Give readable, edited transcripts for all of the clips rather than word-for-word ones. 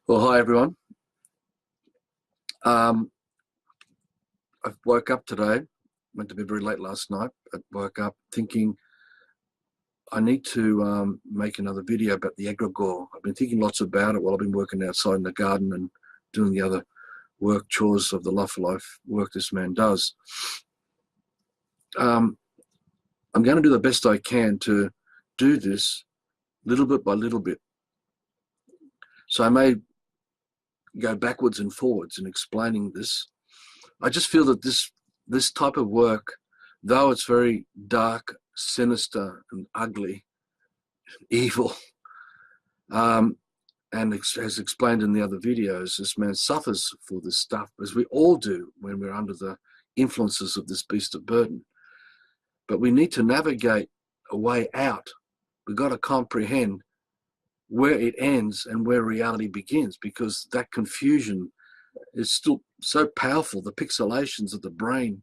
Well, hi everyone. I woke up today, went to bed very late last night, but woke up thinking I need to make another video about the Egregore. I've been thinking lots about it while I've been working outside in the garden and doing the other work, chores of the life work this man does. I'm going to do the best I can to do this little bit by little bit. So I may go backwards and forwards in explaining this. I just feel that this type of work, though it's very dark, sinister and ugly, evil, and as explained in the other videos, this man suffers for this stuff, as we all do when we're under the influences of this beast of burden. But we need to navigate a way out. We've got to comprehend where it ends and where reality begins, because that confusion is still so powerful. The pixelations of the brain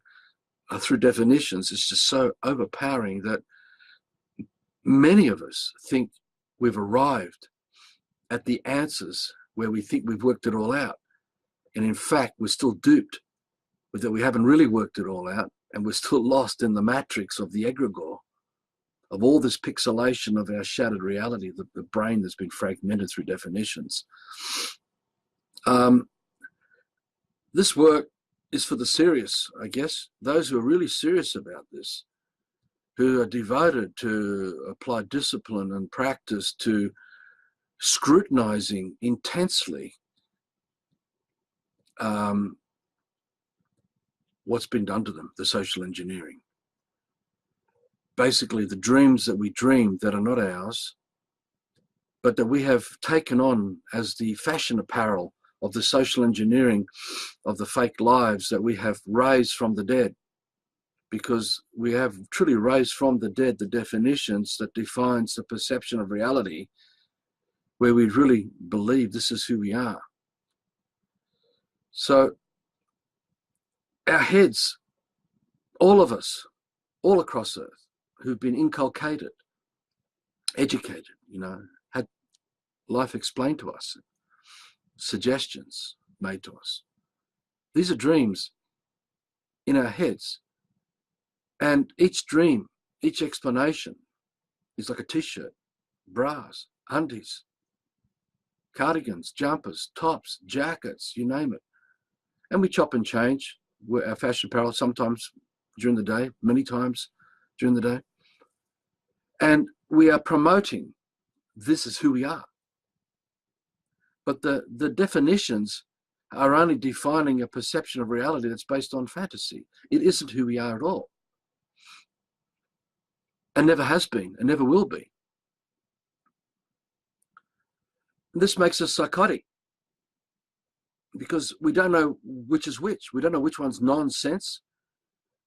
through definitions is just so overpowering that many of us think we've arrived at the answers where we think we've worked it all out. And in fact, we're still duped, that we haven't really worked it all out, and we're still lost in the matrix of the egregore, of all this pixelation of our shattered reality, the brain that's been fragmented through definitions. This work is for the serious, I guess, those who are really serious about this, who are devoted to apply discipline and practice to scrutinizing intensely what's been done to them, the social engineering. Basically, the dreams that we dream that are not ours, but that we have taken on as the fashion apparel of the social engineering of the fake lives that we have raised from the dead, because we have truly raised from the dead the definitions that defines the perception of reality, where we really believe this is who we are. So our heads, all of us, all across Earth, who've been inculcated, educated, had life explained to us, suggestions made to us. These are dreams in our heads. And each dream, each explanation is like a t-shirt, bras, undies, cardigans, jumpers, tops, jackets, you name it. And we chop and change our fashion apparel sometimes during the day, many times during the day. And we are promoting this is who we are. But the definitions are only defining a perception of reality that's based on fantasy. It isn't who we are at all. And never has been, and never will be. And this makes us psychotic, because we don't know which is which. We don't know which one's nonsense.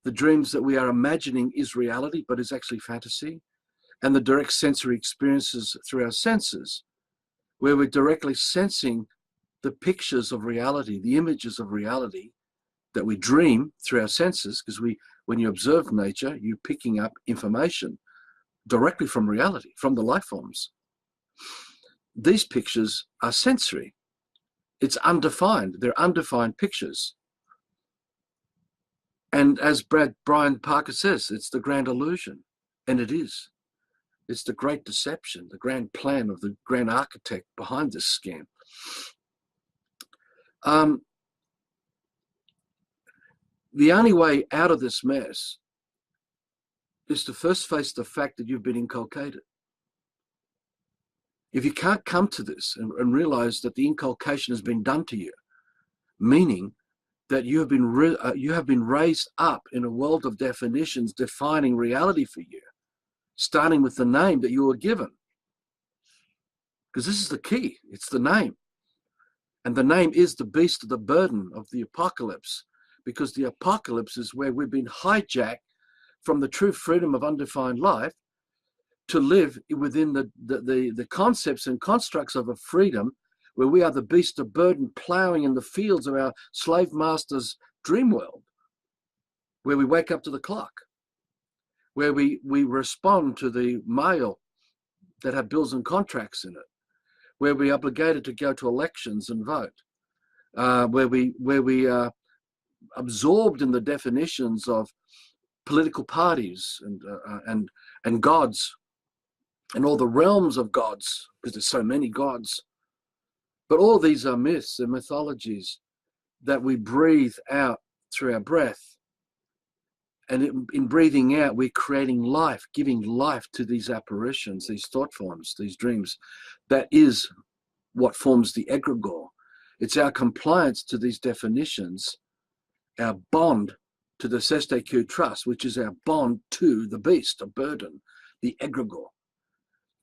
The dreams that we are imagining is reality, but is actually fantasy. And the direct sensory experiences through our senses, where we're directly sensing the pictures of reality, the images of reality that we dream through our senses, because when you observe nature, you're picking up information directly from reality, from the life forms. These pictures are sensory. It's undefined. They're undefined pictures. And as Brian Parker says, it's the grand illusion. And it is. It's the great deception, the grand plan of the grand architect behind this scam. The only way out of this mess is to first face the fact that you've been inculcated. If you can't come to this and realize that the inculcation has been done to you, meaning that you have been raised up in a world of definitions defining reality for you, starting with the name that you were given. Because this is the key, it's the name. And the name is the beast of the burden of the apocalypse, because the apocalypse is where we've been hijacked from the true freedom of undefined life to live within the concepts and constructs of a freedom where we are the beast of burden plowing in the fields of our slave master's dream world, where we wake up to the clock, where we respond to the mail that have bills and contracts in it, where we're obligated to go to elections and vote, where we are absorbed in the definitions of political parties and gods and all the realms of gods, because there's so many gods. But all these are myths and mythologies that we breathe out through our breath. And in breathing out, we're creating life, giving life to these apparitions, these thought forms, these dreams. That is what forms the egregore. It's our compliance to these definitions, our bond to the Seste Trust, which is our bond to the beast of burden, the egregore.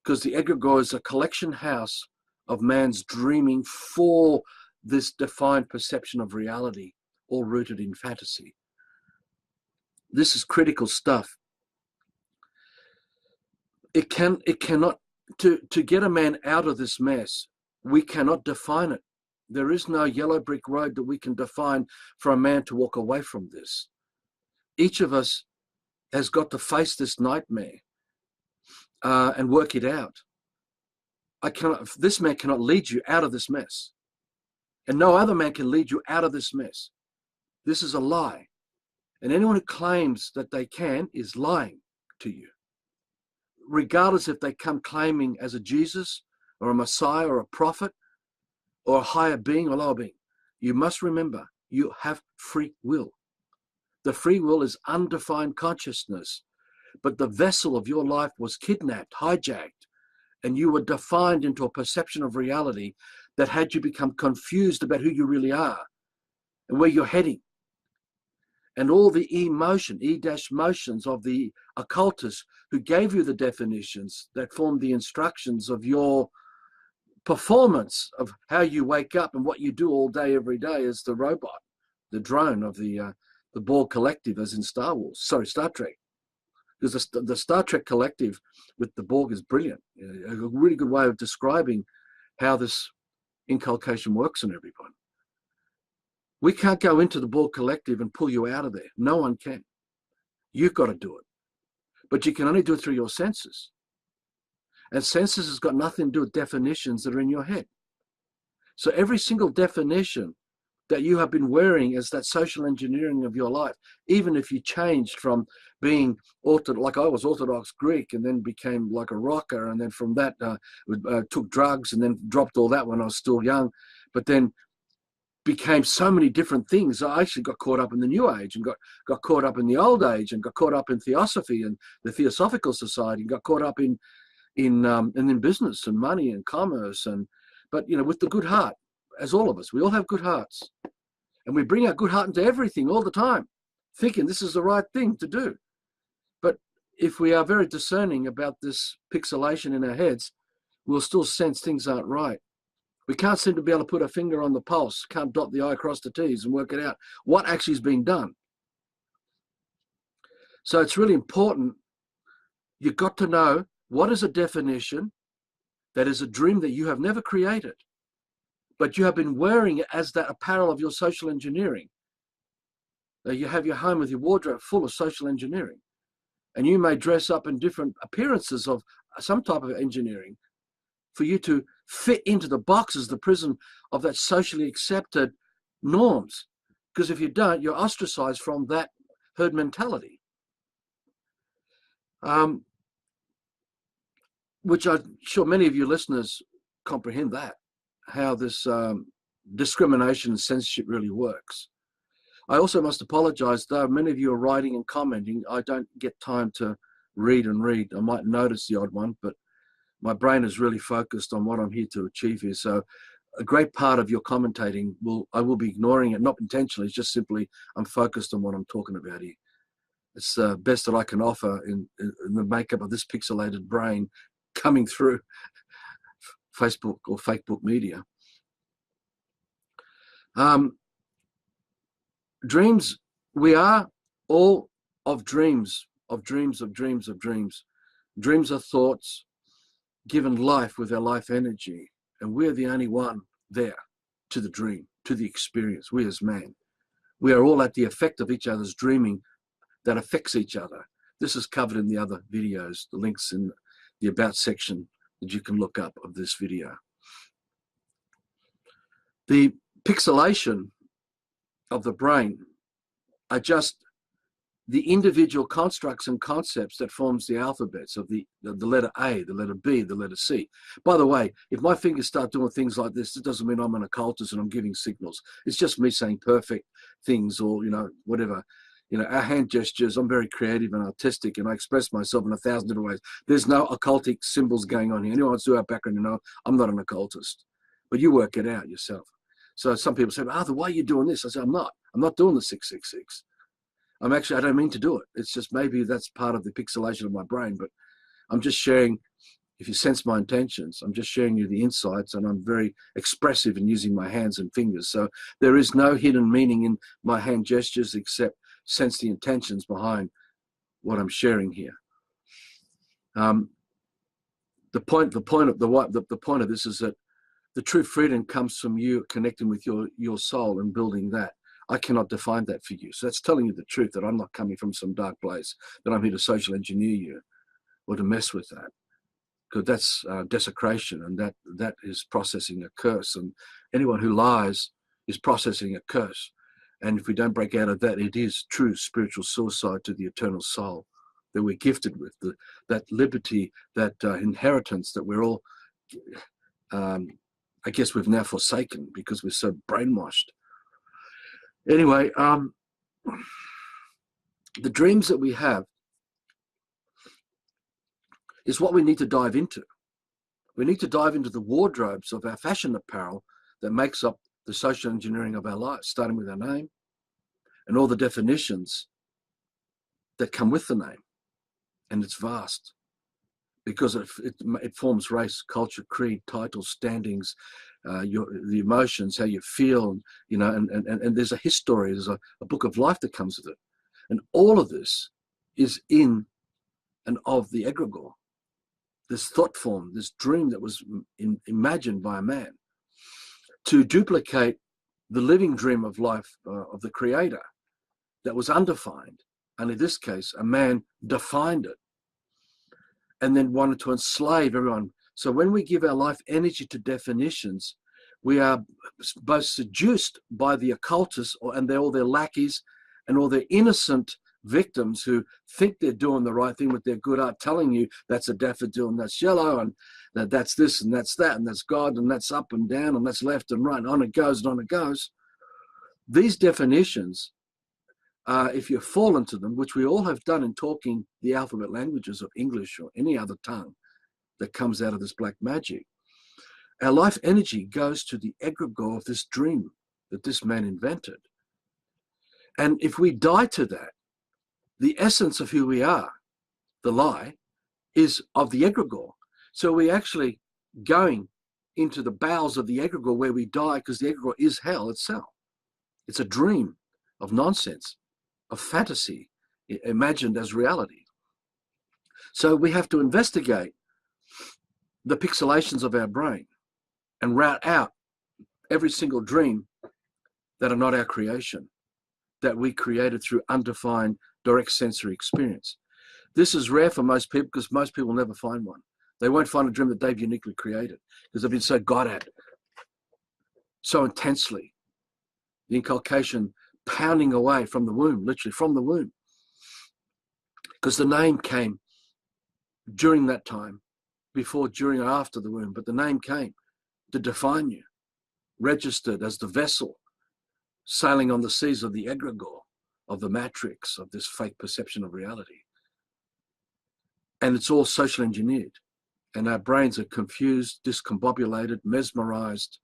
Because the egregore is a collection house of man's dreaming for this defined perception of reality, all rooted in fantasy. This is critical stuff. It cannot, to get a man out of this mess, we cannot define it. There is no yellow brick road that we can define for a man to walk away from this. Each of us has got to face this nightmare and work it out. This man cannot lead you out of this mess. And no other man can lead you out of this mess. This is a lie. And anyone who claims that they can is lying to you. Regardless if they come claiming as a Jesus or a Messiah or a prophet or a higher being or lower being, you must remember you have free will. The free will is undefined consciousness, but the vessel of your life was kidnapped, hijacked, and you were defined into a perception of reality that had you become confused about who you really are and where you're heading. And all the motions of the occultists who gave you the definitions that formed the instructions of your performance of how you wake up and what you do all day, every day as the robot, the drone of the Borg collective, as in Star Trek. Because the Star Trek collective with the Borg is brilliant. A really good way of describing how this inculcation works on everyone. We can't go into the Borg collective and pull you out of there. No one can. You've got to do it. But you can only do it through your senses. And senses has got nothing to do with definitions that are in your head. So every single definition that you have been wearing as that social engineering of your life, even if you changed from being like I was Orthodox Greek and then became like a rocker, and then from that took drugs and then dropped all that when I was still young, but then became so many different things. I actually got caught up in the New Age and got caught up in the Old Age and got caught up in Theosophy and the Theosophical Society and got caught up in business and money and commerce, but with the good heart, as all of us, we all have good hearts, and we bring our good heart into everything all the time, thinking this is the right thing to do. But if we are very discerning about this pixelation in our heads, we'll still sense things aren't right. We can't seem to be able to put a finger on the pulse, can't dot the I, cross the T's and work it out what actually is being done. So it's really important. You've got to know what is a definition that is a dream that you have never created, but you have been wearing it as that apparel of your social engineering. You have your home with your wardrobe full of social engineering, and you may dress up in different appearances of some type of engineering for you to fit into the boxes, the prison of that socially accepted norms. Because if you don't, you're ostracized from that herd mentality. Which I'm sure many of you listeners comprehend that, how this discrimination and censorship really works. I also must apologize, though many of you are writing and commenting. I don't get time to read. I might notice the odd one, but my brain is really focused on what I'm here to achieve here. So a great part of your commentating, I will be ignoring it, not intentionally, it's just simply I'm focused on what I'm talking about here. It's the best that I can offer in the makeup of this pixelated brain coming through Facebook or fakebook media. Dreams, we are all of dreams. Dreams are thoughts given life with our life energy, and we're the only one there to the dream, to the experience, we as man. We are all at the effect of each other's dreaming that affects each other. This is covered in the other videos, the links in the About section that you can look up of this video. The pixelation of the brain are just the individual constructs and concepts that forms the alphabets of the letter A, the letter B, the letter C. By the way, if my fingers start doing things like this, it doesn't mean I'm an occultist and I'm giving signals. It's just me saying perfect things, or, whatever. Our hand gestures, I'm very creative and artistic, and I express myself in 1,000 different ways. There's no occultic symbols going on here. Anyone wants to do our background, I'm not an occultist. But you work it out yourself. So some people say, Arthur, why are you doing this? I say, I'm not doing the 666. I don't mean to do it. It's just maybe that's part of the pixelation of my brain, but I'm just sharing, if you sense my intentions, I'm just sharing you the insights, and I'm very expressive in using my hands and fingers. So there is no hidden meaning in my hand gestures except sense the intentions behind what I'm sharing here. The point of this is that the true freedom comes from you connecting with your soul and building that. I cannot define that for you. So that's telling you the truth, that I'm not coming from some dark place, that I'm here to social engineer you or to mess with that. Because that's desecration, and that is processing a curse. And anyone who lies is processing a curse. And if we don't break out of that, it is true spiritual suicide to the eternal soul that we're gifted with, that liberty, that inheritance that we're all, I guess we've now forsaken because we're so brainwashed. Anyway, the dreams that we have is what we need to dive into. We need to dive into the wardrobes of our fashion apparel that makes up the social engineering of our lives, starting with our name and all the definitions that come with the name. And it's vast because it forms race, culture, creed, titles, standings, the emotions, how you feel, and there's a history, there's a book of life that comes with it. And all of this is in and of the egregore, this thought form, this dream that was imagined by a man to duplicate the living dream of life of the creator that was undefined. And in this case, a man defined it and then wanted to enslave everyone. So when we give our life energy to definitions, we are both seduced by the occultists and all their lackeys and all their innocent victims who think they're doing the right thing with their good art, telling you that's a daffodil and that's yellow and that's this and that's that and that's God and that's up and down and that's left and right and on it goes and on it goes. These definitions, if you fall into them, which we all have done in talking the alphabet languages of English or any other tongue that comes out of this black magic, our life energy goes to the egregore of this dream that this man invented. And if we die to that, the essence of who we are, the lie, is of the egregore. So we're actually going into the bowels of the egregore where we die, because the egregore is hell itself. It's a dream of nonsense, of fantasy, imagined as reality. So we have to investigate the pixelations of our brain and route out every single dream that are not our creation, that we created through undefined direct sensory experience. This is rare for most people because most people never find one. They won't find a dream that they've uniquely created because they've been so got at, so intensely. The inculcation pounding away from the womb, literally from the womb. Because the name came during that time, before, during, or after the womb, but the name came to define you, registered as the vessel sailing on the seas of the egregore, of the matrix, of this fake perception of reality. And it's all social engineered. And our brains are confused, discombobulated, mesmerized.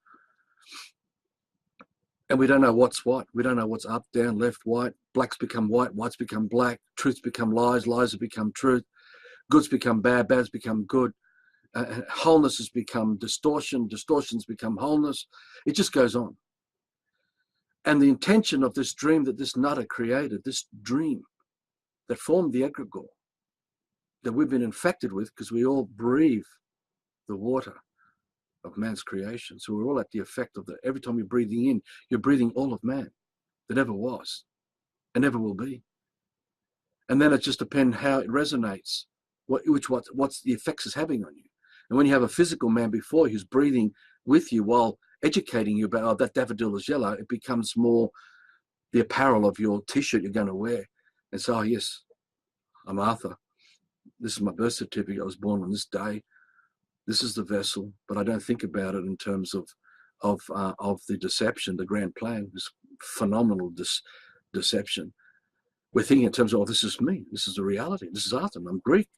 And we don't know what's what. We don't know what's up, down, left, white. Blacks become white, whites become black. Truths become lies, lies have become truth. Goods become bad, bads become good. Wholeness has become distortion, distortions become wholeness. It just goes on. And the intention of this dream that this nutter created, this dream that formed the egregore, that we've been infected with because we all breathe the water of man's creation. So we're all at the effect of that. Every time you're breathing in, you're breathing all of man that ever was and ever will be. And then it just depends how it resonates, what's the effects it's having on you. And when you have a physical man before who's breathing with you while educating you about, oh, that daffodil is yellow, it becomes more the apparel of your t-shirt you're going to wear. And so, oh, yes, I'm Arthur. This is my birth certificate. I was born on this day. This is the vessel, but I don't think about it in terms of the deception, the grand plan, this phenomenal deception. We're thinking in terms of, oh, this is me. This is the reality. This is Arthur. I'm Greek.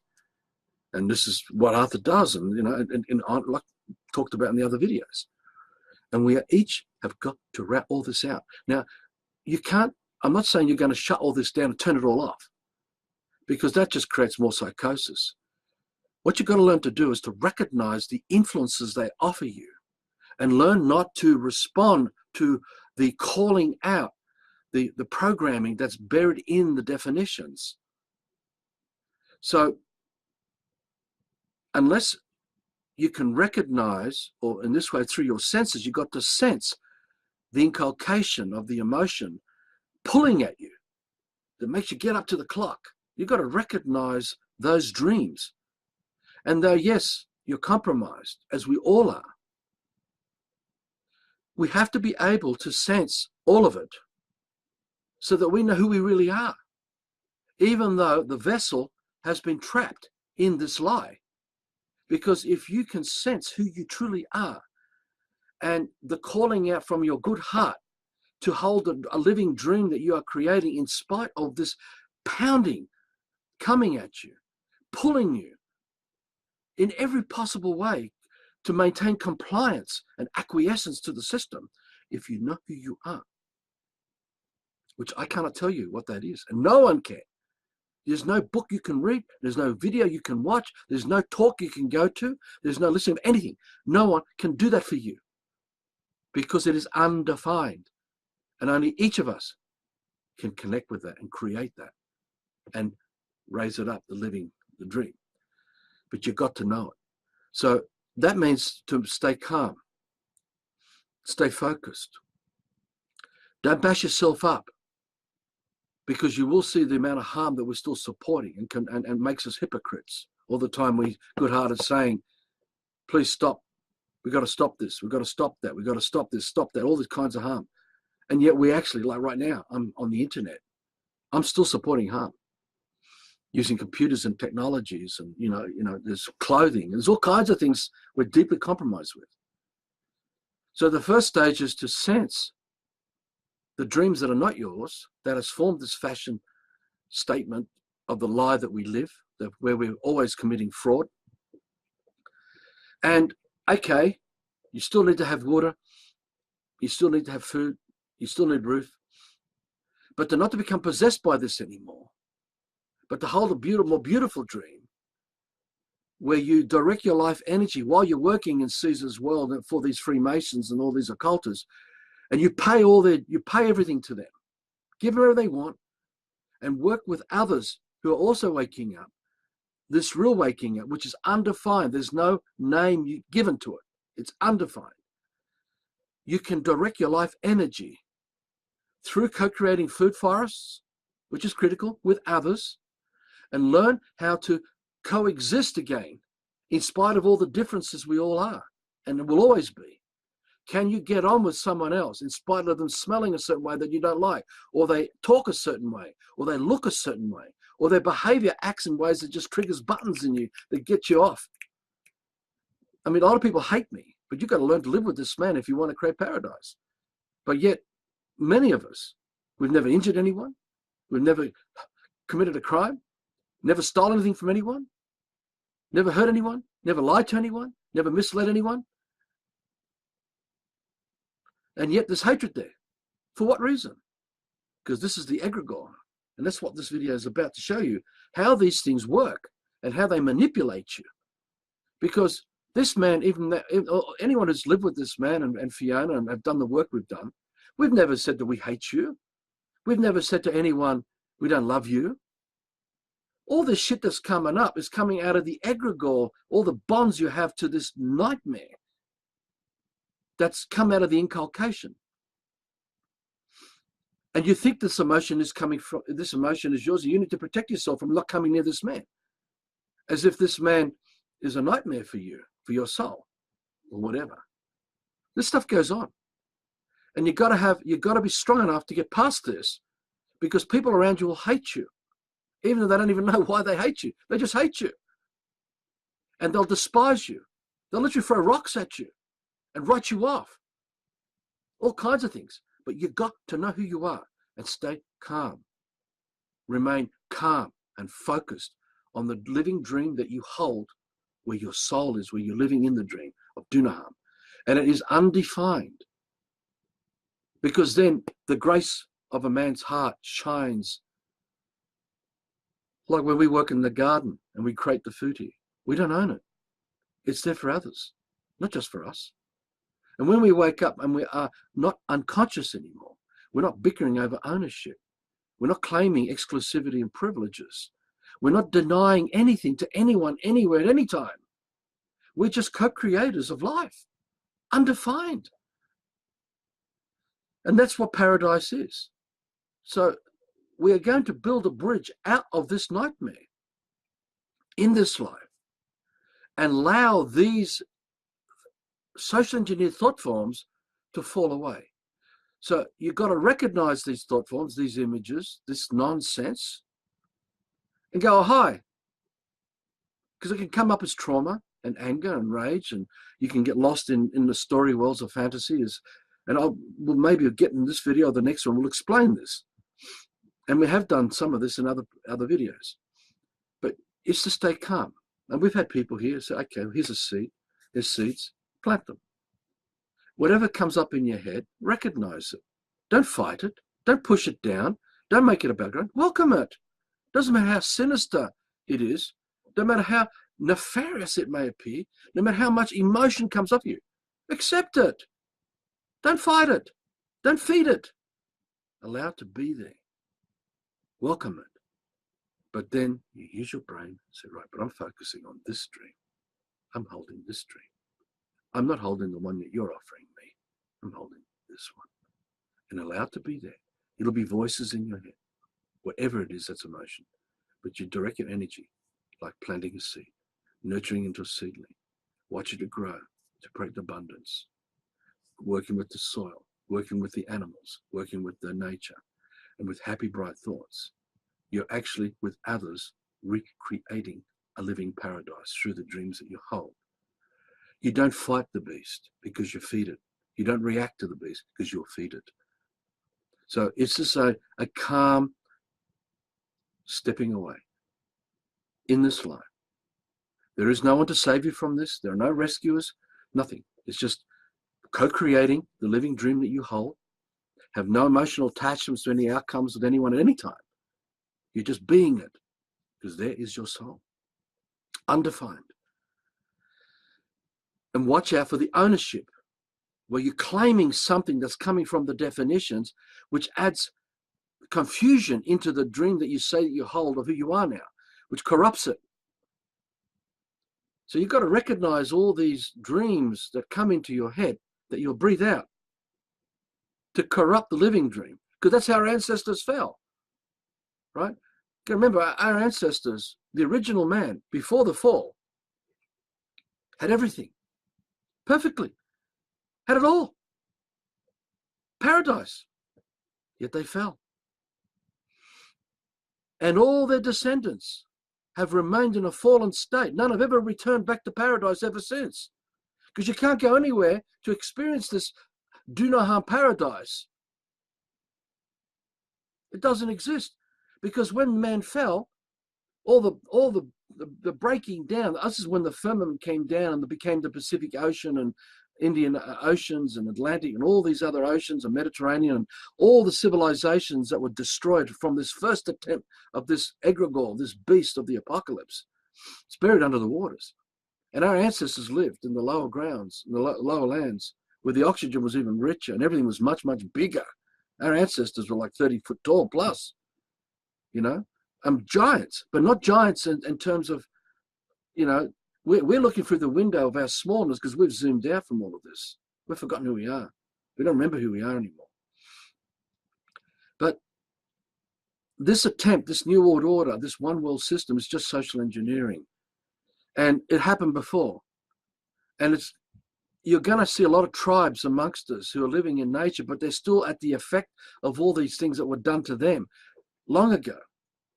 And this is what Arthur does. And, you know, and like talked about in the other videos. And we each have got to wrap all this out. Now, you can't, I'm not saying you're going to shut all this down and turn it all off, because that just creates more psychosis. What you've got to learn to do is to recognize the influences they offer you and learn not to respond to the calling out, the programming that's buried in the definitions. So unless you can recognize, or in this way through your senses, you've got to sense the inculcation of the emotion pulling at you that makes you get up to the clock. You've got to recognize those dreams. And though, yes, you're compromised, as we all are, we have to be able to sense all of it so that we know who we really are, even though the vessel has been trapped in this lie. Because if you can sense who you truly are and the calling out from your good heart to hold a living dream that you are creating in spite of this pounding coming at you, pulling you in every possible way to maintain compliance and acquiescence to the system, if you know who you are, which I cannot tell you what that is, and no one can. There's no book you can read. There's no video you can watch. There's no talk you can go to. There's no listening to anything. No one can do that for you because it is undefined. And only each of us can connect with that and create that and raise it up, the dream. But you've got to know it. So that means to stay calm, stay focused. Don't bash yourself up, because you will see the amount of harm that we're still supporting and makes us hypocrites. All the time we good-hearted saying, please stop. We've got to stop this. We've got to stop that. We've got to stop this, stop that, all these kinds of harm. And yet we actually, like right now, I'm on the internet. I'm still supporting harm using computers and technologies, and you know, there's clothing. There's all kinds of things we're deeply compromised with. So the first stage is to sense the dreams that are not yours, that has formed this fashion statement of the lie that we live, where we're always committing fraud. And okay, you still need to have water, you still need to have food, you still need roof, but to not to become possessed by this anymore, but to hold a more beautiful dream where you direct your life energy while you're working in Caesar's world for these Freemasons and all these occultists, and you pay everything to them, give them whatever they want, and work with others who are also waking up. This real waking up, which is undefined. There's no name given to it. It's undefined. You can direct your life energy through co-creating food forests, which is critical, with others, and learn how to coexist again in spite of all the differences we all are and will always be. Can you get on with someone else in spite of them smelling a certain way that you don't like, or they talk a certain way, or they look a certain way, or their behavior acts in ways that just triggers buttons in you that get you off? I mean, a lot of people hate me, but you've got to learn to live with this man if you want to create paradise. But yet, many of us, we've never injured anyone, we've never committed a crime, never stolen anything from anyone, never hurt anyone, never lied to anyone, never misled anyone. And yet there's hatred there. For what reason? Because this is the Egregore. And that's what this video is about, to show you how these things work and how they manipulate you. Because this man, anyone who's lived with this man and Fiona and have done the work we've done, we've never said that we hate you. We've never said to anyone, we don't love you. All this shit that's coming up is coming out of the Egregore, all the bonds you have to this nightmare that's come out of the inculcation. And you think this emotion is coming from, this emotion is yours, and you need to protect yourself from not coming near this man. As if this man is a nightmare for you, for your soul, or whatever. This stuff goes on. And you've got to be strong enough to get past this, because people around you will hate you, even though they don't even know why they hate you. They just hate you. And they'll despise you. They'll literally throw rocks at you and write you off. All kinds of things. But you've got to know who you are and stay calm. Remain calm and focused on the living dream that you hold, where your soul is, where you're living in the dream of do no harm. And it is undefined. Because then the grace of a man's heart shines. Like when we work in the garden and we create the food here. We don't own it. It's there for others, not just for us. And when we wake up and we are not unconscious anymore, we're not bickering over ownership. We're not claiming exclusivity and privileges. We're not denying anything to anyone, anywhere, at any time. We're just co-creators of life, undefined. And that's what paradise is. So we are going to build a bridge out of this nightmare in this life and allow these social engineered thought forms to fall away. So you've got to recognize these thought forms, these images, this nonsense, and go, oh, hi. Because it can come up as trauma and anger and rage, and you can get lost in the story worlds of fantasy. And we'll maybe get in this video or the next one, we'll explain this. And we have done some of this in other videos. But it's to stay calm. And we've had people here say, okay, here's a seed, there's seeds, plant them. Whatever comes up in your head, recognize it. Don't fight it. Don't push it down. Don't make it a background. Welcome it. Doesn't matter how sinister it is. No matter how nefarious it may appear. No matter how much emotion comes up you. Accept it. Don't fight it. Don't feed it. Allow it to be there. Welcome it. But then you use your brain and say, right, but I'm focusing on this dream. I'm holding this dream. I'm not holding the one that you're offering me. I'm holding this one. And allow it to be there. It'll be voices in your head. Whatever it is that's emotion. But you direct your energy like planting a seed, nurturing into a seedling. Watch it grow to create abundance. Working with the soil, working with the animals, working with the nature, and with happy, bright thoughts. You're actually, with others, recreating a living paradise through the dreams that you hold. You don't fight the beast because you feed it. You don't react to the beast because you'll feed it. So it's just a calm stepping away in this life. There is no one to save you from this. There are no rescuers, nothing. It's just co-creating the living dream that you hold. Have no emotional attachments to any outcomes with anyone at any time. You're just being it, because there is your soul, undefined. And watch out for the ownership, where you're claiming something that's coming from the definitions, which adds confusion into the dream that you say that you hold of who you are now, which corrupts it. So you've got to recognize all these dreams that come into your head that you'll breathe out to corrupt the living dream, because that's how our ancestors fell, right? Remember, our ancestors, the original man, before the fall, had everything perfectly, had it all, paradise, yet they fell. And all their descendants have remained in a fallen state. None have ever returned back to paradise ever since, because you can't go anywhere to experience this do no harm paradise. It doesn't exist, because when man fell, all the breaking down, this is when the firmament came down and became the Pacific Ocean and Indian Oceans and Atlantic and all these other oceans and Mediterranean, and all the civilizations that were destroyed from this first attempt of this Egregore, this beast of the apocalypse. It's buried under the waters. And our ancestors lived in the lower grounds, in the lower lands, where the oxygen was even richer and everything was much, much bigger. Our ancestors were like 30 foot tall plus, you know, giants, but not giants in terms of, you know, we're looking through the window of our smallness because we've zoomed out from all of this. We've forgotten who we are. We don't remember who we are anymore. But this attempt, this new world order, this one world system is just social engineering. And it happened before. And you're going to see a lot of tribes amongst us who are living in nature, but they're still at the effect of all these things that were done to them long ago.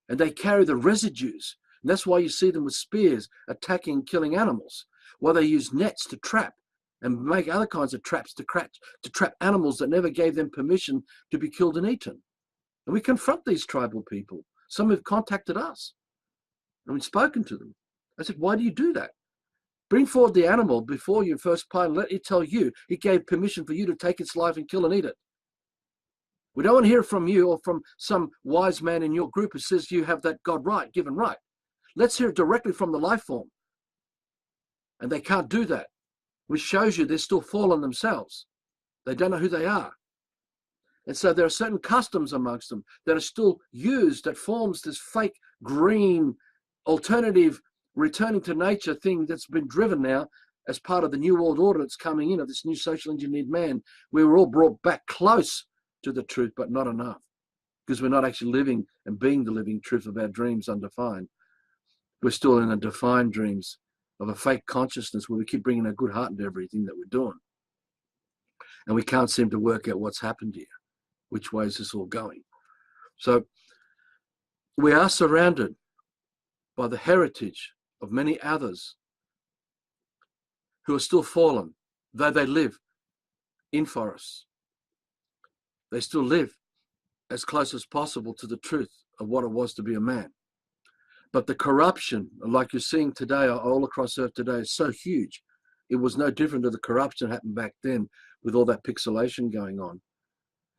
And they carry the residues. And that's why you see them with spears attacking, killing animals. Why they use nets to trap and make other kinds of traps to trap animals that never gave them permission to be killed and eaten. And we confront these tribal people. Some have contacted us and we've spoken to them. I said, why do you do that? Bring forward the animal before you first play and let it tell you it gave permission for you to take its life and kill and eat it. We don't want to hear from you or from some wise man in your group who says you have that God right, given right. Let's hear it directly from the life form. And they can't do that, which shows you they're still fallen themselves. They don't know who they are. And so there are certain customs amongst them that are still used that forms this fake green alternative returning to nature thing that's been driven now as part of the new world order that's coming in, of this new social engineered man, where we're all brought back close to the truth, but not enough, because we're not actually living and being the living truth of our dreams undefined. We're still in the defined dreams of a fake consciousness where we keep bringing a good heart into everything that we're doing. And we can't seem to work out what's happened here, which way is this all going. So we are surrounded by the heritage of many others who are still fallen, though they live in forests. They still live as close as possible to the truth of what it was to be a man. But the corruption, like you're seeing today, all across Earth today, is so huge. It was no different to the corruption that happened back then with all that pixelation going on,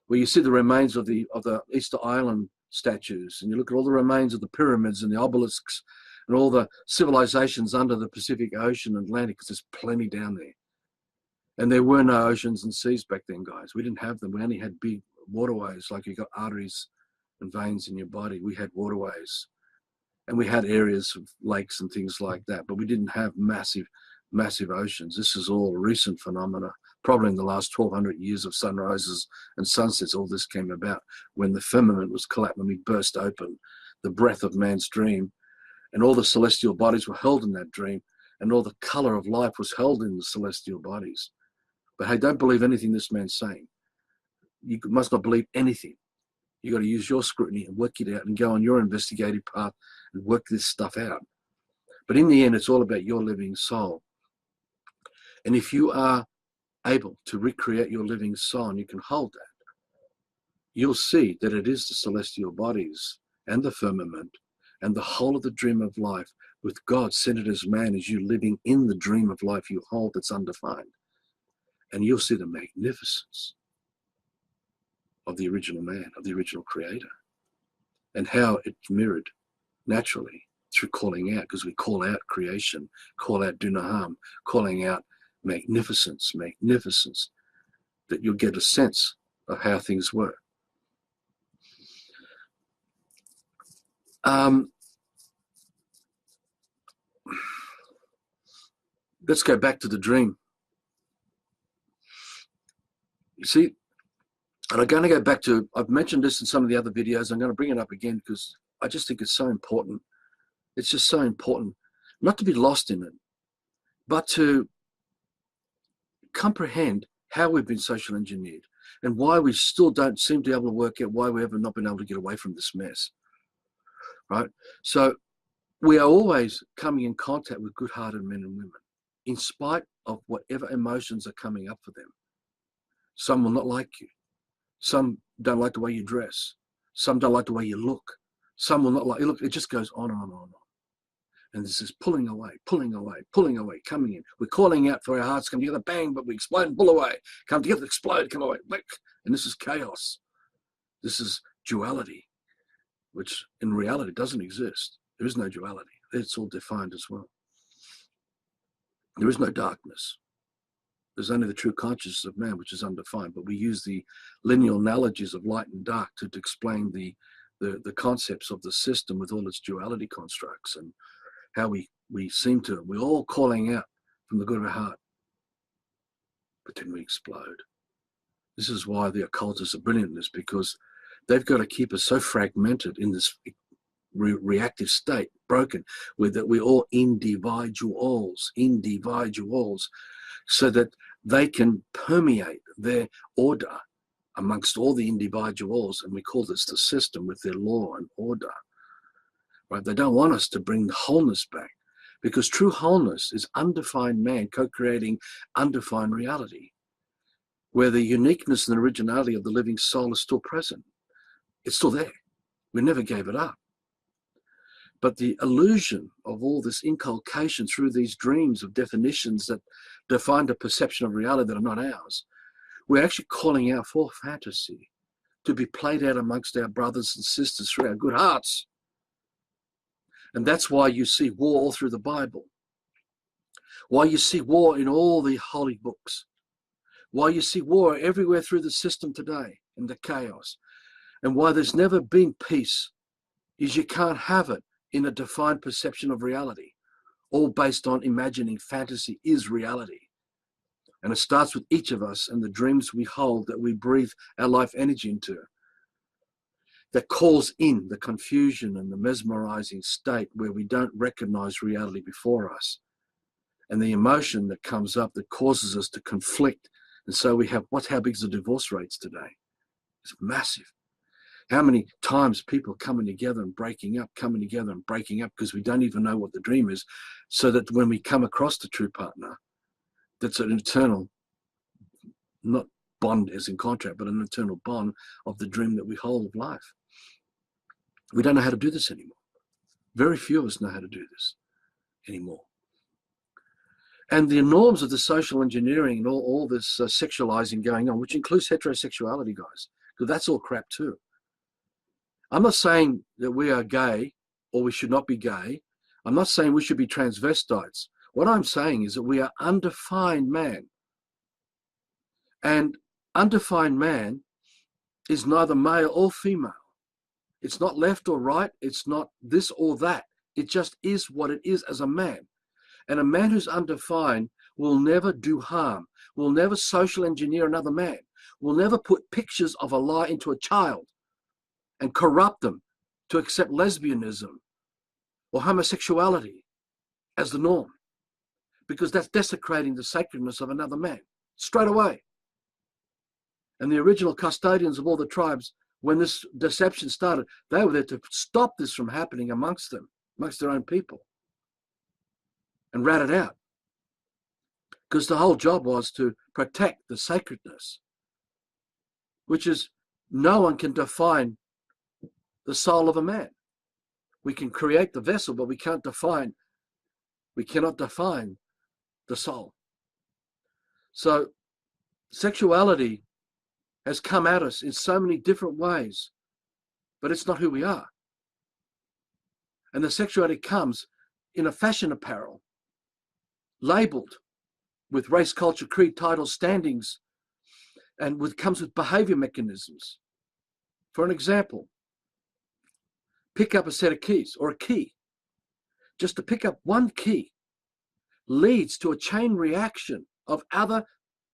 where you see the remains of the Easter Island statues, and you look at all the remains of the pyramids and the obelisks and all the civilizations under the Pacific Ocean and Atlantic, because there's plenty down there. And there were no oceans and seas back then, guys. We didn't have them. We only had big waterways, like you got arteries and veins in your body. We had waterways. And we had areas of lakes and things like that, but we didn't have massive oceans. This is all recent phenomena. Probably in the last 1,200 years of sunrises and sunsets, all this came about when the firmament was collapsed, when we burst open the breath of man's dream, and all the celestial bodies were held in that dream, and all the color of life was held in the celestial bodies. But hey, don't believe anything this man's saying. You must not believe anything. You got to use your scrutiny and work it out and go on your investigative path and work this stuff out. But in the end, it's all about your living soul. And if you are able to recreate your living soul and you can hold that, you'll see that it is the celestial bodies and the firmament and the whole of the dream of life, with God centered as man, as you living in the dream of life you hold that's undefined. And you'll see the magnificence of the original man, of the original creator, and how it's mirrored naturally through calling out, because we call out creation, call out do no harm, calling out magnificence, that you'll get a sense of how things were. Let's go back to the dream. You see, and I'm going to go back to, I've mentioned this in some of the other videos. I'm going to bring it up again because I just think it's so important. It's just so important not to be lost in it, but to comprehend how we've been social engineered and why we still don't seem to be able to work out why we have not been able to get away from this mess, right? So we are always coming in contact with good-hearted men and women, in spite of whatever emotions are coming up for them. Some will not like you. Some don't like the way you dress. Some don't like the way you look. Some will not like you. Look, it just goes on and on and on. And this is pulling away, coming in. We're calling out for our hearts to come together, bang, but we explode and pull away. Come together, explode, come away. And this is chaos. This is duality, which in reality doesn't exist. There is no duality. It's all defined as well. There is no darkness. There's only the true consciousness of man, which is undefined. But we use the linear analogies of light and dark to explain the concepts of the system with all its duality constructs, and how we seem to, we're all calling out from the good of our heart, but then we explode. This is why the occultists are brilliant in this, because they've got to keep us so fragmented in this reactive state, broken, with that we're all individuals, so that they can permeate their order amongst all the individuals, and we call this the system, with their law and order. Right? They don't want us to bring the wholeness back, because true wholeness is undefined man co-creating undefined reality, where the uniqueness and originality of the living soul is still present. It's still there. We never gave it up. But the illusion of all this inculcation through these dreams of definitions that define the perception of reality that are not ours, we're actually calling out for fantasy to be played out amongst our brothers and sisters through our good hearts. And that's why you see war all through the Bible. Why you see war in all the holy books. Why you see war everywhere through the system today and the chaos. And why there's never been peace is you can't have it in a defined perception of reality, all based on imagining fantasy is reality. And it starts with each of us and the dreams we hold that we breathe our life energy into, that calls in the confusion and the mesmerizing state where we don't recognize reality before us, and the emotion that comes up that causes us to conflict. And so we have, how big is the divorce rates today? It's massive. How many times people coming together and breaking up because we don't even know what the dream is, so that when we come across the true partner, that's an eternal, not bond as in contract, but an eternal bond of the dream that we hold of life. We don't know how to do this anymore. Very few of us know how to do this anymore. And the norms of the social engineering and all this sexualizing going on, which includes heterosexuality, guys, because that's all crap too. I'm not saying that we are gay or we should not be gay. I'm not saying we should be transvestites. What I'm saying is that we are undefined man. And undefined man is neither male or female. It's not left or right. It's not this or that. It just is what it is as a man. And a man who's undefined will never do harm, will never social engineer another man, will never put pictures of a lie into a child and corrupt them to accept lesbianism or homosexuality as the norm, because that's desecrating the sacredness of another man straight away. And the original custodians of all the tribes, when this deception started, they were there to stop this from happening amongst them, amongst their own people, and rat it out. Because the whole job was to protect the sacredness, which is no one can define the soul of a man. We can create the vessel, but we cannot define the soul. So sexuality has come at us in so many different ways, but it's not who we are. And the sexuality comes in a fashion apparel, labeled with race, culture, creed, titles, standings, and comes with behavior mechanisms. For an example, pick up a set of keys or a key. Just to pick up one key leads to a chain reaction of other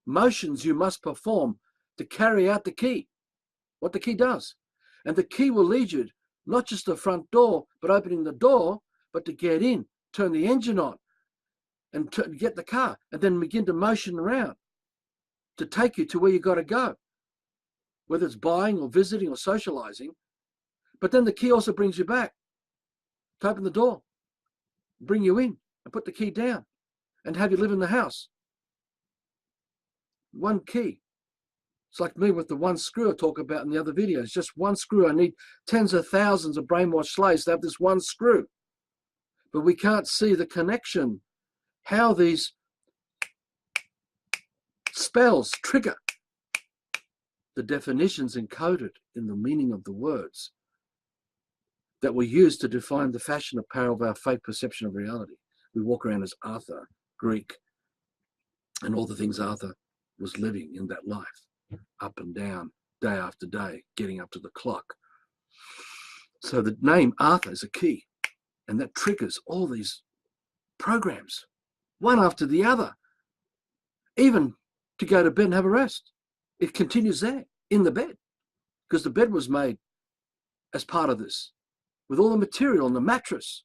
motions you must perform to carry out the key, what the key does. And the key will lead you not just to the front door, but opening the door, but to get in, turn the engine on, and get the car, and then begin to motion around to take you to where you got to go, whether it's buying or visiting or socializing. But then the key also brings you back to open the door, bring you in, and put the key down, and have you live in the house. One key. It's like me with the one screw I talk about in the other videos. Just one screw. I need tens of thousands of brainwashed slaves to have this one screw. But we can't see the connection, how these spells trigger the definitions encoded in the meaning of the words that were used to define the fashion apparel of our fake perception of reality. We walk around as Arthur, Greek, and all the things Arthur was living in that life, up and down, day after day, getting up to the clock. So the name Arthur is a key, and that triggers all these programs, one after the other, even to go to bed and have a rest. It continues there, in the bed, because the bed was made as part of this, with all the material, and the mattress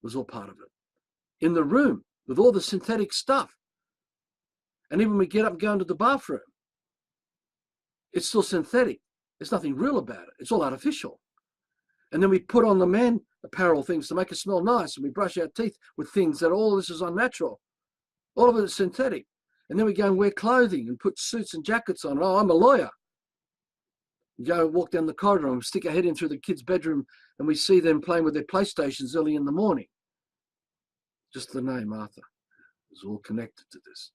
was all part of it. In the room, with all the synthetic stuff. And even when we get up and go into the bathroom, it's still synthetic. There's nothing real about it. It's all artificial. And then we put on the man apparel things to make us smell nice, and we brush our teeth with things that all this is unnatural. All of it is synthetic. And then we go and wear clothing and put suits and jackets on. Oh, I'm a lawyer. We go and walk down the corridor and we stick our head in through the kids' bedroom and we see them playing with their PlayStations early in the morning. Just the name Arthur is all connected to this.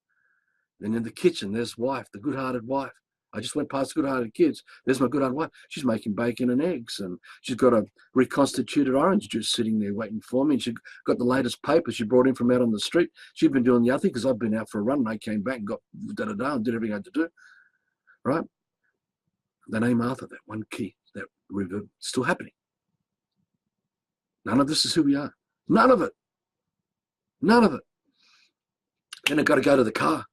Then in the kitchen, there's wife, the good-hearted wife. I just went past good-hearted kids. There's my good-hearted wife. She's making bacon and eggs, and she's got a reconstituted orange juice sitting there waiting for me. And she got the latest paper she brought in from out on the street. She'd been doing the other thing because I'd been out for a run, and I came back and got da-da-da and did everything I had to do. Right? The name Arthur, that one key, that reverb, still happening. None of this is who we are. None of it. None of it. Then I've got to go to the car.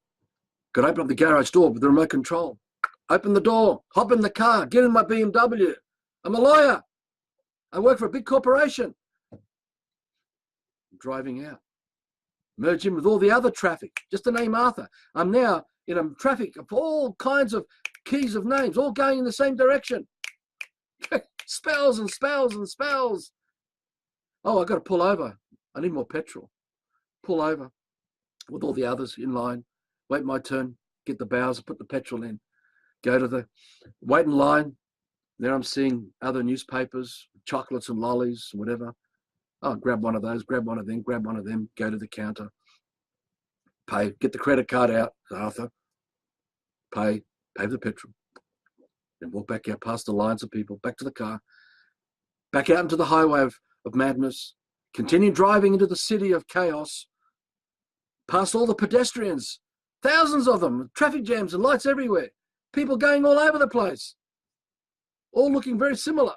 Got to open up the garage door with the remote control. Open the door, hop in the car, get in my BMW. I'm a lawyer. I work for a big corporation. I'm driving out. Merge in with all the other traffic. Just the name Arthur. I'm now in a traffic of all kinds of keys of names, all going in the same direction. Spells and spells and spells. Oh, I've got to pull over. I need more petrol. Pull over with all the others in line. Wait my turn. Get the Bowser, put the petrol in. Go to the, wait in line. There I'm seeing other newspapers, chocolates and lollies, whatever. Oh, grab one of those, grab one of them, grab one of them, go to the counter. Pay, get the credit card out, Arthur. Pay the petrol. Then walk back out past the lines of people, back to the car. Back out into the highway of madness. Continue driving into the city of chaos. Past all the pedestrians. Thousands of them, traffic jams and lights everywhere. People going all over the place, all looking very similar.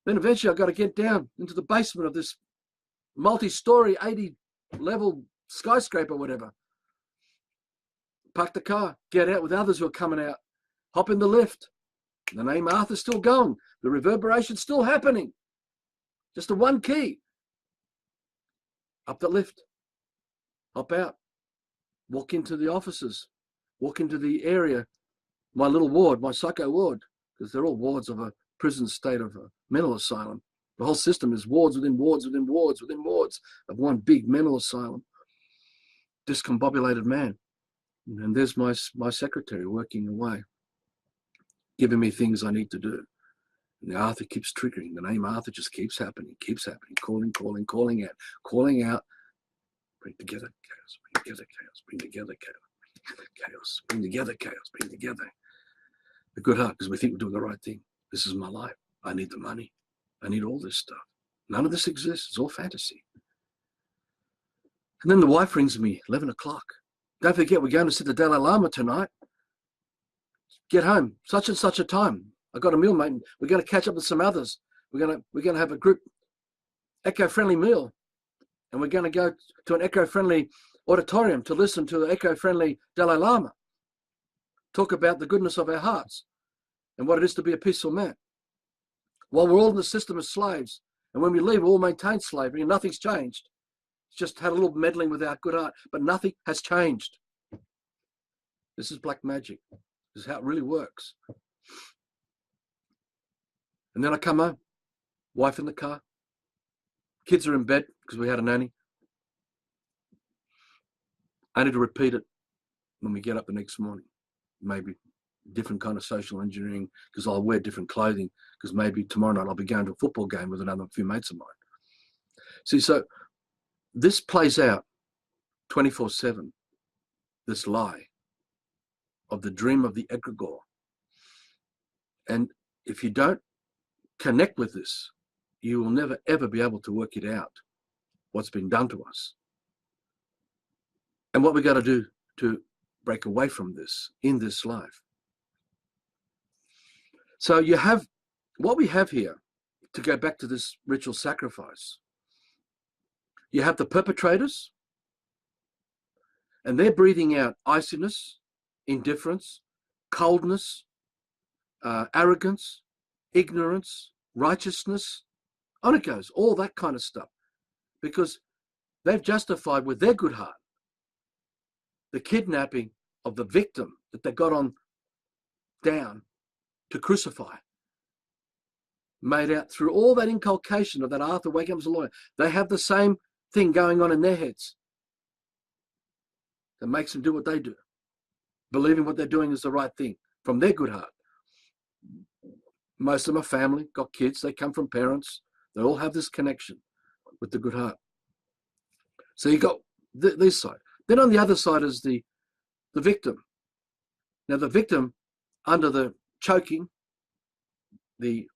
Then eventually I've got to get down into the basement of this multi-story, 80-level skyscraper, whatever. Park the car, get out with others who are coming out, hop in the lift. The name Arthur's still going. The reverberation's still happening. Just the one key. Up the lift, hop out, walk into the offices. Walk into the area, my little ward, my psycho ward, because they're all wards of a prison state of a mental asylum. The whole system is wards within wards within wards within wards of one big mental asylum. Discombobulated man. And there's my secretary working away, giving me things I need to do. And the Arthur keeps triggering. The name Arthur just keeps happening, calling out. Bring together chaos, bring together chaos, bring together chaos. Chaos, bring together chaos, bring together. The good heart, because we think we're doing the right thing. This is my life. I need the money. I need all this stuff. None of this exists. It's all fantasy. And then the wife rings me, 11 o'clock. Don't forget, we're going to see the Dalai Lama tonight. Get home, such and such a time. I got a meal, mate. We're going to catch up with some others. We're going to have a group eco-friendly meal. And we're going to go to an eco-friendly auditorium to listen to the eco-friendly Dalai Lama talk about the goodness of our hearts and what it is to be a peaceful man. While we're all in the system as slaves, and when we leave, we all maintain slavery and nothing's changed. It's just had a little meddling with our good heart, but nothing has changed. This is black magic. This is how it really works. And then I come home, wife in the car, kids are in bed because we had a nanny. I need to repeat it when we get up the next morning. Maybe different kind of social engineering because I'll wear different clothing because maybe tomorrow night I'll be going to a football game with another few mates of mine. See, so this plays out 24/7, this lie of the dream of the Egregore. And if you don't connect with this, you will never, ever be able to work it out, what's been done to us. And what we got to do to break away from this in this life. So you have, what we have here, to go back to this ritual sacrifice, you have the perpetrators, and they're breathing out iciness, indifference, coldness, arrogance, ignorance, righteousness, on it goes, all that kind of stuff, because they've justified with their good heart the kidnapping of the victim that they got on down to crucify, made out through all that inculcation of that Arthur waking up as a lawyer. They have the same thing going on in their heads that makes them do what they do, believing what they're doing is the right thing from their good heart. Most of them are family, got kids, they come from parents, they all have this connection with the good heart. So you got this side. Then on the other side is the victim. Now the victim, under the choking, the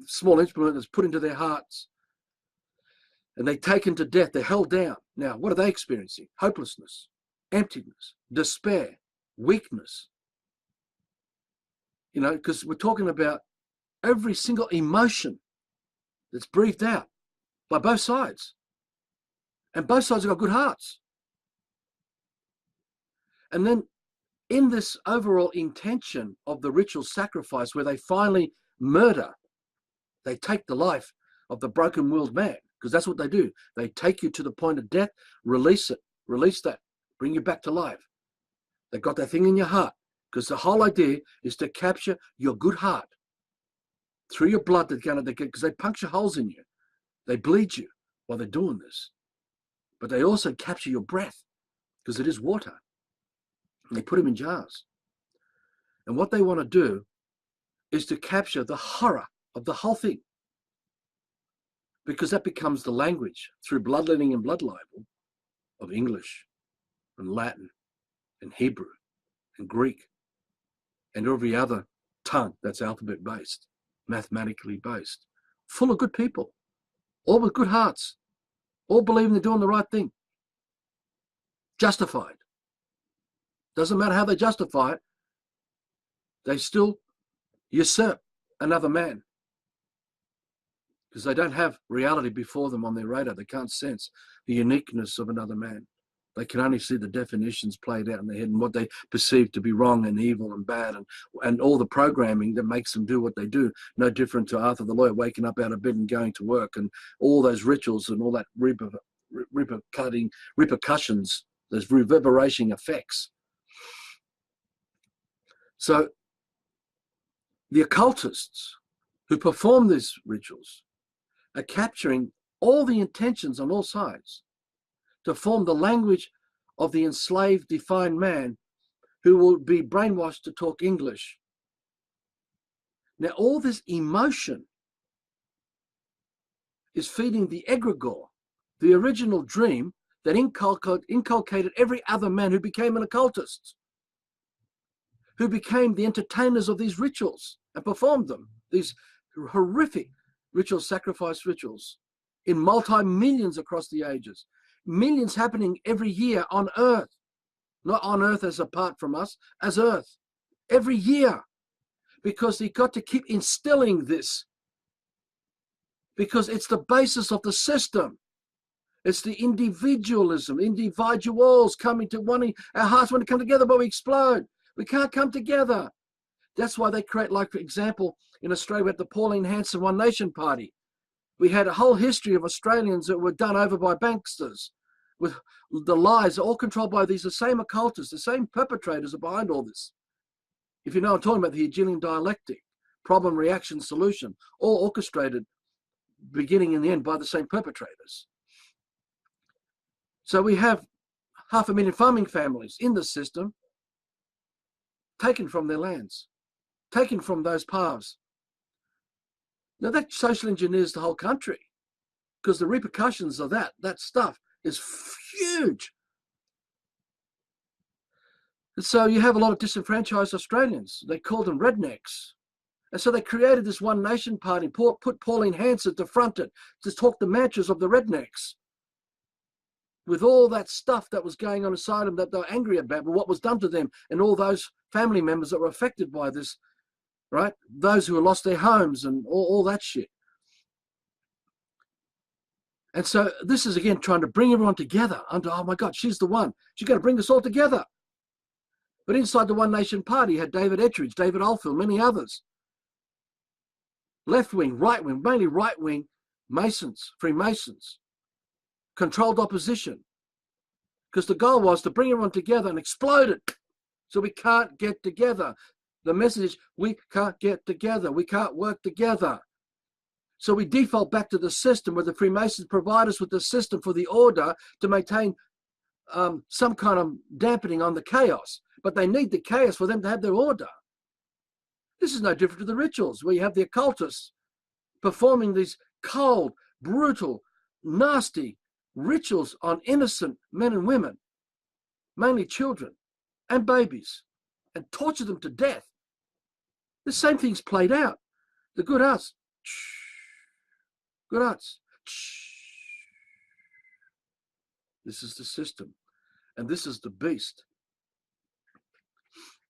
small instrument is put into their hearts, and they're taken to death, they're held down. Now, what are they experiencing? Hopelessness, emptiness, despair, weakness. You know, because we're talking about every single emotion that's breathed out by both sides. And both sides have got good hearts. And then in this overall intention of the ritual sacrifice, where they finally murder, they take the life of the broken-willed man, because that's what they do. They take you to the point of death, release it, release that, bring you back to life. They've got that thing in your heart, because the whole idea is to capture your good heart through your blood, because they puncture holes in you. They bleed you while they're doing this. But they also capture your breath, because it is water. And they put them in jars. And what they want to do is to capture the horror of the whole thing, because that becomes the language through bloodletting and blood libel of English and Latin and Hebrew and Greek and every other tongue that's alphabet based, mathematically based, full of good people, all with good hearts, all believing they're doing the right thing, justified. Doesn't matter how they justify it, they still usurp another man, because they don't have reality before them on their radar. They can't sense the uniqueness of another man. They can only see the definitions played out in their head and what they perceive to be wrong and evil and bad, and all the programming that makes them do what they do. No different to Arthur the lawyer waking up out of bed and going to work, and all those rituals and all that repercussions, those reverberation effects. So the occultists who perform these rituals are capturing all the intentions on all sides to form the language of the enslaved, defined man who will be brainwashed to talk English. Now, all this emotion is feeding the Egregore, the original dream that inculcated every other man who became an occultist, who became the entertainers of these rituals and performed them, these horrific ritual sacrifice rituals in multi-millions across the ages. Millions happening every year on Earth, not on Earth as apart from us, as Earth, every year, because you've got to keep instilling this, because it's the basis of the system. It's the individualism, individuals coming to wanting, our hearts want to come together, but we explode. We can't come together. That's why they create, like, for example, in Australia, we had the Pauline Hanson One Nation Party. We had a whole history of Australians that were done over by banksters, with the lies all controlled by these the same occultists, the same perpetrators are behind all this. If you know what I'm talking about, the Hegelian dialectic, problem, reaction, solution, all orchestrated beginning and the end by the same perpetrators. So we have 500,000 farming families in the system, taken from their lands, taken from those paths. Now that social engineers the whole country, because the repercussions of that stuff is huge. And so you have a lot of disenfranchised Australians. They call them rednecks. And so they created this One Nation Party, put Pauline Hanson to front it, to talk the mantras of the rednecks, with all that stuff that was going on inside them that they were angry about, but what was done to them and all those family members that were affected by this, right? Those who had lost their homes and all that shit. And so this is, again, trying to bring everyone together under, oh my God, she's the one. She's going to bring us all together. But inside the One Nation Party, you had David Ettridge, David Oldfield, many others. Left-wing, right-wing, mainly right-wing Masons, Freemasons. Controlled opposition, because the goal was to bring everyone together and explode it. So we can't get together. The message is we can't get together. We can't work together. So we default back to the system where the Freemasons provide us with the system for the order to maintain some kind of dampening on the chaos. But they need the chaos for them to have their order. This is no different to the rituals where you have the occultists performing these cold, brutal, nasty rituals on innocent men and women, mainly children and babies, and torture them to death. The same thing's played out. The good arts, good arts. This is the system, and this is the beast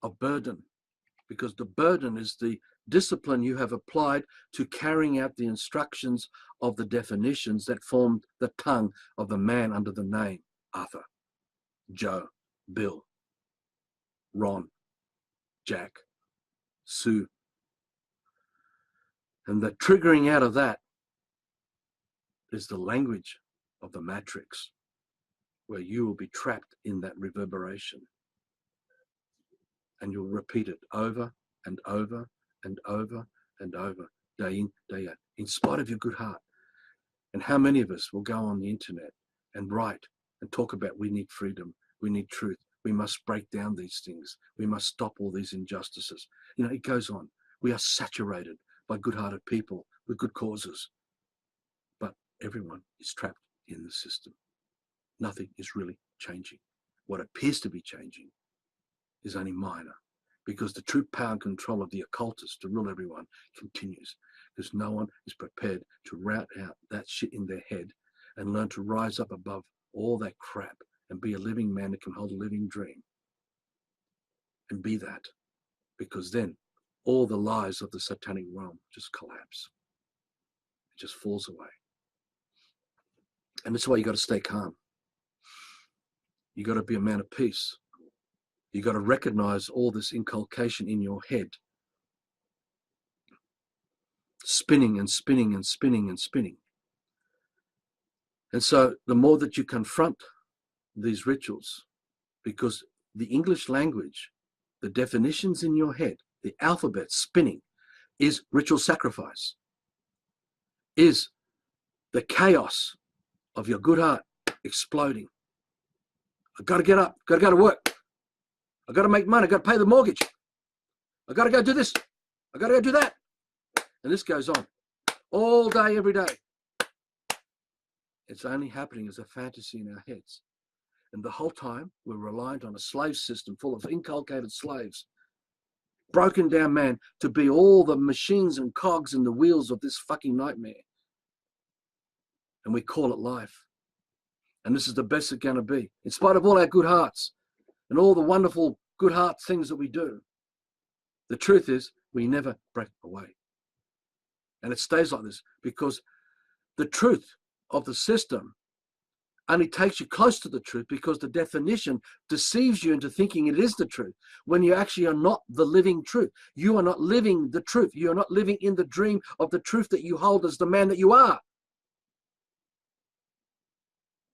of burden, because the burden is the discipline you have applied to carrying out the instructions of the definitions that formed the tongue of the man under the name Arthur, Joe, Bill, Ron, Jack, Sue. And the triggering out of that is the language of the matrix, where you will be trapped in that reverberation. And you'll repeat it over and over and over and over, day in, day out, in spite of your good heart. And how many of us will go on the internet and write and talk about we need freedom, we need truth, we must break down these things, we must stop all these injustices. You know, it goes on. We are saturated by good-hearted people with good causes. But everyone is trapped in the system. Nothing is really changing. What appears to be changing is only minor, because the true power and control of the occultists to rule everyone continues, because no one is prepared to rout out that shit in their head and learn to rise up above all that crap and be a living man that can hold a living dream and be that, because then all the lies of the satanic realm just collapse. It just falls away. And that's why you got to stay calm. You got to be a man of peace. You got to recognize all this inculcation in your head, spinning and spinning and spinning and spinning. And so the more that you confront these rituals, because the English language, the definitions in your head, the alphabet spinning, is ritual sacrifice, is the chaos of your good heart exploding. I've got to get up, got to go to work. I've got to make money, I've got to pay the mortgage. I've got to go do this, I've got to go do that. And this goes on all day, every day. It's only happening as a fantasy in our heads. And the whole time, we're reliant on a slave system full of inculcated slaves, broken down man, to be all the machines and cogs in the wheels of this fucking nightmare. And we call it life. And this is the best it's going to be, in spite of all our good hearts and all the wonderful good heart things that we do. The truth is, we never break away. And it stays like this because the truth of the system only takes you close to the truth, because the definition deceives you into thinking it is the truth when you actually are not the living truth. You are not living the truth. You are not living in the dream of the truth that you hold as the man that you are.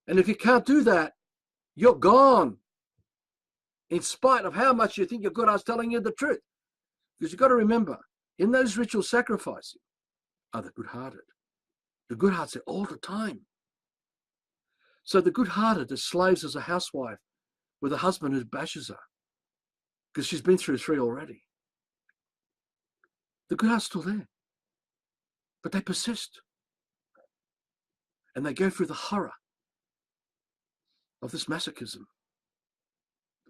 And if you can't do that, you're gone, in spite of how much you think your good heart's telling you the truth. Because you've got to remember, in those ritual sacrifices are the good-hearted. The good-hearted all the time. So the good-hearted are slaves as a housewife with a husband who bashes her because she's been through 3 already. The good-heart's still there, but they persist. And they go through the horror of this masochism,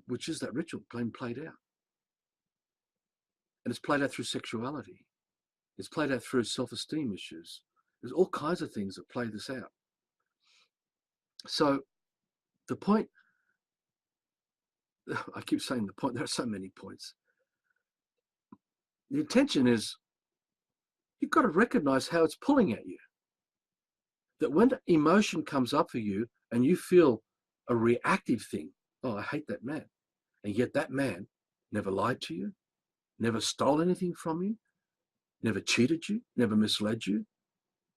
which is that ritual played out. And it's played out through sexuality. It's played out through self-esteem issues. There's all kinds of things that play this out. So the point, I keep saying the point, there are so many points. The intention is, you've got to recognize how it's pulling at you. That when emotion comes up for you and you feel a reactive thing, oh, I hate that man. And yet that man never lied to you, never stole anything from you, never cheated you, never misled you,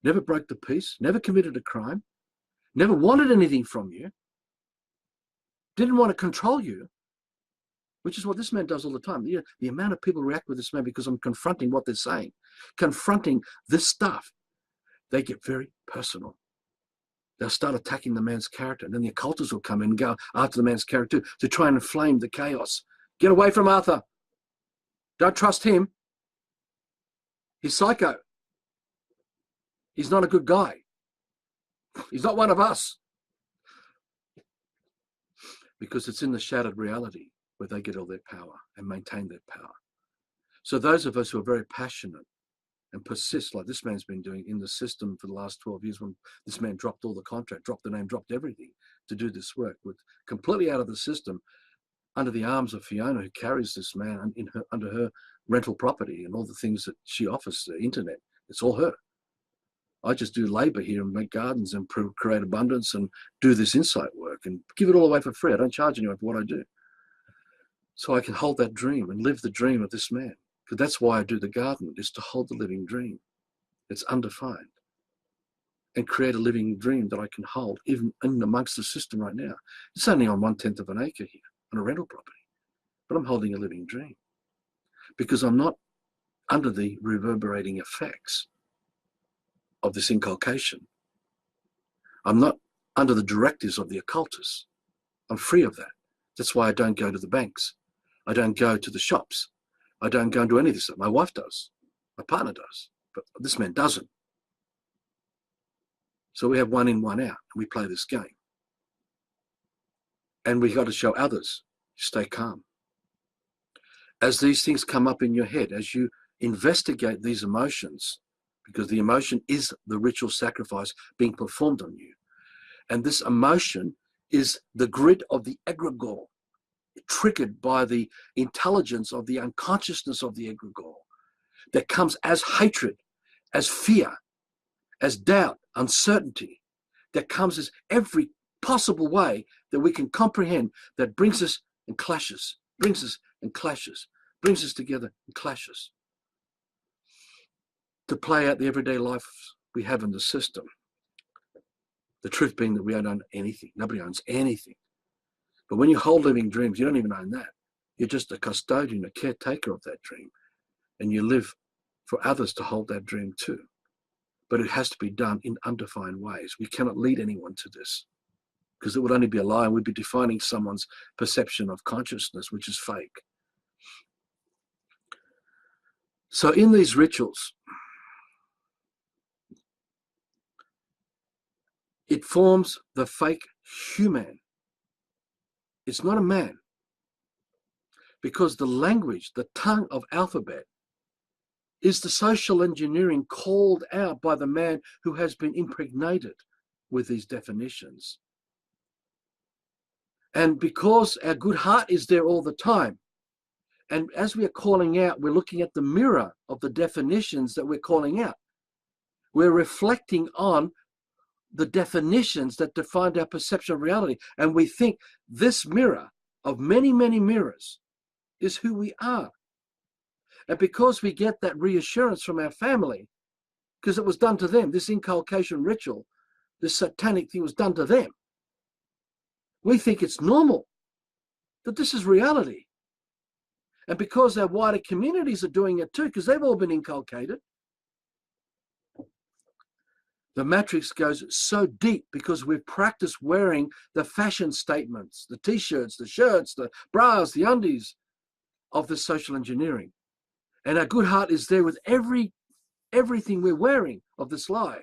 never broke the peace, never committed a crime, never wanted anything from you. didn't want to control you, which is what this man does all the time. The amount of people react with this man because I'm confronting what they're saying, confronting this stuff. They get very personal. They'll start attacking the man's character, and then the occultists will come in and go after the man's character to try and inflame the chaos. Get away from Arthur. Don't trust him. He's psycho. He's not a good guy. He's not one of us. Because it's in the shattered reality where they get all their power and maintain their power. So those of us who are very passionate and persist, like this man's been doing in the system for the last 12 years, when this man dropped all the contract, dropped the name, dropped everything to do this work, with completely out of the system, under the arms of Fiona, who carries this man under her rental property and all the things that she offers, the internet. It's all her. I just do labor here and make gardens and create abundance and do this insight work and give it all away for free. I don't charge anyone for what I do. So I can hold that dream and live the dream of this man. Because that's why I do the garden, is to hold the living dream. It's undefined. And create a living dream that I can hold even in amongst the system right now. It's only on 1/10 of an acre here on a rental property. But I'm holding a living dream. Because I'm not under the reverberating effects of this inculcation. I'm not under the directives of the occultists. I'm free of that. That's why I don't go to the banks. I don't go to the shops. I don't go and do any of this stuff. My wife does. My partner does. But this man doesn't. So we have one in, one out. And we play this game. And we got to show others, stay calm. As these things come up in your head, as you investigate these emotions, because the emotion is the ritual sacrifice being performed on you. And this emotion is the grid of the egregore, triggered by the intelligence of the unconsciousness of the egregore, that comes as hatred, as fear, as doubt, uncertainty, that comes as every possible way that we can comprehend, that brings us and clashes, brings us and clashes, brings us together and clashes, to play out the everyday life we have in the system. The truth being that we don't own anything. Nobody owns anything. But when you hold living dreams, you don't even own that. You're just a custodian, a caretaker of that dream. And you live for others to hold that dream too. But it has to be done in undefined ways. We cannot lead anyone to this, because it would only be a lie, and we'd be defining someone's perception of consciousness, which is fake. So in these rituals, it forms the fake human. It's not a man. Because the language, the tongue of alphabet, is the social engineering called out by the man who has been impregnated with these definitions. And because our good heart is there all the time, and as we are calling out, we're looking at the mirror of the definitions that we're calling out. We're reflecting on the definitions that define our perception of reality. And we think this mirror of many, many mirrors is who we are. And because we get that reassurance from our family, because it was done to them, this inculcation ritual, this satanic thing was done to them, we think it's normal, that this is reality. And because our wider communities are doing it too, because they've all been inculcated, the matrix goes so deep because we've practiced wearing the fashion statements, the t-shirts, the shirts, the bras, the undies of the social engineering. And our good heart is there with everything we're wearing of this lie.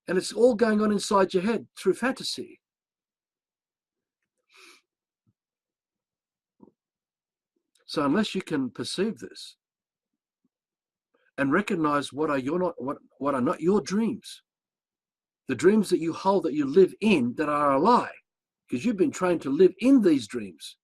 And it's all going on inside your head through fantasy. So unless you can perceive this and recognize what are not your dreams, the dreams that you hold, that you live in, that are a lie, because you've been trained to live in these dreams,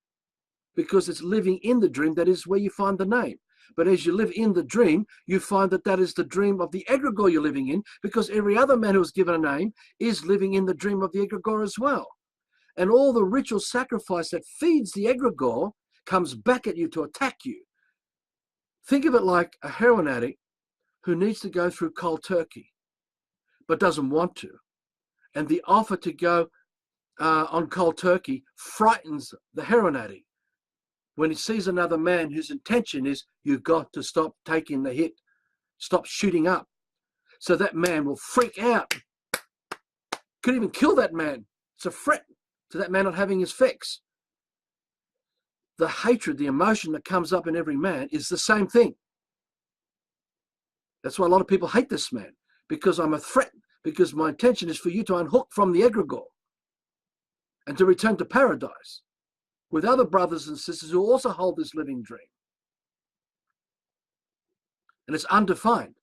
because it's living in the dream that is where you find the name. But as you live in the dream, you find that that is the dream of the egregore you're living in, because every other man who was given a name is living in the dream of the egregore as well. And all the ritual sacrifice that feeds the egregore comes back at you to attack you. Think of it like a heroin addict who needs to go through cold turkey, but doesn't want to. And the offer to go on cold turkey frightens the heroin addict when he sees another man whose intention is, you've got to stop taking the hit, stop shooting up. So that man will freak out. Could even kill that man. It's a threat to that man not having his fix. The hatred, the emotion that comes up in every man is the same thing. That's why a lot of people hate this man, because I'm a threat, because my intention is for you to unhook from the egregore and to return to paradise with other brothers and sisters who also hold this living dream. And it's undefined.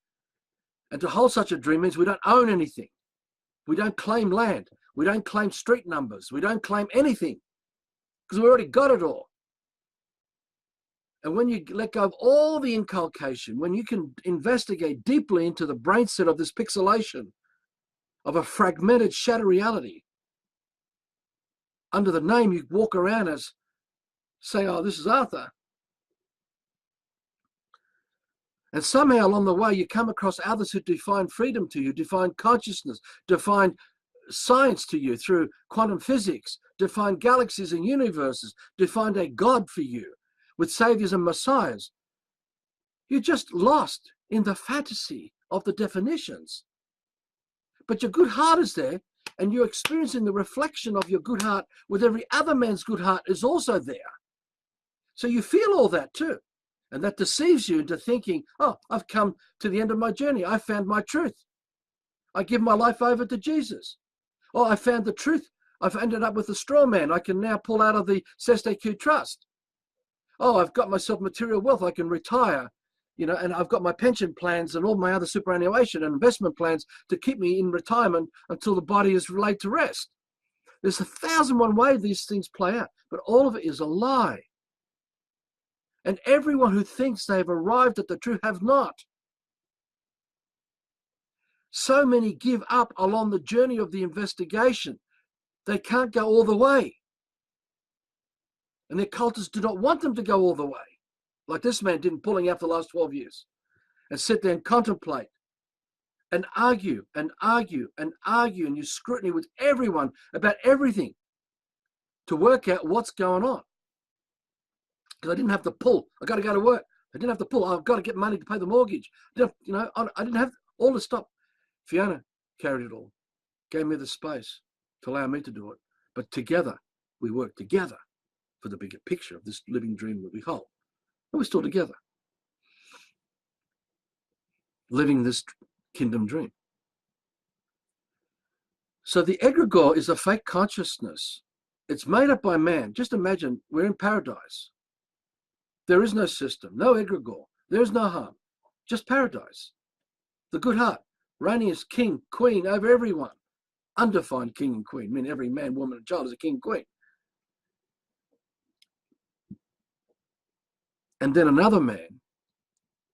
And to hold such a dream means we don't own anything. We don't claim land. We don't claim street numbers. We don't claim anything because we already got it all. And when you let go of all the inculcation, when you can investigate deeply into the brain set of this pixelation of a fragmented shadow reality, under the name you walk around as saying, oh, this is Arthur. And somehow along the way, you come across others who define freedom to you, define consciousness, define science to you through quantum physics, define galaxies and universes, define a God for you with saviors and messiahs. You're just lost in the fantasy of the definitions. But your good heart is there, and you're experiencing the reflection of your good heart with every other man's good heart is also there. So you feel all that too. And that deceives you into thinking, oh, I've come to the end of my journey. I found my truth. I give my life over to Jesus. Oh, I found the truth. I've ended up with a straw man. I can now pull out of the CESTQ trust. Oh, I've got myself material wealth. I can retire, and I've got my pension plans and all my other superannuation and investment plans to keep me in retirement until the body is laid to rest. There's 1,001 ways these things play out, but all of it is a lie. And everyone who thinks they've arrived at the truth have not. So many give up along the journey of the investigation. They can't go all the way. And their cultists do not want them to go all the way, like this man didn't, pulling out for the last 12 years, and sit there and contemplate and argue and argue and argue, and you scrutiny with everyone about everything to work out what's going on. Because I didn't have to pull. I got to go to work. I didn't have to pull. I've got to get money to pay the mortgage. I didn't have all the stuff. Fiona carried it all, gave me the space to allow me to do it. But together, we work together for the bigger picture of this living dream that we hold. And we're still together, living this kingdom dream. So the egregore is a fake consciousness. It's made up by man. Just imagine we're in paradise. There is no system, no egregore. There is no harm, just paradise. The good heart, reigning as king, queen over everyone. Undefined king and queen. I mean, every man, woman, and child is a king and queen. And then another man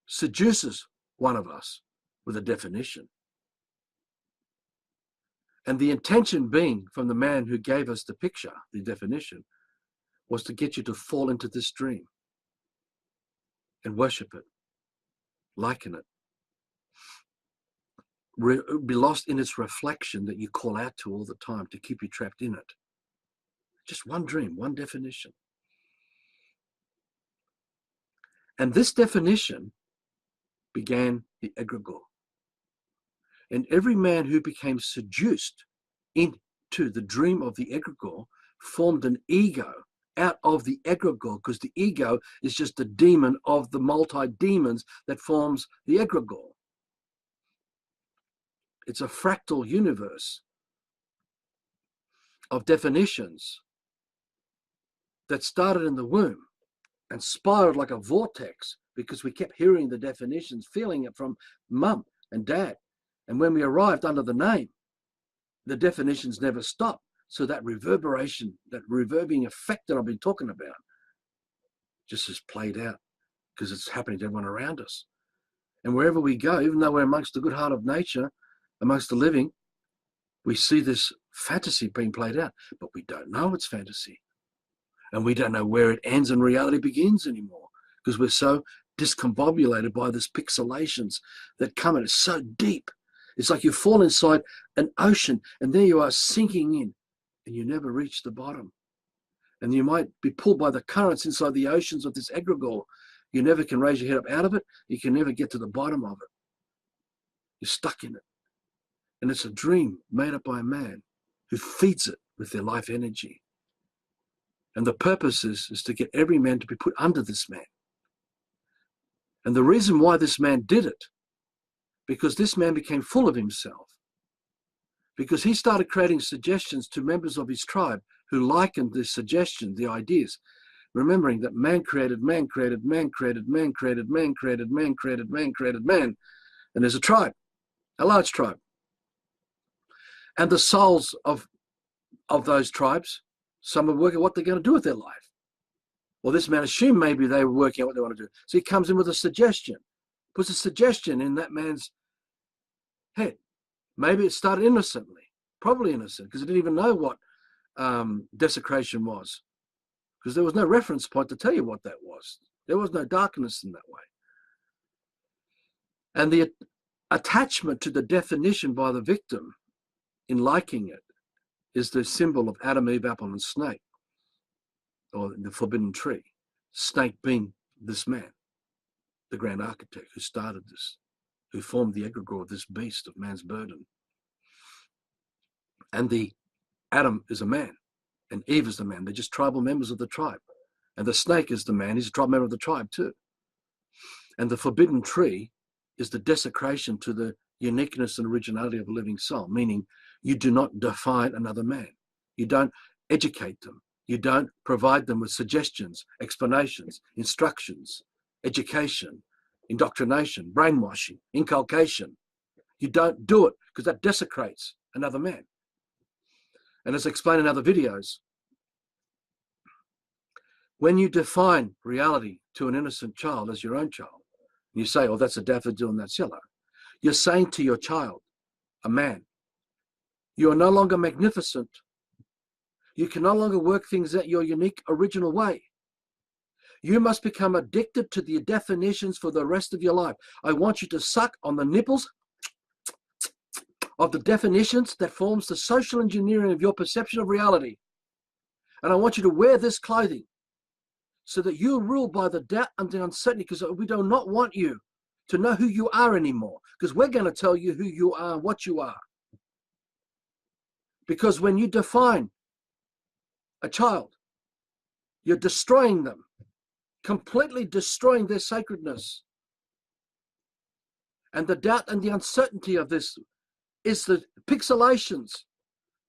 seduces one of us with a definition. And the intention being from the man who gave us the picture, the definition, was to get you to fall into this dream and worship it, liken it, be lost in its reflection that you call out to all the time to keep you trapped in it. Just one dream, one definition. And this definition began the egregore. And every man who became seduced into the dream of the egregore formed an ego out of the egregore, because the ego is just a demon of the multi-demons that forms the egregore. It's a fractal universe of definitions that started in the womb and spiraled like a vortex because we kept hearing the definitions, feeling it from mum and dad. And when we arrived under the name, the definitions never stopped. So that reverberation, that reverbing effect that I've been talking about just is played out because it's happening to everyone around us. And wherever we go, even though we're amongst the good heart of nature, amongst the living, we see this fantasy being played out, but we don't know it's fantasy. And we don't know where it ends and reality begins anymore because we're so discombobulated by this pixelations that come in. It's so deep. It's like you fall inside an ocean and there you are sinking in. and you never reach the bottom. And you might be pulled by the currents inside the oceans of this egregore. You never can raise your head up out of it. You can never get to the bottom of it. You're stuck in it. And it's a dream made up by a man who feeds it with their life energy. And the purpose is to get every man to be put under this man. And the reason why this man did it, because this man became full of himself. Because he started creating suggestions to members of his tribe who likened the suggestions, the ideas, remembering that man created, man created, man created, man created, man created, man created, man created man. And there's a tribe, a large tribe. And the souls of those tribes, some are working what they're going to do with their life. Well, this man assumed maybe they were working out what they want to do. So he comes in with a suggestion, puts a suggestion in that man's head. Maybe it started innocently, probably innocent, because he didn't even know what desecration was, because there was no reference point to tell you what that was. There was no darkness in that way. And the attachment to the definition by the victim in liking it is the symbol of Adam, Eve, apple, and snake, or the forbidden tree. Snake being this man, the grand architect who started this, who formed the egregore, this beast of man's burden. And the Adam is a man, and Eve is the man. They're just tribal members of the tribe. And the snake is the man. He's a tribal member of the tribe too. And the forbidden tree is the desecration to the uniqueness and originality of a living soul, meaning you do not define another man. You don't educate them. You don't provide them with suggestions, explanations, instructions, education, indoctrination, brainwashing, inculcation. You don't do it because that desecrates another man. And as I explained in other videos, when you define reality to an innocent child as your own child, and you say, oh, that's a daffodil and that's yellow, you're saying to your child, a man, you are no longer magnificent. You can no longer work things out your unique, original way. You must become addicted to the definitions for the rest of your life. I want you to suck on the nipples of the definitions that forms the social engineering of your perception of reality. And I want you to wear this clothing so that you're ruled by the doubt and the uncertainty, because we do not want you to know who you are anymore, because we're going to tell you who you are and what you are. Because when you define a child, you're destroying them, completely destroying their sacredness. And the doubt and the uncertainty of this is the pixelations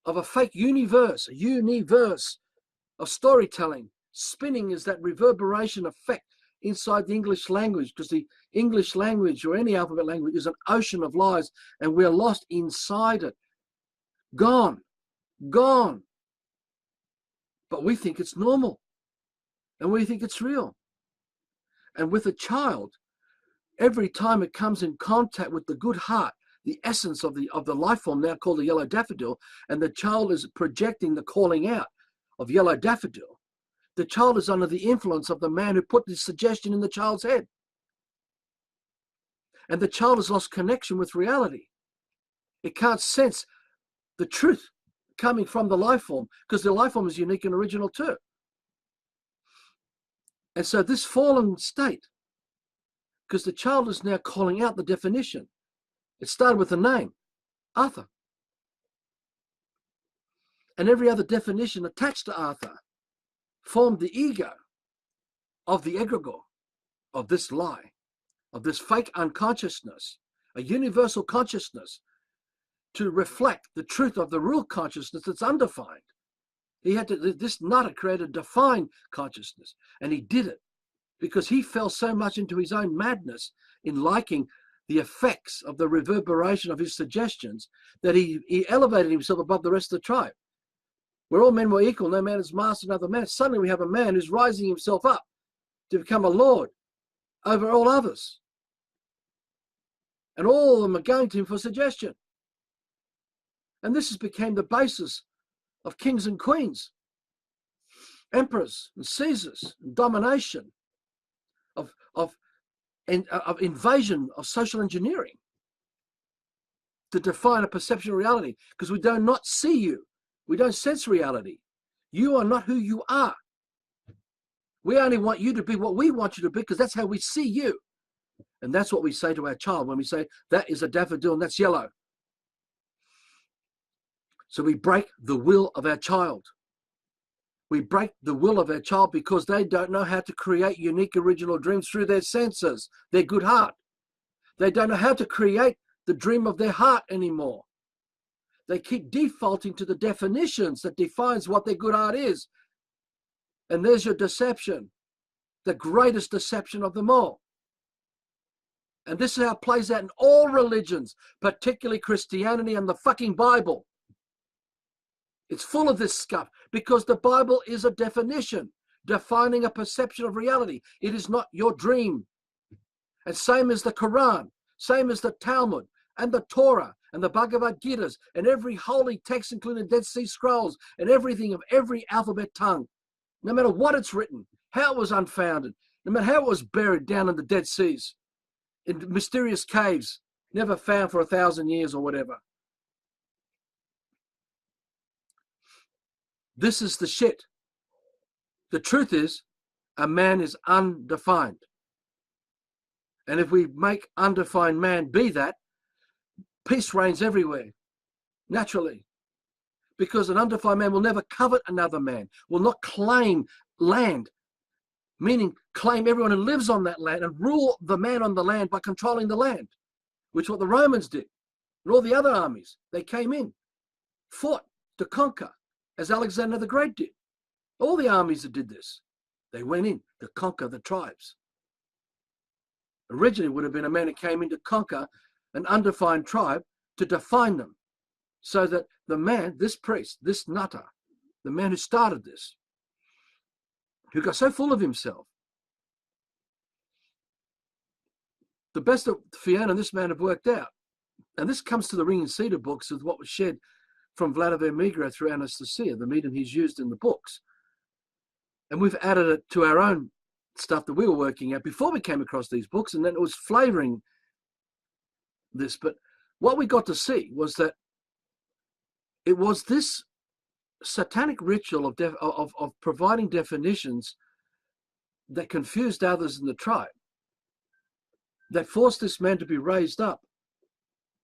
of a fake universe, a universe of storytelling. Spinning is that reverberation effect inside the English language, because the English language, or any alphabet language, is an ocean of lies, and we're lost inside it. Gone. But we think it's normal, and we think it's real. And with a child, every time it comes in contact with the good heart, the essence of the life form, now called the yellow daffodil, and the child is projecting the calling out of yellow daffodil, the child is under the influence of the man who put this suggestion in the child's head. And the child has lost connection with reality. It can't sense the truth coming from the life form, because the life form is unique and original too. And so this fallen state, because the child is now calling out the definition. It started with the name, Arthur. And every other definition attached to Arthur formed the ego of the egregore, of this lie, of this fake unconsciousness, a universal consciousness, to reflect the truth of the real consciousness that's undefined. He had to, this nutter created defined consciousness, and he did it because he fell so much into his own madness in liking the effects of the reverberation of his suggestions that he elevated himself above the rest of the tribe. Where all men were equal, no man is master of another man. Suddenly we have a man who's rising himself up to become a lord over all others. And all of them are going to him for suggestion. And this has become the basis of kings and queens, emperors and Caesars, and domination, of invasion of social engineering to define a perception of reality, because we do not see you We don't sense reality. You are not who you are. We only want you to be what we want you to be, because that's how we see you. And that's what we say to our child when we say, that is a daffodil and that's yellow. So we break the will of our child. We break the will of our child because they don't know how to create unique original dreams through their senses, their good heart. They don't know how to create the dream of their heart anymore. They keep defaulting to the definitions that defines what their good heart is. And there's your deception, the greatest deception of them all. And this is how it plays out in all religions, particularly Christianity and the fucking Bible. It's full of this stuff because the Bible is a definition, defining a perception of reality. It is not your dream. And same as the Quran, same as the Talmud and the Torah and the Bhagavad Gita's and every holy text, including Dead Sea Scrolls and everything of every alphabet tongue. No matter what it's written, how it was unfounded, no matter how it was buried down in the Dead Seas, in mysterious caves, never found for 1,000 years or whatever. This is the shit. The truth is, a man is undefined. And if we make undefined man be that, peace reigns everywhere, naturally. Because an undefined man will never covet another man, will not claim land, meaning claim everyone who lives on that land and rule the man on the land by controlling the land, which is what the Romans did. And all the other armies, they came in, fought to conquer, as Alexander the Great did. All the armies that did this, they went in to conquer the tribes. Originally, it would have been a man who came in to conquer an undefined tribe to define them, so that the man, this priest, this nutter, the man who started this, who got so full of himself, the best that Fiona and this man have worked out, and this comes to the Ring and Cedar books with what was shared from Vladimir Migro through Anastasia, the medium he's used in the books. And we've added it to our own stuff that we were working at before we came across these books, and then it was flavoring this. But what we got to see was that it was this satanic ritual of providing definitions that confused others in the tribe, that forced this man to be raised up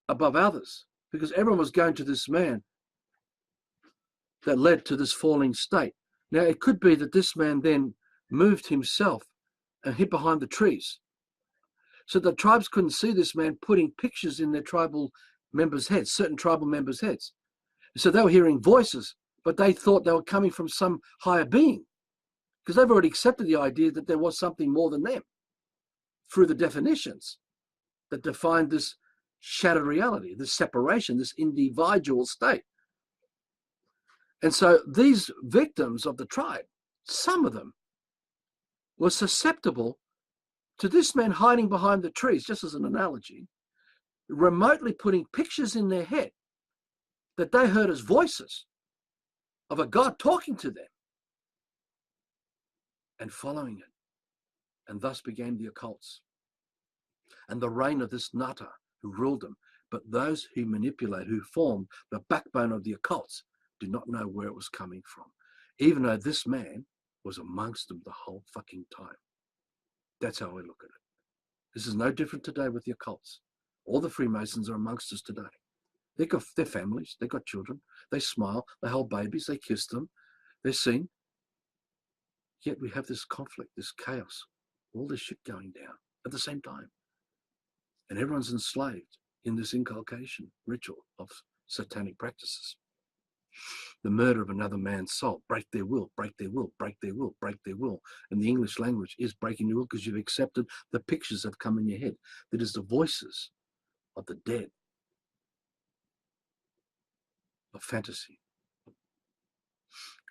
above others, because everyone was going to this man that led to this falling state. Now, it could be that this man then moved himself and hid behind the trees, so the tribes couldn't see this man putting pictures in their tribal members' heads, certain tribal members' heads. So they were hearing voices, but they thought they were coming from some higher being, because they've already accepted the idea that there was something more than them through the definitions that defined this shattered reality, this separation, this individual state. And so these victims of the tribe, some of them, were susceptible to this man hiding behind the trees, just as an analogy, remotely putting pictures in their head that they heard as voices of a God talking to them and following it. And thus began the occults and the reign of this nutter who ruled them. But those who manipulate, who formed the backbone of the occults, did not know where it was coming from, even though this man was amongst them the whole fucking time. That's how I look at it. This is no different today with the occults. All the Freemasons are amongst us today. They've got their families, they've got children, they smile, they hold babies, they kiss them, they sing. Yet we have this conflict, this chaos, all this shit going down at the same time. And everyone's enslaved in this inculcation ritual of satanic practices. The murder of another man's soul, break their will, break their will, break their will, break their will. And the English language is breaking your will because you've accepted the pictures that have come in your head. That is the voices of the dead, of fantasy.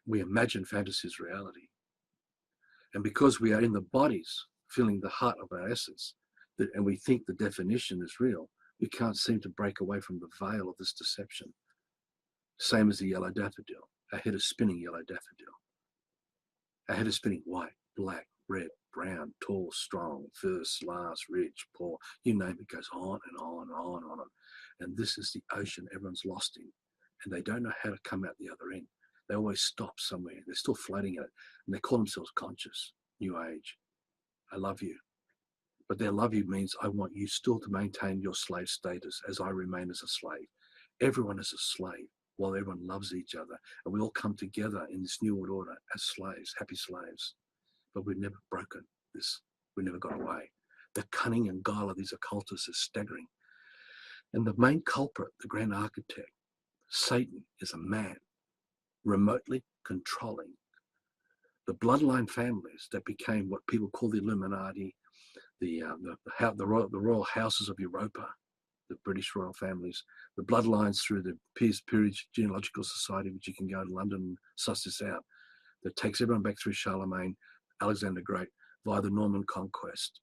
We imagine fantasy as reality. And because we are in the bodies, feeling the heart of our essence, and we think the definition is real, we can't seem to break away from the veil of this deception. Same as the yellow daffodil. Our head is spinning yellow daffodil. Our head is spinning white, black, red, brown, tall, strong, first, last, rich, poor. You name it, goes on and on and on and on. And this is the ocean everyone's lost in. and they don't know how to come out the other end. They always stop somewhere. They're still floating in it, and they call themselves conscious, New Age. I love you. But their love you means I want you still to maintain your slave status as I remain as a slave. Everyone is a slave while everyone loves each other. And we all come together in this new world order as slaves, happy slaves. But we've never broken this. We never got away. The cunning and guile of these occultists is staggering. And the main culprit, the grand architect, Satan, is a man remotely controlling the bloodline families that became what people call the Illuminati, the royal houses of Europa, the British royal families, the bloodlines through the Peerage Genealogical Society, which you can go to London and suss this out, that takes everyone back through Charlemagne, Alexander the Great, via the Norman conquest,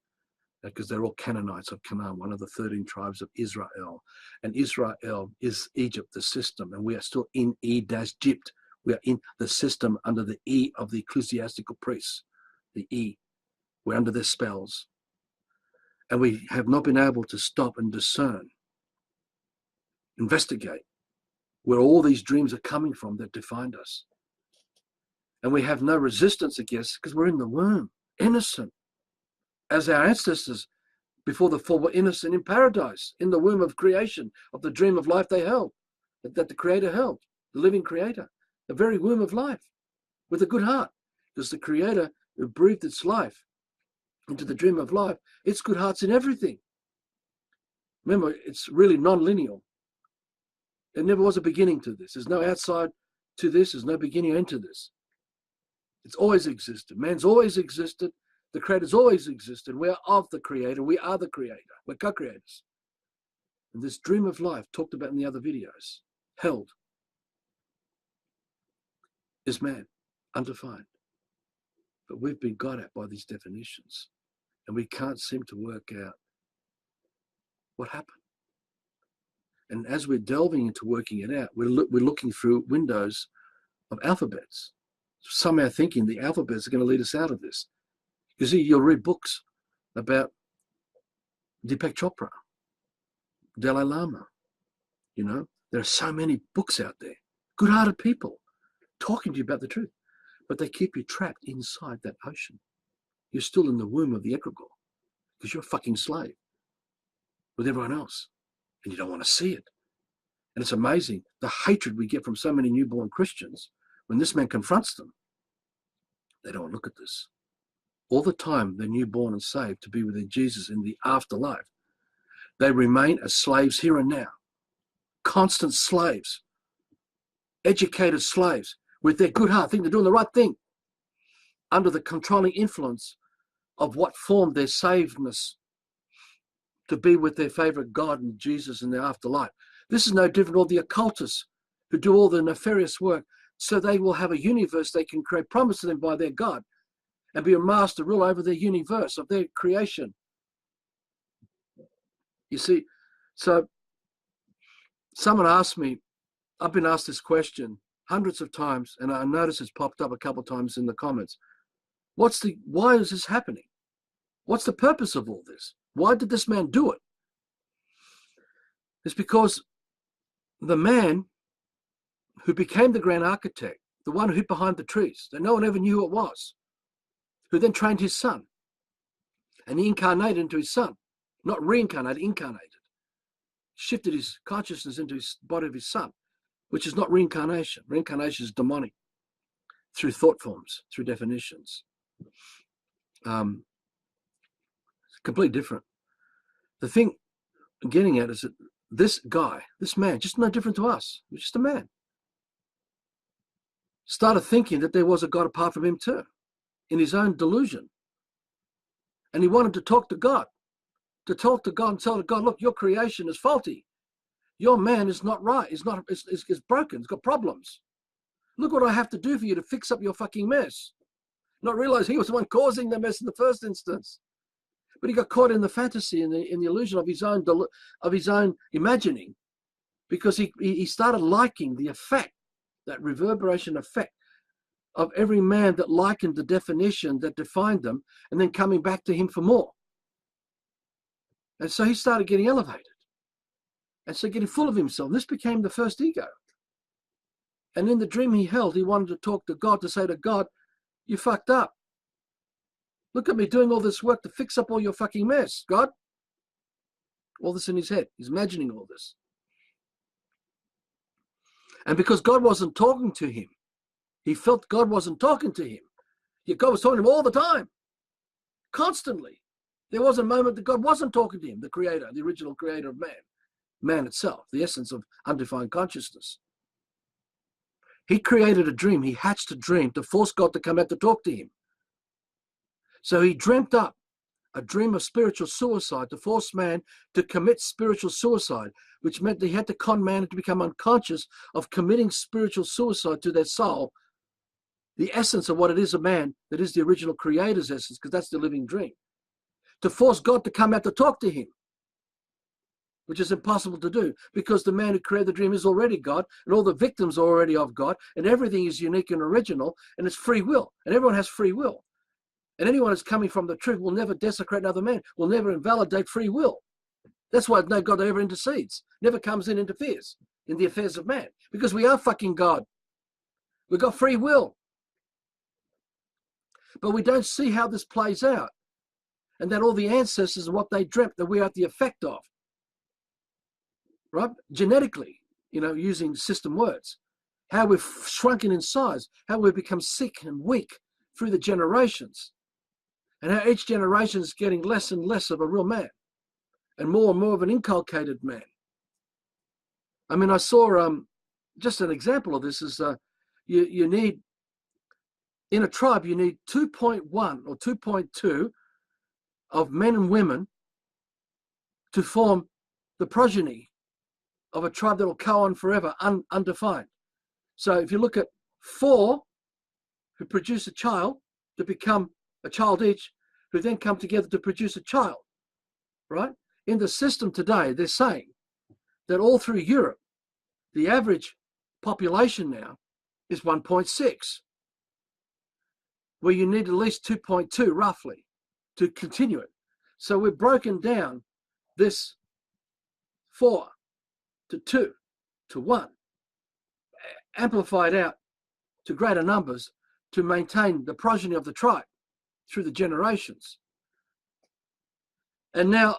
because they're all Canaanites of Canaan, one of the 13 tribes of Israel. And Israel is Egypt, the system, and we are still in Egypt. We are in the system under the E of the ecclesiastical priests, the E. We're under their spells. And we have not been able to stop and discern, investigate where all these dreams are coming from that defined us. And we have no resistance against, because we're in the womb, innocent. As our ancestors before the fall were innocent in paradise, in the womb of creation, of the dream of life they held, that the Creator held, the living Creator, the very womb of life, with a good heart, because the Creator who breathed its life into the dream of life, its good heart's in everything. Remember, it's really non-linear. There never was a beginning to this. There's no outside to this. There's no beginning or end to this. It's always existed. Man's always existed. The Creator's always existed. We are of the Creator. We are the Creator. We're co-creators. And this dream of life, talked about in the other videos, held, is man, undefined. But we've been got at by these definitions. And we can't seem to work out what happened. And as we're delving into working it out, we're looking through windows of alphabets, somehow thinking the alphabets are going to lead us out of this. You see, you'll read books about Deepak Chopra, Dalai Lama. You know, there are so many books out there, good-hearted people talking to you about the truth, but they keep you trapped inside that ocean. You're still in the womb of the Egregore because you're a fucking slave with everyone else, and you don't want to see it. And it's amazing the hatred we get from so many newborn Christians when this man confronts them. They don't look at this. All the time they're newborn and saved to be with Jesus in the afterlife. They remain as slaves here and now, constant slaves, educated slaves with their good heart, think they're doing the right thing, under the controlling influence of what formed their savedness to be with their favorite God and Jesus in the afterlife. This is no different than all the occultists who do all the nefarious work so they will have a universe they can create, promised to them by their God, and be a master, rule over their universe, of their creation. You see, so someone asked me, I've been asked this question hundreds of times, and I notice it's popped up a couple of times in the comments. Why is this happening? What's the purpose of all this? Why did this man do it? It's because the man who became the grand architect, the one who hid behind the trees, that no one ever knew who it was, who then trained his son, and he incarnated into his son, not reincarnated, incarnated, shifted his consciousness into his body of his son, which is not reincarnation. Reincarnation is demonic, through thought forms, through definitions. It's completely different. The thing I'm getting at is that this guy, this man, just no different to us, he's just a man, started thinking that there was a God apart from him too, in his own delusion. And he wanted to talk to God, and tell God, look, your creation is faulty. Your man is not right. It's broken. It's got problems. Look what I have to do for you to fix up your fucking mess. Not realize he was the one causing the mess in the first instance. But he got caught in the fantasy, in the illusion of his own imagining, because he started liking the effect, that reverberation effect of every man that likened the definition that defined them, and then coming back to him for more. And so he started getting elevated. And so getting full of himself. This became the first ego. And in the dream he held, he wanted to talk to God, to say to God, you fucked up. Look at me doing all this work to fix up all your fucking mess, God. All this in his head. He's imagining all this. And because God wasn't talking to him, he felt God wasn't talking to him. Yet God was talking to him all the time, constantly. There was a moment that God wasn't talking to him, the creator, the original creator of man, man itself, the essence of undefined consciousness. He created a dream. He hatched a dream to force God to come out to talk to him. So he dreamt up a dream of spiritual suicide to force man to commit spiritual suicide, which meant that he had to con man to become unconscious of committing spiritual suicide to their soul, the essence of what it is a man, that is the original creator's essence, because that's the living dream, to force God to come out to talk to him, which is impossible to do because the man who created the dream is already God and all the victims are already of God and everything is unique and original and it's free will and everyone has free will. And anyone who's coming from the truth will never desecrate another man, will never invalidate free will. That's why no God ever intercedes, never comes in, interferes in the affairs of man, because we are fucking God. We've got free will. But we don't see how this plays out. And that all the ancestors and what they dreamt that we are the effect of. Right? Genetically, using system words. How we've shrunken in size, how we've become sick and weak through the generations. And how each generation is getting less and less of a real man and more of an inculcated man. I mean, I saw just an example of this is you need, in a tribe, you need 2.1 or 2.2 of men and women to form the progeny of a tribe that will go on forever, undefined. So if you look at 4 who produce a child to become a child each, who then come together to produce a child, right? In the system today, they're saying that all through Europe, the average population now is 1.6, where you need at least 2.2 roughly to continue it. So we've broken down this 4 to 2 to 1, amplified out to greater numbers to maintain the progeny of the tribe through the generations. And now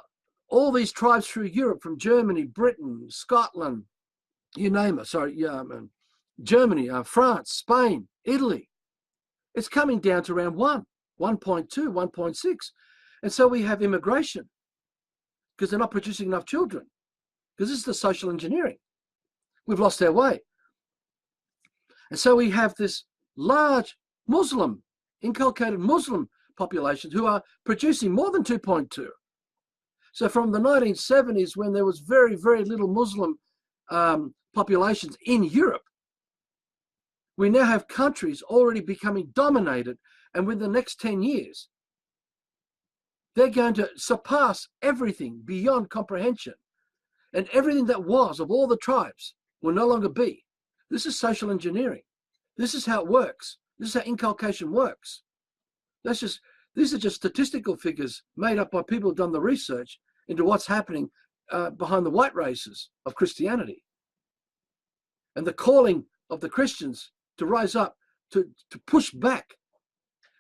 all these tribes through Europe, from Germany, Britain, Scotland, you name it, Germany, France, Spain, Italy, it's coming down to around 1, 1.2, 1.6. And so we have immigration because they're not producing enough children, because this is the social engineering. We've lost our way. And so we have this large Muslim, inculcated Muslim populations who are producing more than 2.2. So from the 1970s, when there was very, very little Muslim populations in Europe, we now have countries already becoming dominated, and within the next 10 years, they're going to surpass everything beyond comprehension. And everything that was of all the tribes will no longer be. This is social engineering. This is how it works. This is how inculcation works. These are just statistical figures made up by people who've done the research into what's happening behind the white races of Christianity. And the calling of the Christians to rise up, to push back.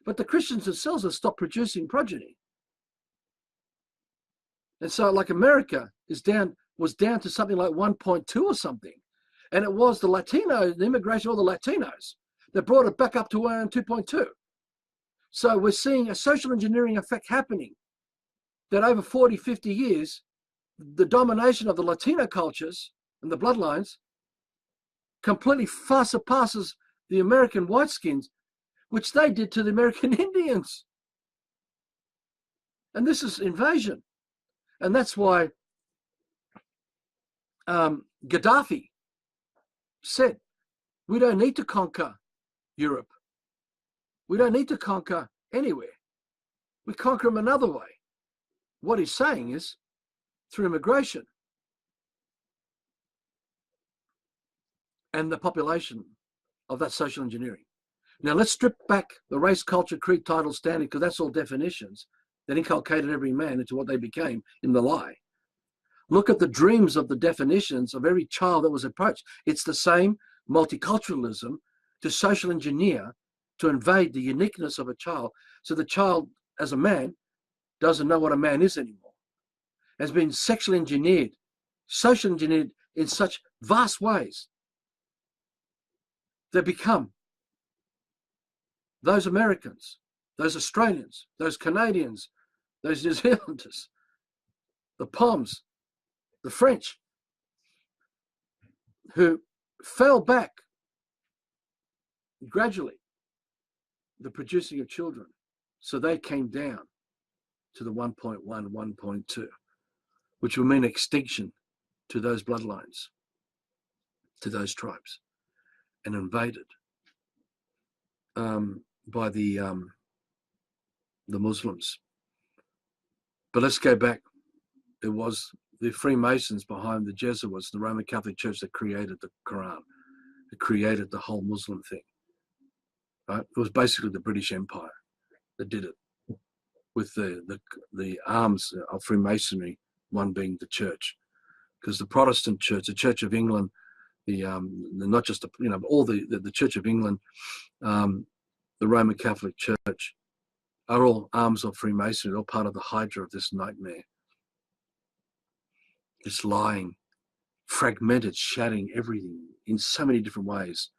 But the Christians themselves have stopped producing progeny. And so like America was down to something like 1.2 or something. And it was the Latinos, the immigration of all the Latinos, that brought it back up to around 2.2. So we're seeing a social engineering effect happening, that over 40, 50 years, the domination of the Latino cultures and the bloodlines completely far surpasses the American whiteskins, which they did to the American Indians. And this is invasion. And that's why Gaddafi said, we don't need to conquer Europe. We don't need to conquer anywhere. We conquer them another way. What he's saying is through immigration and the population of that social engineering. Now let's strip back the race, culture, creed, title, standing, because that's all definitions that inculcated every man into what they became in the lie. Look at the dreams of the definitions of every child that was approached. It's the same multiculturalism to social engineer, to invade the uniqueness of a child, so the child, as a man, doesn't know what a man is anymore, has been sexually engineered, social engineered in such vast ways. They become those Americans, those Australians, those Canadians, those New Zealanders, the Poms, the French, who fell back gradually, the producing of children. So they came down to the 1.1, 1.2, which will mean extinction to those bloodlines, to those tribes, and invaded by the Muslims. But let's go back. It was the Freemasons behind the Jesuits, the Roman Catholic Church, that created the Quran, that created the whole Muslim thing. Right? It was basically the British Empire that did it, with the arms of Freemasonry, one being the church, because the Protestant Church, the Church of England, not just all the Church of England, the Roman Catholic Church, are all arms of Freemasonry, all part of the hydra of this nightmare. It's lying, fragmented, shattering everything in so many different ways.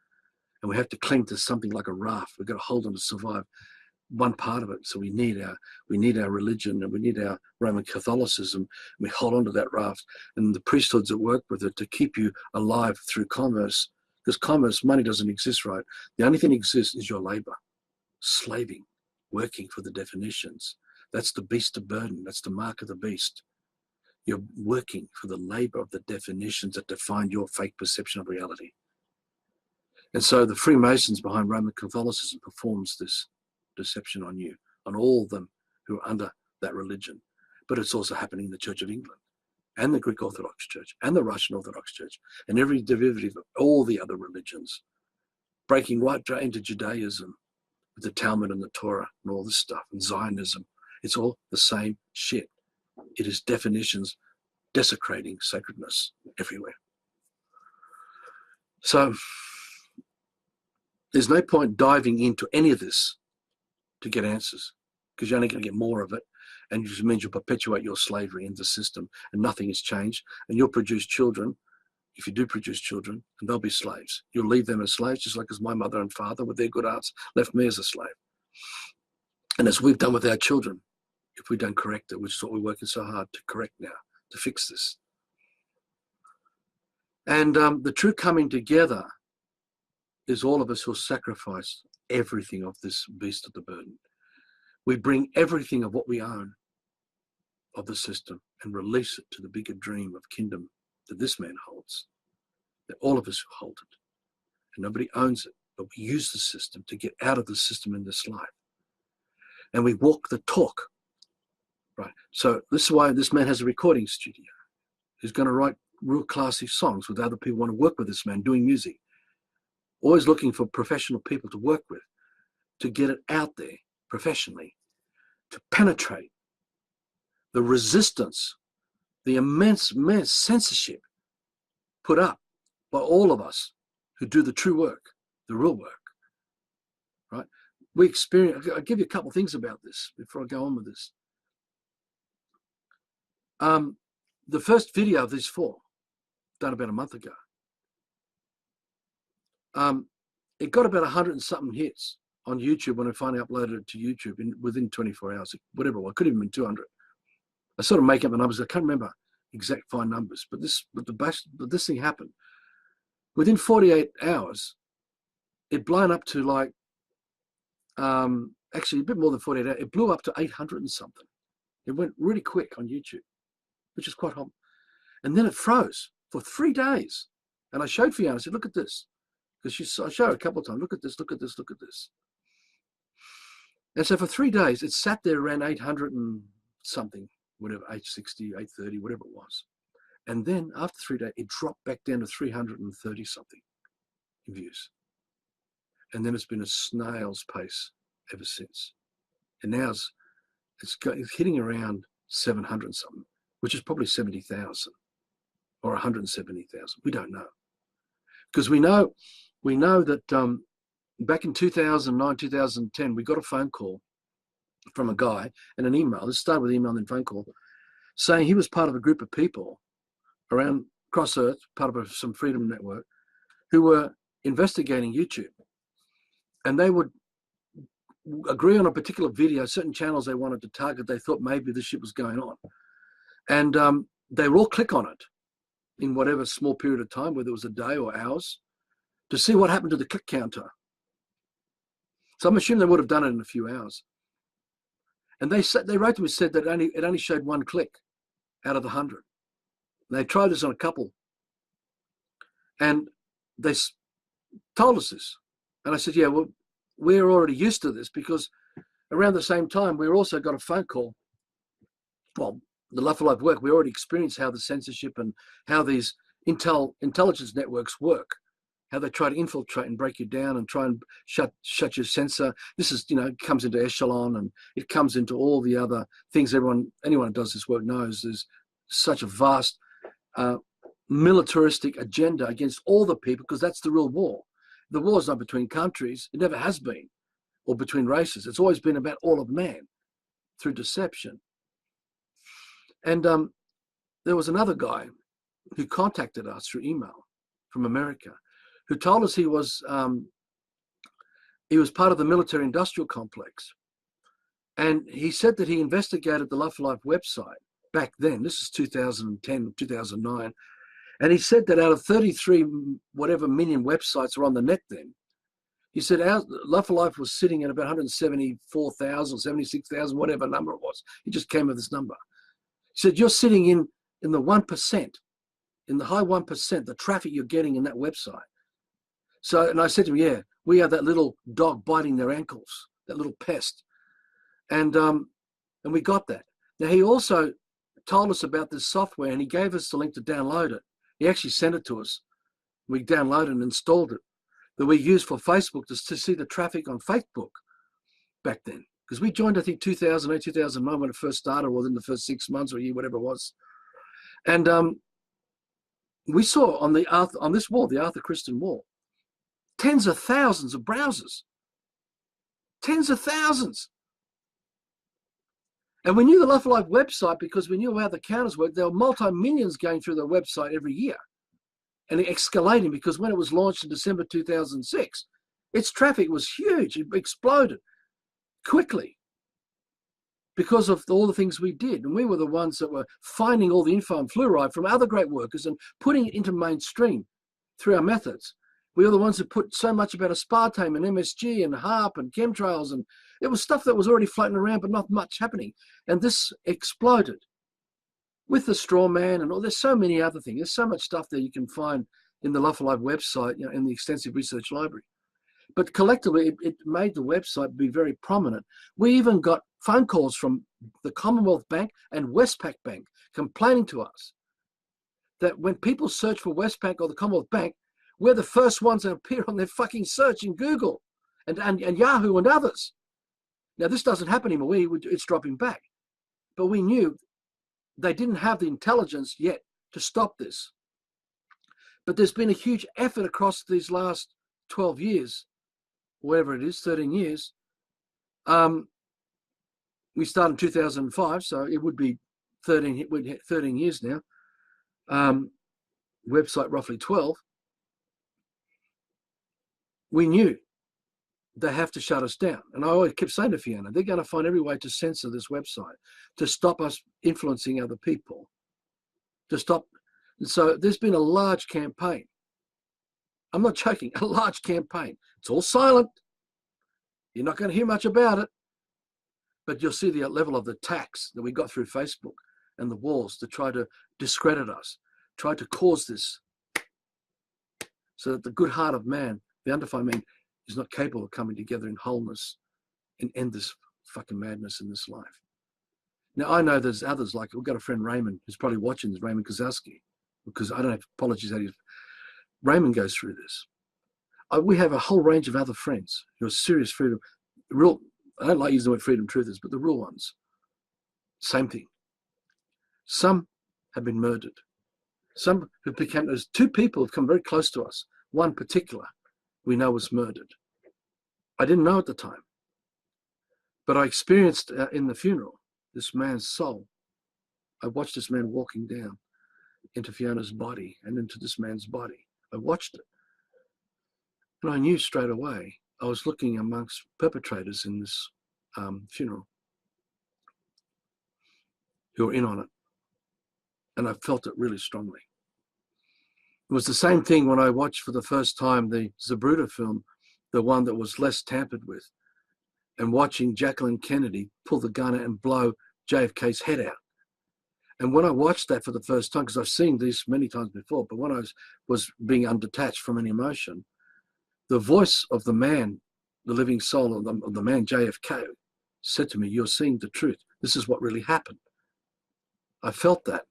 And we have to cling to something like a raft. We've got to hold on to survive one part of it. So we need our religion, and we need our Roman Catholicism. And we hold on to that raft, and the priesthoods that work with it to keep you alive through commerce. Because commerce, money doesn't exist, right? The only thing that exists is your labor, slaving, working for the definitions. That's the beast of burden. That's the mark of the beast. You're working for the labor of the definitions that define your fake perception of reality. And so the Freemasons behind Roman Catholicism performs this deception on you, on all of them who are under that religion. But it's also happening in the Church of England, and the Greek Orthodox Church, and the Russian Orthodox Church, and every derivative of all the other religions, breaking right into Judaism with the Talmud and the Torah and all this stuff, and Zionism. It's all the same shit. It is definitions desecrating sacredness everywhere. So there's no point diving into any of this to get answers, because you're only going to get more of it, and it just means you perpetuate your slavery in the system, and nothing has changed. And you'll produce children, if you do produce children, and they'll be slaves. You'll leave them as slaves, just like as my mother and father, with their good hearts, left me as a slave. And as we've done with our children, if we don't correct it, which is what we're working so hard to correct now, to fix this. And the true coming together is all of us who'll sacrifice everything of this beast of the burden. We bring everything of what we own of the system and release it to the bigger dream of kingdom that this man holds, that all of us hold it. And nobody owns it, but we use the system to get out of the system in this life. And we walk the talk. Right. So this is why this man has a recording studio. He's going to write real classy songs with other people who want to work with this man doing music. Always looking for professional people to work with, to get it out there professionally, to penetrate the resistance, the immense censorship put up by all of us who do the true work, the real work. Right? We experience, I'll give you a couple of things about this before I go on with this. The first video of these four, done about a month ago, it got about 100 and something hits on YouTube when I finally uploaded it to YouTube within 24 hours, whatever it was. It could have been 200. I sort of make up the numbers. I can't remember exact fine numbers, but this thing happened. Within 48 hours, it blown up to like, actually a bit more than 48 hours. It blew up to 800 and something. It went really quick on YouTube, which is quite hot. And then it froze for 3 days. And I showed Fiona, I said, look at this. Because I showed her a couple of times, look at this, look at this, look at this. And so for 3 days, it sat there around 800 and something, whatever, 860, 830, whatever it was. And then after 3 days, it dropped back down to 330 something in views. And then it's been a snail's pace ever since. And now it's hitting around 700 something, which is probably 70,000 or 170,000. We don't know. Because we know that back in 2009, 2010, we got a phone call from a guy and an email. This started with email and then phone call, saying he was part of a group of people around across Earth, part of some freedom network, who were investigating YouTube. And they would agree on a particular video, certain channels they wanted to target. They thought maybe this shit was going on. And they would all click on it in whatever small period of time, whether it was a day or hours, to see what happened to the click counter. So I'm assuming they would have done it in a few hours. And they wrote to me, said that it only showed one click out of the 100. They tried this on a couple. And they told us this. And I said, yeah, well, we're already used to this, because around the same time, we also got a phone call. Well, the Love for Life work, we already experienced how the censorship and how these intelligence networks work, how they try to infiltrate and break you down and try and shut your sensor. This is, comes into Echelon, and it comes into all the other things anyone who does this work knows. There's such a vast militaristic agenda against all the people, because that's the real war. The war is not between countries. It never has been, or between races. It's always been about all of man through deception. And there was another guy who contacted us through email from America, who told us he was part of the military-industrial complex. And he said that he investigated the Love for Life website back then. This is 2010, 2009. And he said that out of 33 whatever million websites are on the net then, he said our Love for Life was sitting at about 174,000, 76,000, whatever number it was. He just came with this number. He said, you're sitting in the 1%, in the high 1%, the traffic you're getting in that website. So, and I said to him, yeah, we are that little dog biting their ankles, that little pest. And we got that. Now, he also told us about this software, and he gave us the link to download it. He actually sent it to us. We downloaded and installed it, that we used for Facebook to see the traffic on Facebook back then. Because we joined, I think, 2008, 2009 when it first started, or within the first 6 months or a year, whatever it was. And we saw on this wall, the Arthur Christian wall, tens of thousands of browsers. Tens of thousands. And we knew the Love for Life website because we knew how the counters worked. There were multi-millions going through the website every year. And it escalating, because when it was launched in December 2006, its traffic was huge. It exploded quickly because of all the things we did. And we were the ones that were finding all the info and fluoride from other great workers and putting it into mainstream through our methods. We were the ones that put so much about aspartame and MSG and HARP and chemtrails, and it was stuff that was already floating around, but not much happening. And this exploded with the straw man and all. There's so many other things. There's so much stuff that you can find in the Love for Life website, in the extensive research library. But collectively, it made the website be very prominent. We even got phone calls from the Commonwealth Bank and Westpac Bank complaining to us that when people search for Westpac or the Commonwealth Bank, we're the first ones that appear on their fucking search in Google and Yahoo and others. Now, this doesn't happen anymore. It's dropping back. But we knew they didn't have the intelligence yet to stop this. But there's been a huge effort across these last 12 years, whatever it is, 13 years. We started in 2005, so it would be 13 years now. Website roughly 12. We knew they have to shut us down. And I always kept saying to Fiona, they're going to find every way to censor this website, to stop us influencing other people, to stop. And so there's been a large campaign. I'm not joking, a large campaign. It's all silent. You're not going to hear much about it. But you'll see the level of the attacks that we got through Facebook and the walls to try to discredit us, try to cause this, so that the good heart of man, the undefined man, is not capable of coming together in wholeness and end this fucking madness in this life. Now, I know there's others, like we've got a friend, Raymond, who's probably watching this, Raymond Kozowski, because I don't have apologies that Raymond goes through this. We have a whole range of other friends who are serious freedom, real, I don't like using the word freedom truthers, but the real ones, same thing. Some have been murdered. Some have become, there's two people who have come very close to us. one particular we know was murdered. I didn't know at the time, but I experienced in the funeral this man's soul. I watched this man walking down into Fiona's body and into this man's body. I watched it. And I knew straight away I was looking amongst perpetrators in this funeral who were in on it. And I felt it really strongly. It was the same thing when I watched for the first time the Zapruder film, the one that was less tampered with, and watching Jacqueline Kennedy pull the gun out and blow JFK's head out. And when I watched that for the first time, because I've seen these many times before, but when I was being undetached from any emotion, the voice of the man, the living soul of the man JFK, said to me, "You're seeing the truth. This is what really happened." I felt that.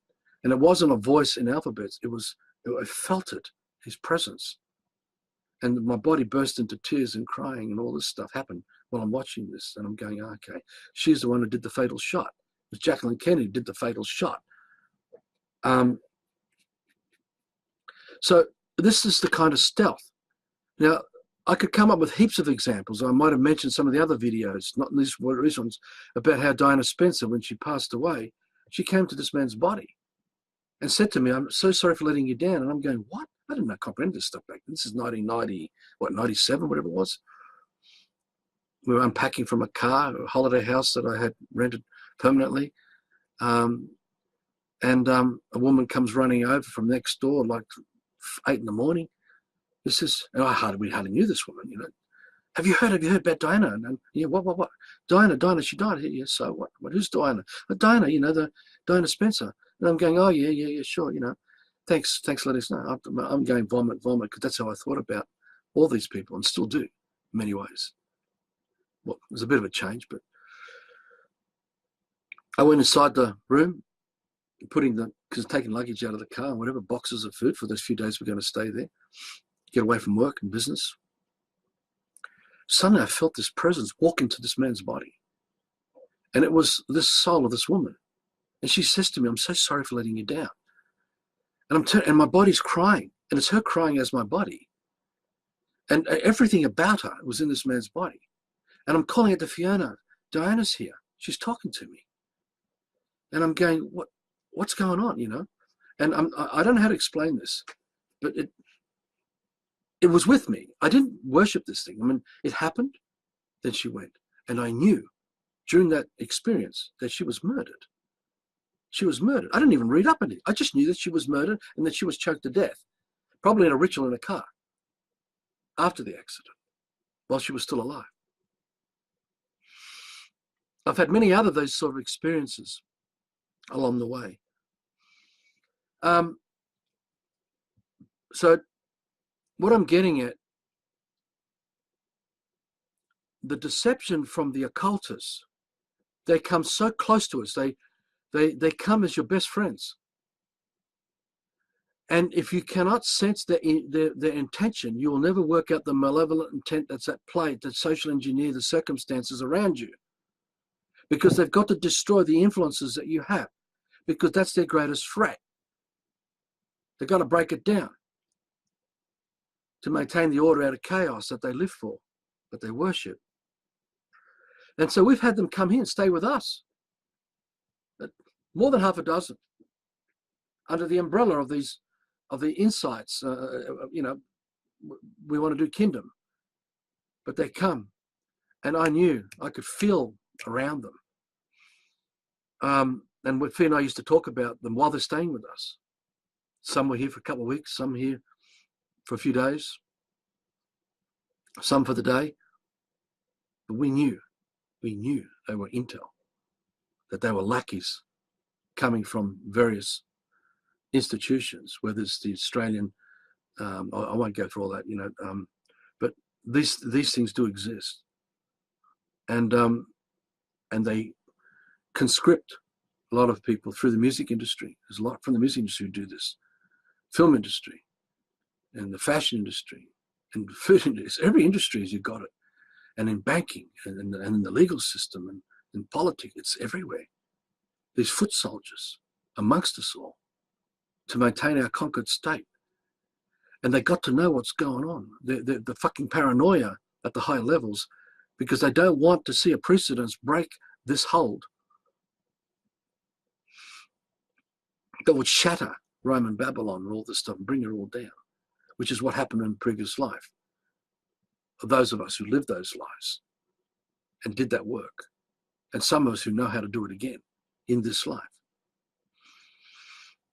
And it wasn't a voice in alphabets. I felt it, his presence. And my body burst into tears and crying, and all this stuff happened while I'm watching this. And I'm going, okay, she's the one who did the fatal shot. It was Jacqueline Kennedy did the fatal shot. So this is the kind of stealth. Now, I could come up with heaps of examples. I might have mentioned some of the other videos, not these ones, about how Diana Spencer, when she passed away, she came to this man's body and said to me, "I'm so sorry for letting you down." And I'm going, what? I didn't know, comprehend this stuff back then. This is 1990, 97, whatever it was. We were unpacking from a car, a holiday house that I had rented permanently. And a woman comes running over from next door, like 8 in the morning. This is, and we hardly knew this woman, you know. Have you heard about Diana? And yeah, what? Diana, she died. Yeah, so what? Who's Diana? Diana, you know, the Diana Spencer. And I'm going, oh yeah, sure, you know. Thanks for letting us know. I'm going vomit, because that's how I thought about all these people, and still do in many ways. Well, it was a bit of a change, but I went inside the room, because taking luggage out of the car and whatever, boxes of food for those few days we're going to stay there, get away from work and business. Suddenly I felt this presence walk into this man's body. And it was this soul of this woman. And she says to me, "I'm so sorry for letting you down." And my body's crying. And it's her crying as my body. And everything about her was in this man's body. And I'm calling it to Fiona. Diana's here. She's talking to me. And I'm going, what's going on, you know? And I don't know how to explain this, but it was with me. I didn't worship this thing. I mean, it happened, then she went. And I knew during that experience that she was murdered. She was murdered. I didn't even read up on it. I just knew that she was murdered and that she was choked to death, probably in a ritual in a car after the accident, while she was still alive. I've had many other those sort of experiences along the way. So what I'm getting at, the deception from the occultists, they come so close to us. They come as your best friends. And if you cannot sense their intention, you will never work out the malevolent intent that's at play to social engineer the circumstances around you. Because they've got to destroy the influences that you have, because that's their greatest threat. They've got to break it down to maintain the order out of chaos that they live for, that they worship. And so we've had them come here and stay with us. More than half a dozen, under the umbrella of the insights. You know, we want to do kingdom, but they come, and I knew I could feel around them. And with Fiona, I used to talk about them while they're staying with us. Some were here for a couple of weeks, some here for a few days, some for the day. But we knew they were intel, that they were lackeys coming from various institutions, whether it's the Australian, I won't go through all that, you know, but these things do exist, and they conscript a lot of people through the music industry. There's a lot from the music industry who do this, film industry, and the fashion industry, and the food industry. Every industry, as you got it, and in banking, and in the legal system, and in politics, it's everywhere. These foot soldiers amongst us all to maintain our conquered state. And they got to know what's going on. The fucking paranoia at the high levels, because they don't want to see a precedence break this hold that would shatter Rome and Babylon and all this stuff and bring it all down, which is what happened in previous life. For those of us who lived those lives and did that work, and some of us who know how to do it again in this life,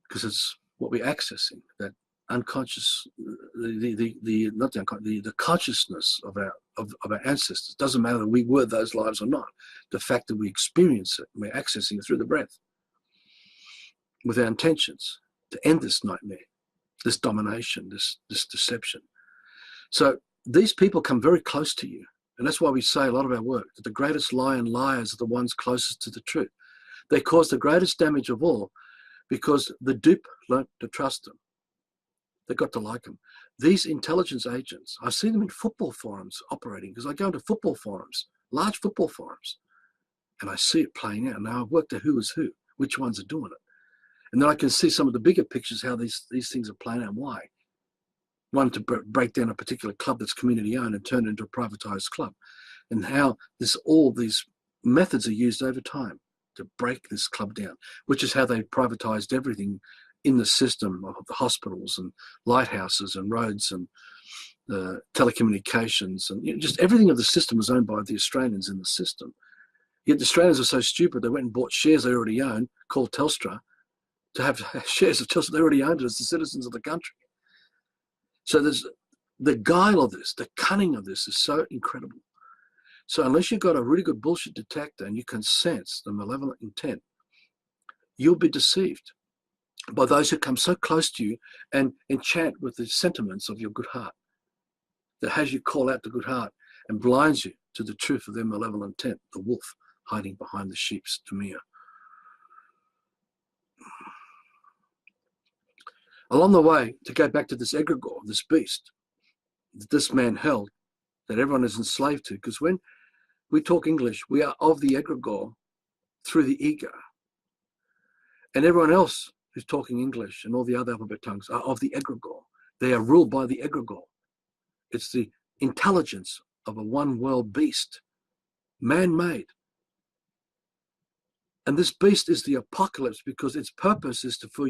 because it's what we're accessing, that unconscious, the consciousness of our ancestors. Doesn't matter that we were those lives or not. The fact that we experience it, we're accessing it through the breath, with our intentions to end this nightmare, this domination, this deception. So these people come very close to you, and that's why we say a lot of our work that the greatest lie and liars are the ones closest to the truth. They cause the greatest damage of all because the dupe learnt to trust them. They got to like them. These intelligence agents, I've seen them in football forums operating, because I go into football forums, large football forums, and I see it playing out. Now I've worked out who is who, which ones are doing it. And then I can see some of the bigger pictures, how these things are playing out and why. One, to break down a particular club that's community owned and turn it into a privatized club, and how all these methods are used over time to break this club down, which is how they privatized everything in the system of the hospitals and lighthouses and roads and telecommunications, and just everything of the system was owned by the Australians in the system. Yet the Australians are so stupid, they went and bought shares they already own, called Telstra, to have shares of Telstra they already owned as the citizens of the country. So there's the guile of this, the cunning of this is so incredible. So unless you've got a really good bullshit detector and you can sense the malevolent intent, you'll be deceived by those who come so close to you and enchant with the sentiments of your good heart, that has you call out the good heart and blinds you to the truth of their malevolent intent, the wolf hiding behind the sheep's demeanor. Along the way, to go back to this Egregore, this beast that this man held, that everyone is enslaved to, because when we talk English, we are of the Egregore through the ego. And everyone else who's talking English and all the other alphabet tongues are of the Egregore. They are ruled by the Egregore. It's the intelligence of a one-world beast, man-made. And this beast is the apocalypse, because its purpose is for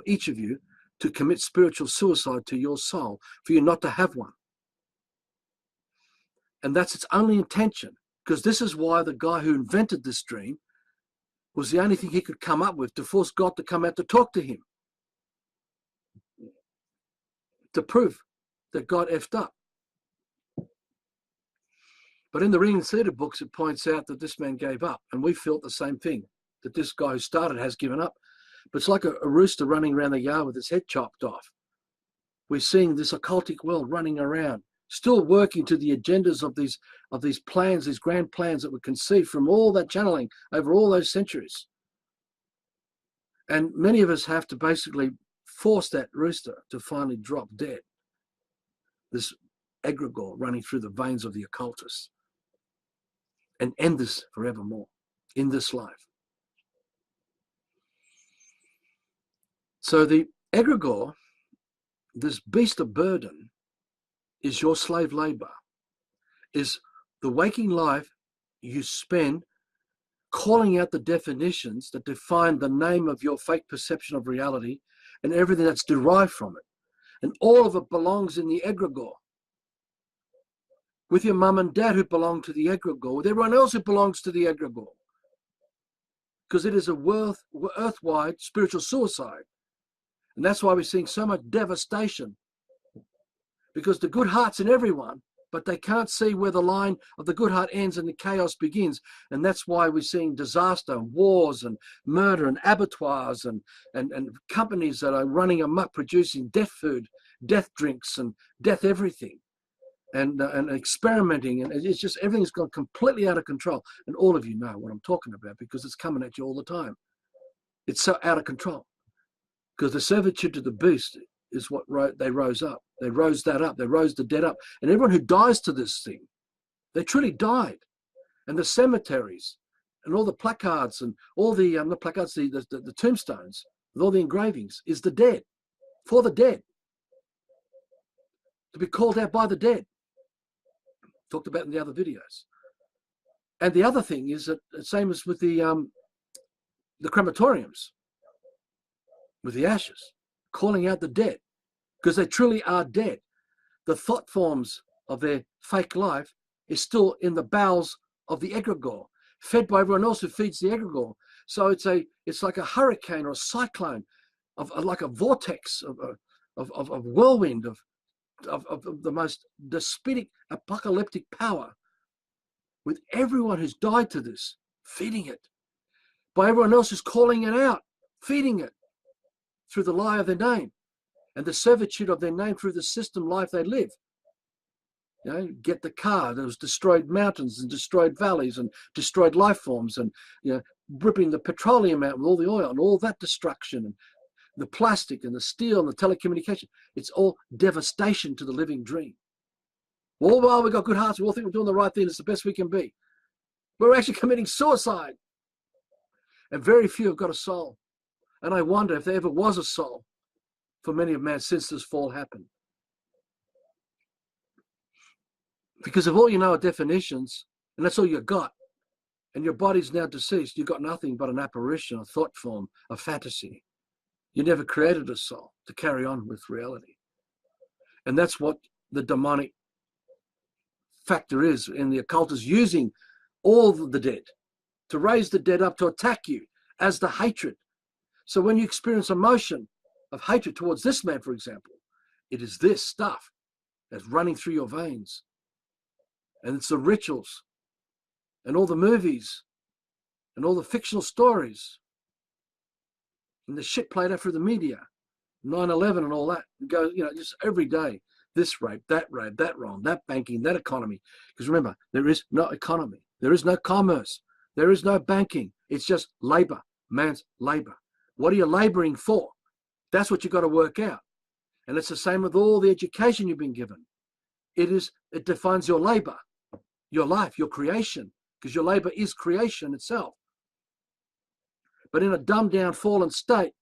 each of you, to commit spiritual suicide to your soul, for you not to have one. And that's its only intention, because this is why the guy who invented this dream was the only thing he could come up with to force God to come out to talk to him, to prove that God effed up. But in the Ring and Theatre books, it points out that this man gave up, and we felt the same thing, that this guy who started has given up. But it's like a rooster running around the yard with its head chopped off. We're seeing this occultic world running around, still working to the agendas of these plans, these grand plans that were conceived from all that channeling over all those centuries. And many of us have to basically force that rooster to finally drop dead. This Egregore running through the veins of the occultists, and end this forevermore in this life. So the Egregore, this beast of burden, is your slave labor, is the waking life you spend calling out the definitions that define the name of your fake perception of reality and everything that's derived from it. And all of it belongs in the Egregore. With your mum and dad who belong to the Egregore, with everyone else who belongs to the Egregore. Because it is a earth-wide spiritual suicide. And that's why we're seeing so much devastation. Because the good heart's in everyone, but they can't see where the line of the good heart ends and the chaos begins. And that's why we're seeing disaster, wars and murder and abattoirs and companies that are running amok, producing death food, death drinks and death everything. And experimenting, and it's just everything's gone completely out of control. And all of you know what I'm talking about, because it's coming at you all the time. It's so out of control. Because the servitude to the beast is what they rose up. They rose that up. They rose the dead up. And everyone who dies to this thing, they truly died. And the cemeteries and all the placards and all the placards, the tombstones with all the engravings is the dead, for the dead. to be called out by the dead. Talked about in the other videos. And the other thing is that, same as with the crematoriums, with the ashes, calling out the dead, because they truly are dead. The thought forms of their fake life is still in the bowels of the egregore, fed by everyone else who feeds the egregore. So it's like a hurricane or a cyclone, like a vortex of whirlwind of the most despotic, apocalyptic power, with everyone who's died to this feeding it, by everyone else who's calling it out, feeding it through the lie of their name and the servitude of their name through the system life they live. You know, get the car that was destroyed mountains and destroyed valleys and destroyed life forms, and ripping the petroleum out with all the oil and all that destruction, and the plastic and the steel and the telecommunication. It's all devastation to the living dream. All while we've got good hearts, we all think we're doing the right thing. It's the best we can be. We're actually committing suicide. And very few have got a soul. And I wonder if there ever was a soul for many of man since this fall happened. Because if all you know are definitions, and that's all you got, and your body's now deceased, you've got nothing but an apparition, a thought form, a fantasy. You never created a soul to carry on with reality. And that's what the demonic factor is in the occult, is using all the dead to raise the dead up to attack you as the hatred. So when you experience emotion of hatred towards this man, for example, it is this stuff that's running through your veins. And it's the rituals and all the movies and all the fictional stories and the shit played out through the media, 9/11 and all that. It goes, just every day, this rape, that wrong, that banking, that economy. Because remember, there is no economy. There is no commerce. There is no banking. It's just labor, man's labor. What are you laboring for? That's what you've got to work out. And it's the same with all the education you've been given. It defines your labor, your life, your creation, because your labor is creation itself. But in a dumbed down, fallen state,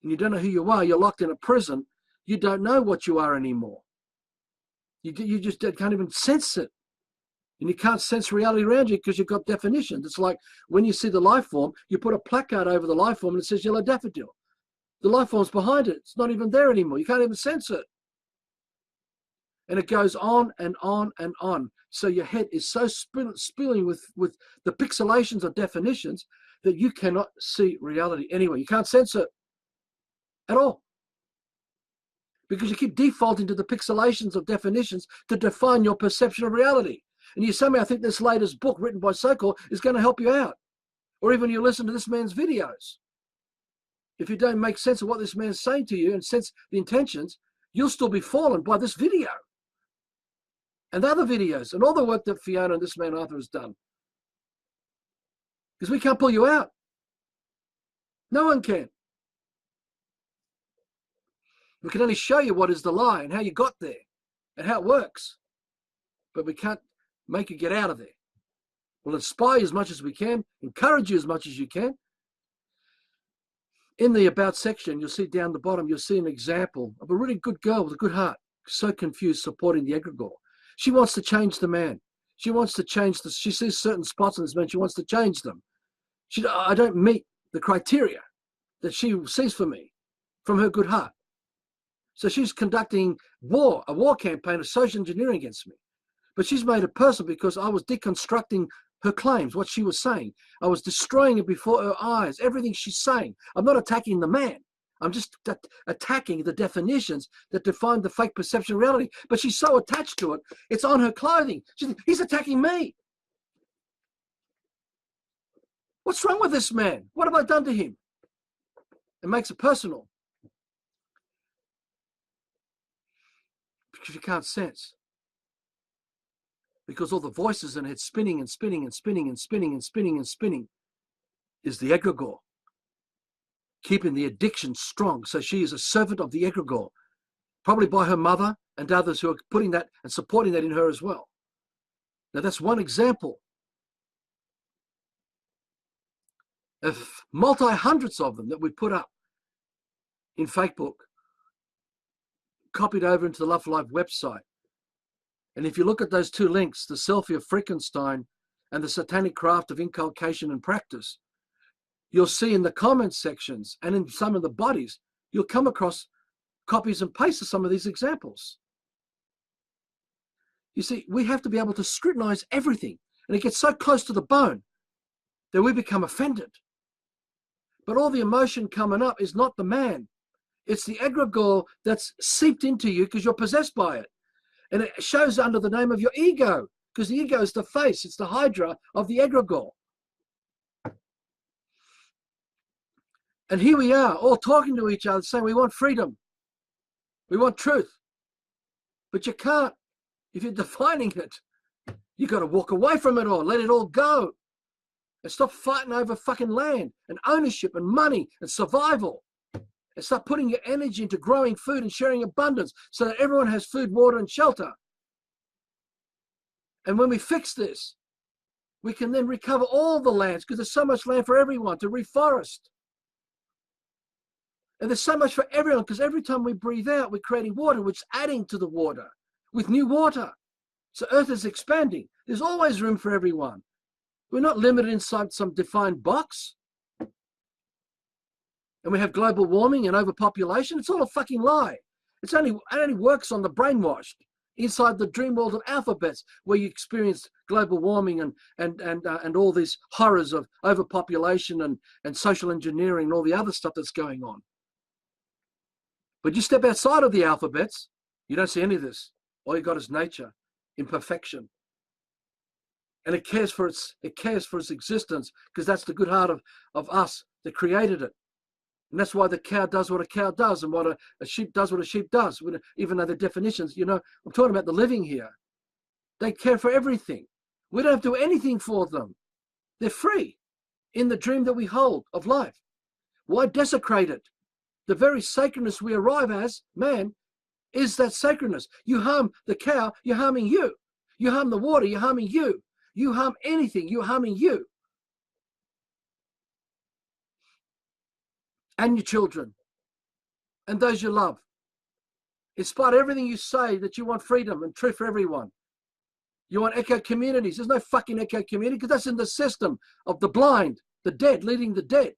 and you don't know who you are, you're locked in a prison, you don't know what you are anymore. You just can't even sense it. And you can't sense reality around you because you've got definitions. It's like when you see the life form, you put a placard over the life form and it says yellow daffodil. The life form's behind it. It's not even there anymore. You can't even sense it. And it goes on and on and on. So your head is so spilling with the pixelations of definitions that you cannot see reality anywhere. You can't sense it at all. Because you keep defaulting to the pixelations of definitions to define your perception of reality. And you somehow think this latest book written by so-called is going to help you out. Or even you listen to this man's videos. If you don't make sense of what this man's saying to you and sense the intentions, you'll still be fallen by this video. And other videos and all the work that Fiona and this man Arthur has done. Because we can't pull you out. No one can. We can only show you what is the lie and how you got there and how it works. But we can't make you get out of there. We'll inspire you as much as we can, encourage you as much as you can. In the About section, you'll see down the bottom, you'll see an example of a really good girl with a good heart, so confused, supporting the Egregore. She wants to change the man. She wants to change she sees certain spots in this man, she wants to change them. I don't meet the criteria that she sees for me from her good heart. So she's conducting a war campaign of social engineering against me. But she's made it personal because I was deconstructing her claims, what she was saying. I was destroying it before her eyes, everything she's saying. I'm not attacking the man. I'm just attacking the definitions that define the fake perception of reality. But she's so attached to it, it's on her clothing. He's attacking me. What's wrong with this man? What have I done to him? It makes it personal. Because you can't sense. Because all the voices in her head spinning and spinning and spinning and spinning and spinning and spinning is the Egregore, keeping the addiction strong. So she is a servant of the Egregore, probably by her mother and others who are putting that and supporting that in her as well. Now that's one example of multi-hundreds of them that we put up in Fakebook, copied over into the Love for Life website. And if you look at those two links, the selfie of Frankenstein and the satanic craft of inculcation and practice, you'll see in the comments sections and in some of the bodies, you'll come across copies and pastes of some of these examples. You see, we have to be able to scrutinize everything, and it gets so close to the bone that we become offended. But all the emotion coming up is not the man. It's the egregore that's seeped into you because you're possessed by it. And it shows under the name of your ego, because the ego is the face, it's the hydra of the egregore. And here we are, all talking to each other, saying we want freedom, we want truth. But you can't. If you're defining it, you've got to walk away from it all, let it all go. And stop fighting over fucking land and ownership and money and survival. And start putting your energy into growing food and sharing abundance so that everyone has food, water, and shelter. And when we fix this, we can then recover all the lands because there's so much land for everyone to reforest. And there's so much for everyone because every time we breathe out, we're creating water, which is adding to the water with new water. So Earth is expanding. There's always room for everyone. We're not limited inside some defined box. And we have global warming and overpopulation. It's all a fucking lie. It only works on the brainwashed inside the dream world of alphabets, where you experience global warming and all these horrors of overpopulation and social engineering and all the other stuff that's going on. But you step outside of the alphabets, you don't see any of this. All you got is nature in perfection. And it cares for its existence because that's the good heart of us that created it. And that's why the cow does what a cow does and what a sheep does what a sheep does, even though the definitions, I'm talking about the living here. They care for everything. We don't have to do anything for them. They're free in the dream that we hold of life. Why desecrate it? The very sacredness we arrive as, man, is that sacredness. You harm the cow, you're harming you. You harm the water, you're harming you. You harm anything, you're harming you. And your children. And those you love. In spite of everything you say that you want freedom and truth for everyone. You want echo communities. There's no fucking echo community because that's in the system of the blind, the dead, leading the dead.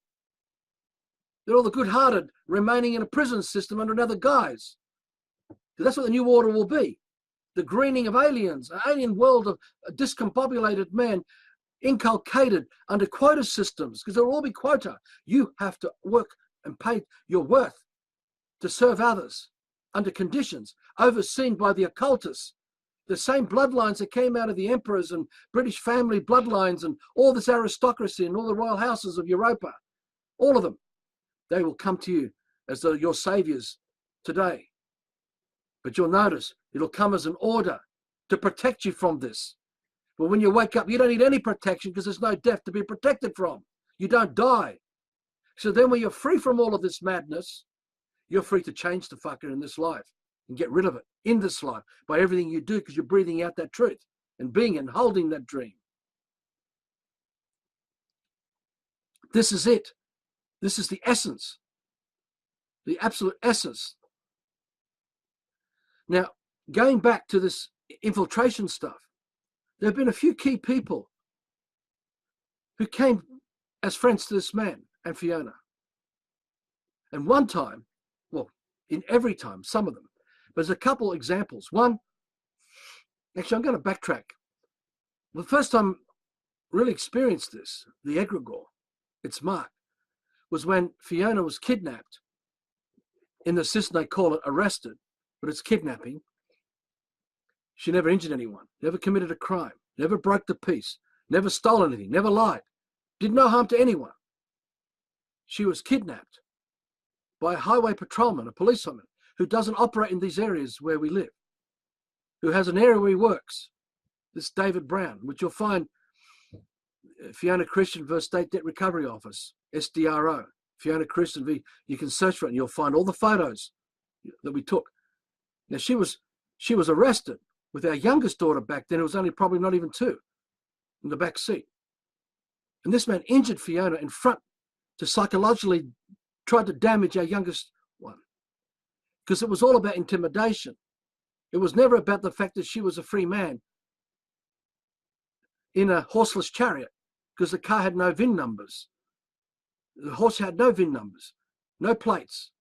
They're all the good-hearted remaining in a prison system under another guise. Because that's what the new order will be. The greening of aliens, an alien world of discombobulated men inculcated under quota systems, because there will all be quota. You have to work and pay your worth to serve others under conditions overseen by the occultists. The same bloodlines that came out of the emperors and British family bloodlines and all this aristocracy and all the royal houses of Europa, all of them, they will come to you as your saviors today. But you'll notice it'll come as an order to protect you from this. But when you wake up, you don't need any protection because there's no death to be protected from. You don't die. So then when you're free from all of this madness, you're free to change the fucker in this life and get rid of it in this life by everything you do because you're breathing out that truth and being and holding that dream. This is it. This is the essence, the absolute essence. Now, going back to this infiltration stuff, there have been a few key people who came as friends to this man and Fiona. And one time, well, in every time, some of them, but there's a couple examples. One, actually, I'm going to backtrack. The first time I really experienced this, the Egregore, its mark, was when Fiona was kidnapped. In the system, they call it arrested, but it's kidnapping. She never injured anyone, never committed a crime, never broke the peace, never stole anything, never lied, did no harm to anyone. She was kidnapped by a highway patrolman, a policeman, who doesn't operate in these areas where we live, who has an area where he works, this David Brown, which you'll find Fiona Cristian versus State Debt Recovery Office, SDRO, Fiona Cristian V. You can search for it and you'll find all the photos that we took. Now, she was arrested with our youngest daughter back then, who was only probably not even 2, in the back seat. And this man injured Fiona in front to psychologically try to damage our youngest one. because it was all about intimidation. It was never about the fact that she was a free man in a horseless chariot, because the car had no VIN numbers. The horse had no VIN numbers, no plates,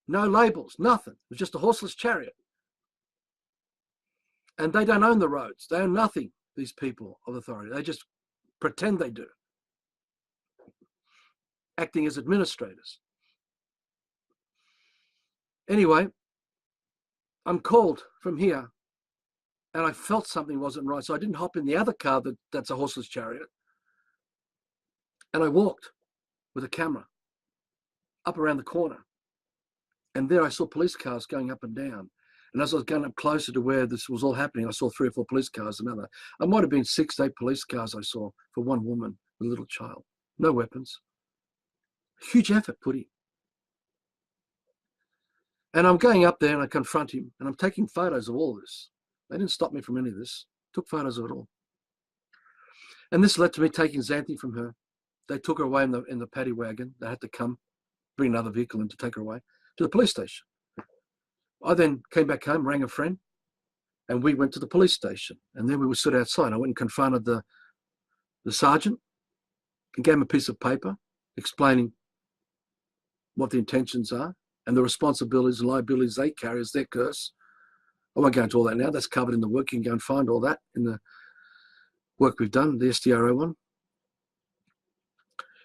no labels, nothing. It was just a horseless chariot. And they don't own the roads. They own nothing, these people of authority. They just pretend they do, acting as administrators. Anyway, I'm called from here, and I felt something wasn't right. So I didn't hop in the other car that's a horseless chariot. And I walked with a camera up around the corner. And there I saw police cars going up and down. And as I was going up closer to where this was all happening, I saw 3 or 4 police cars, another. I might have been 6, 8 police cars I saw for one woman with a little child. No weapons. Huge effort put in. And I'm going up there and I confront him, and I'm taking photos of all this. They didn't stop me from any of this. Took photos of it all. And this led to me taking Xanthi from her. They took her away in the paddy wagon. They had to come, bring another vehicle in to take her away to the police station. I then came back home, rang a friend, and we went to the police station. And then we were stood outside. I went and confronted the sergeant and gave him a piece of paper explaining what the intentions are and the responsibilities and liabilities they carry as their curse. I won't go into all that now. That's covered in the work. You can go and find all that in the work we've done, the SDRO one.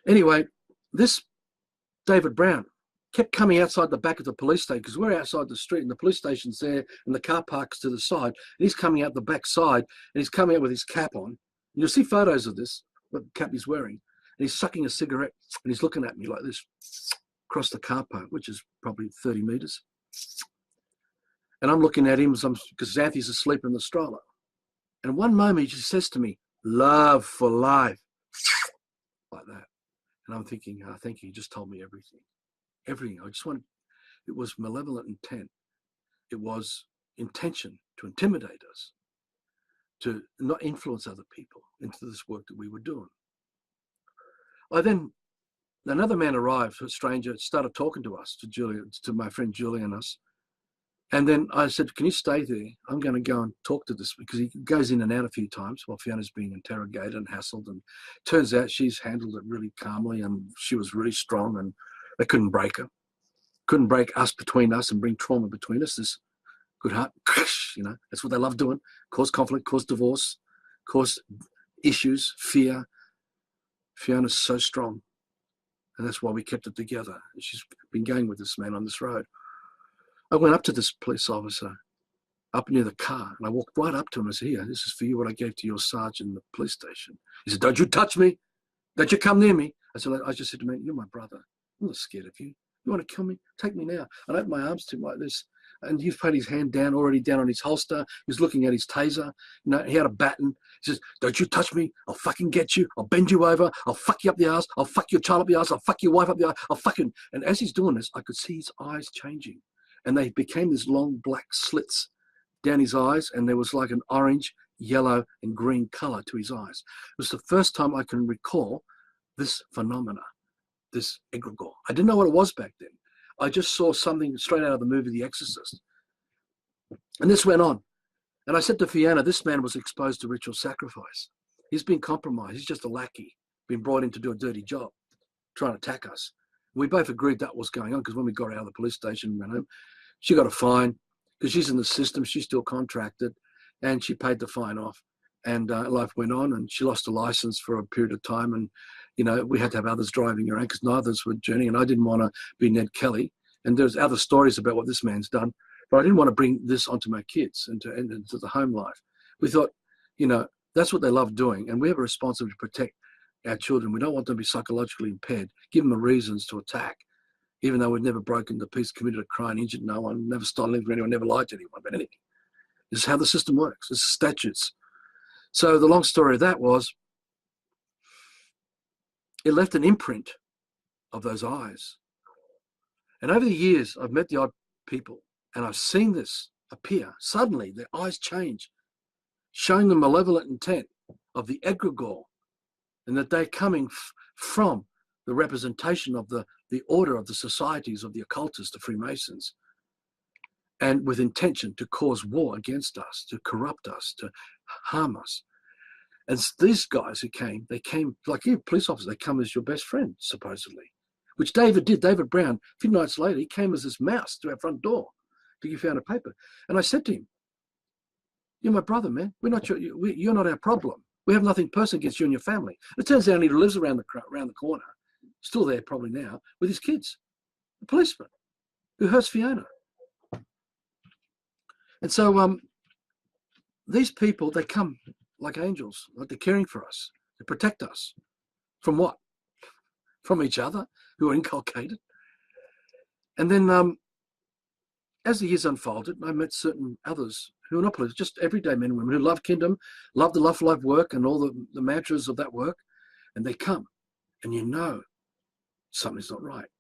Anyway, this David Brown kept coming outside the back of the police station, because we're outside the street and the police station's there and the car parks to the side. And he's coming out the back side, and he's coming out with his cap on. And you'll see photos of this, what cap he's wearing. And he's sucking a cigarette, and he's looking at me like this across the car park, which is probably 30 meters. And I'm looking at him because Xanthi's asleep in the stroller. And one moment he just says to me, "Love for life," like that. And I'm thinking, oh, thank you, you just told me everything. Everything. I just wanted, it was malevolent intent. It was intention to intimidate us, to not influence other people into this work that we were doing. Another man arrived, a stranger, started talking to us, to Julia, to my friend Julia and us. And then I said, "Can you stay there? I'm going to go and talk to this," because he goes in and out a few times while Fiona's being interrogated and hassled. And turns out she's handled it really calmly, and she was really strong, and they couldn't break her. Couldn't break us between us and bring trauma between us. This good heart, that's what they love doing. Cause conflict, cause divorce, cause issues, fear. Fiona's so strong. And that's why we kept it together. She's been going with this man on this road. I went up to this police officer up near the car, and I walked right up to him and said, "Here, this is for you, what I gave to your sergeant in the police station." He said, "Don't you touch me. Don't you come near me." I just said to him, "You're my brother. I'm not scared of you. You want to kill me? Take me now." And I opened my arms to him like this. And he's put his hand down, already down on his holster. He was looking at his taser. He had a baton. He says, "Don't you touch me. I'll fucking get you. I'll bend you over. I'll fuck you up the ass. I'll fuck your child up the ass. I'll fuck your wife up the ass. I'll fucking..." And as he's doing this, I could see his eyes changing. And they became these long black slits down his eyes. And there was like an orange, yellow, and green color to his eyes. It was the first time I can recall this phenomena, this egregore. I didn't know what it was back then. I just saw something straight out of the movie The Exorcist. And this went on. And I said to Fiona, this man was exposed to ritual sacrifice. He's been compromised. He's just a lackey, been brought in to do a dirty job, trying to attack us. We both agreed that was going on, because when we got out of the police station and went home, she got a fine because she's in the system. She's still contracted, and she paid the fine off. And life went on, and she lost a license for a period of time. And, we had to have others driving around because neither of us were journeying. And I didn't want to be Ned Kelly. And there's other stories about what this man's done. But I didn't want to bring this onto my kids and into the home life. We thought, that's what they love doing. And we have a responsibility to protect our children. We don't want them to be psychologically impaired. Give them the reasons to attack, even though we've never broken the peace, committed a crime, injured no one, never stolen anything from anyone, never lied to anyone about anything. This is how the system works. This is statutes. So the long story of that was, it left an imprint of those eyes. And over the years, I've met the odd people, and I've seen this appear. Suddenly, their eyes change, showing the malevolent intent of the egregore, and that they're coming from the representation of the order of the societies of the occultists, the Freemasons. and with intention to cause war against us, to corrupt us, to harm us. And these guys who came, they came like you, police officers, they come as your best friend, supposedly, which David did. David Brown, a few nights later, he came as this mouse to our front door to give Fiona a paper. And I said to him, "You're my brother, man. We're not you're not our problem. We have nothing personal against you and your family." It turns out he lives around the corner, still there probably now, with his kids, a policeman who hurts Fiona. And so these people, they come like angels, like they're caring for us. They protect us. From what? From each other, who are inculcated. And then as the years unfolded, I met certain others who are not police, just everyday men and women who love kingdom, love the love for life work and all the mantras of that work. And they come, and you know something's not right.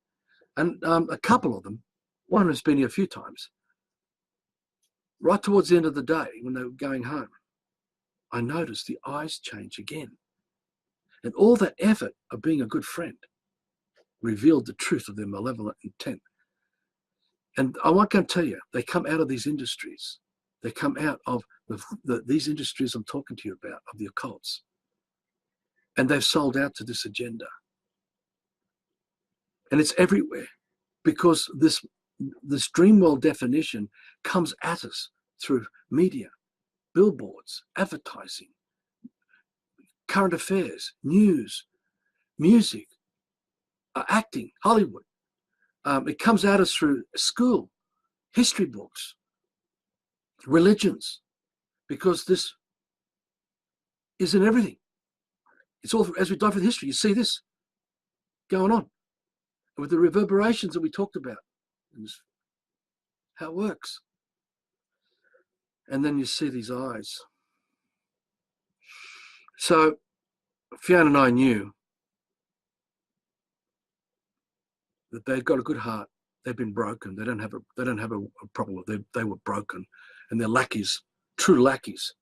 And a couple of them, one has been here a few times, right towards the end of the day when they were going home, I noticed the eyes change again. And all that effort of being a good friend revealed the truth of their malevolent intent. And I want to tell you, they come out of these industries. They come out of these industries I'm talking to you about, of the occults. And they've sold out to this agenda. And it's everywhere, because this dream world definition comes at us through media, billboards, advertising, current affairs, news, music, acting, Hollywood. It comes at us through school, history books, religions, because this is in everything. It's all, as we dive through history, you see this going on. And with the reverberations that we talked about, and how it works. And then you see these eyes. So Fiona and I knew that they've got a good heart. They've been broken. They don't have a problem. They were broken, and they're lackeys, true lackeys.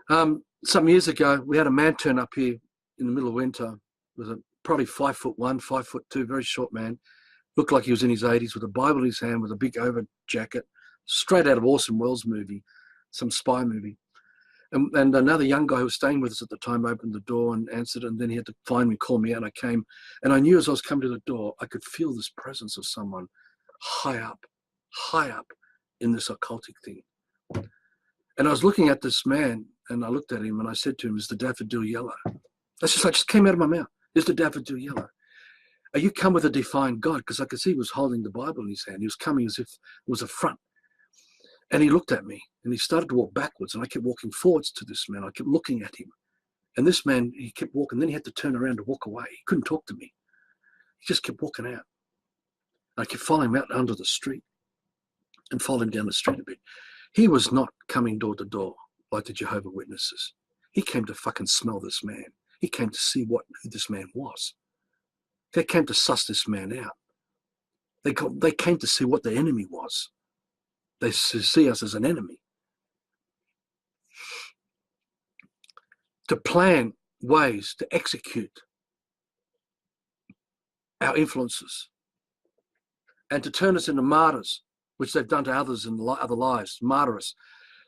Some years ago, we had a man turn up here in the middle of winter with a probably 5'1", 5'2", very short man. Looked like he was in his 80s with a Bible in his hand, with a big over jacket, straight out of Orson Welles' movie, some spy movie. And another young guy who was staying with us at the time opened the door and answered, and then he had to find me, call me out, and I came. And I knew as I was coming to the door, I could feel this presence of someone high up in this occultic thing. And I was looking at this man, and I looked at him, and I said to him, "Is the daffodil yellow?" I just came out of my mouth. "Is the daffodil yellow? Are you come with a defined God?" Because I could see he was holding the Bible in his hand. He was coming as if it was a front. And he looked at me, and he started to walk backwards, and I kept walking forwards to this man. I kept looking at him. And this man, he kept walking. Then he had to turn around to walk away. He couldn't talk to me. He just kept walking out. I kept following him out onto the street and following down the street a bit. He was not coming door to door like the Jehovah's Witnesses. He came to fucking smell this man. He came to see who this man was. They came to suss this man out. They came to see what the enemy was. They see us as an enemy. To plan ways to execute our influences and to turn us into martyrs, which they've done to others in other lives, martyr us.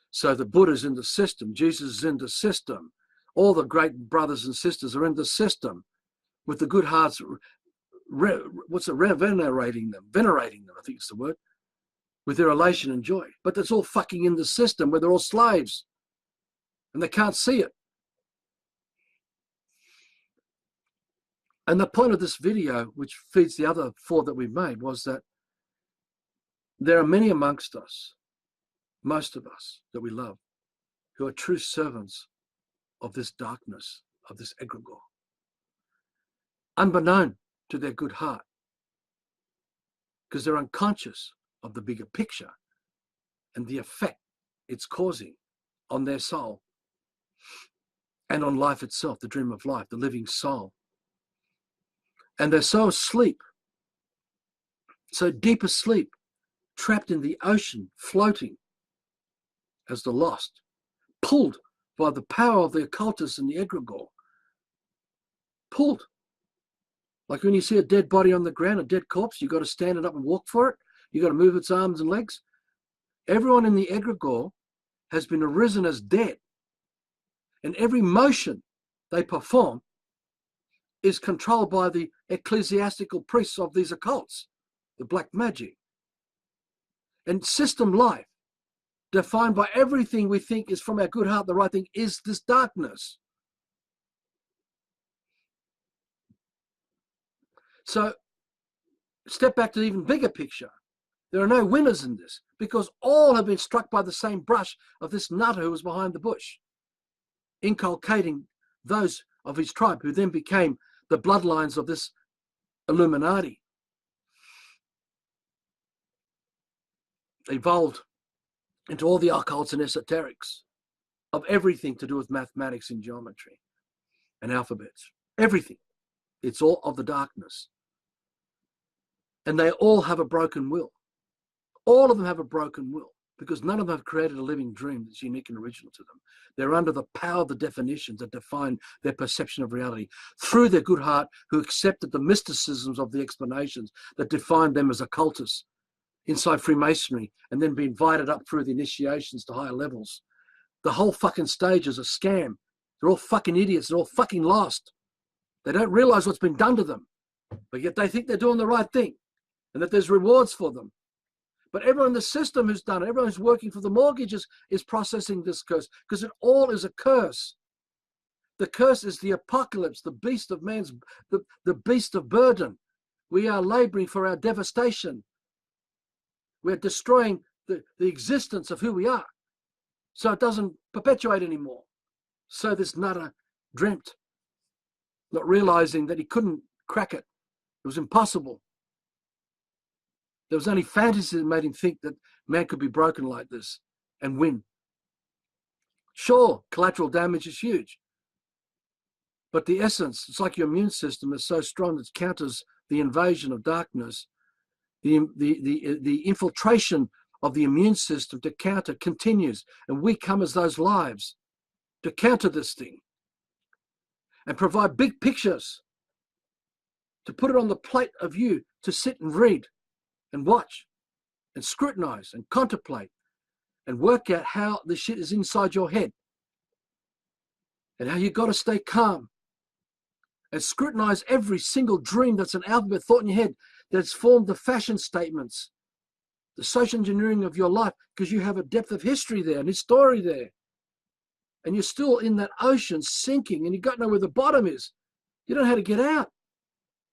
So the Buddha's in the system, Jesus is in the system, all the great brothers and sisters are in the system with the good hearts, venerating them, I think it's the word, with their elation and joy. But that's all fucking in the system where they're all slaves and they can't see it. And the point of this video, which feeds the other 4 that we've made, was that there are many amongst us, most of us that we love, who are true servants of this darkness, of this egregore, unbeknown to their good heart, because they're unconscious of the bigger picture and the effect it's causing on their soul and on life itself, the dream of life, the living soul. And they're so asleep, so deep asleep, trapped in the ocean, floating as the lost, pulled by the power of the occultists and the egregore. Pulled. Like when you see a dead body on the ground, a dead corpse, you've got to stand it up and walk for it. You've got to move its arms and legs. Everyone in the Egregore has been arisen as dead. And every motion they perform is controlled by the ecclesiastical priests of these occults, the black magic. And system life, defined by everything we think is from our good heart, the right thing, is this darkness. So step back to the even bigger picture. There are no winners in this because all have been struck by the same brush of this nutter who was behind the bush, inculcating those of his tribe who then became the bloodlines of this Illuminati. Evolved into all the occults and esoterics of everything to do with mathematics and geometry and alphabets. Everything. It's all of the darkness. And they all have a broken will. All of them have a broken will because none of them have created a living dream that's unique and original to them. They're under the power of the definitions that define their perception of reality through their good heart, who accepted the mysticisms of the explanations that defined them as occultists inside Freemasonry and then be invited up through the initiations to higher levels. The whole fucking stage is a scam. They're all fucking idiots. They're all fucking lost. They don't realize what's been done to them, but yet they think they're doing the right thing and that there's rewards for them. But everyone in the system who's done it, everyone who's working for the mortgages is processing this curse because it all is a curse. The curse is the apocalypse, the beast of man's, the beast of burden. We are laboring for our devastation. We're destroying the existence of who we are. So it doesn't perpetuate anymore. So this nutter dreamt, not realizing that he couldn't crack it. It was impossible. There was only fantasy that made him think that man could be broken like this and win. Sure, collateral damage is huge. But the essence, it's like your immune system is so strong that it counters the invasion of darkness. The infiltration of the immune system to counter continues. And we come as those lives to counter this thing and provide big pictures, to put it on the plate of you to sit and read and watch and scrutinize and contemplate and work out how the shit is inside your head and how you got to stay calm and scrutinize every single dream that's an alphabet thought in your head that's formed the fashion statements, the social engineering of your life, because you have a depth of history there and a story there. And you're still in that ocean sinking and you got to know where the bottom is. You don't know how to get out.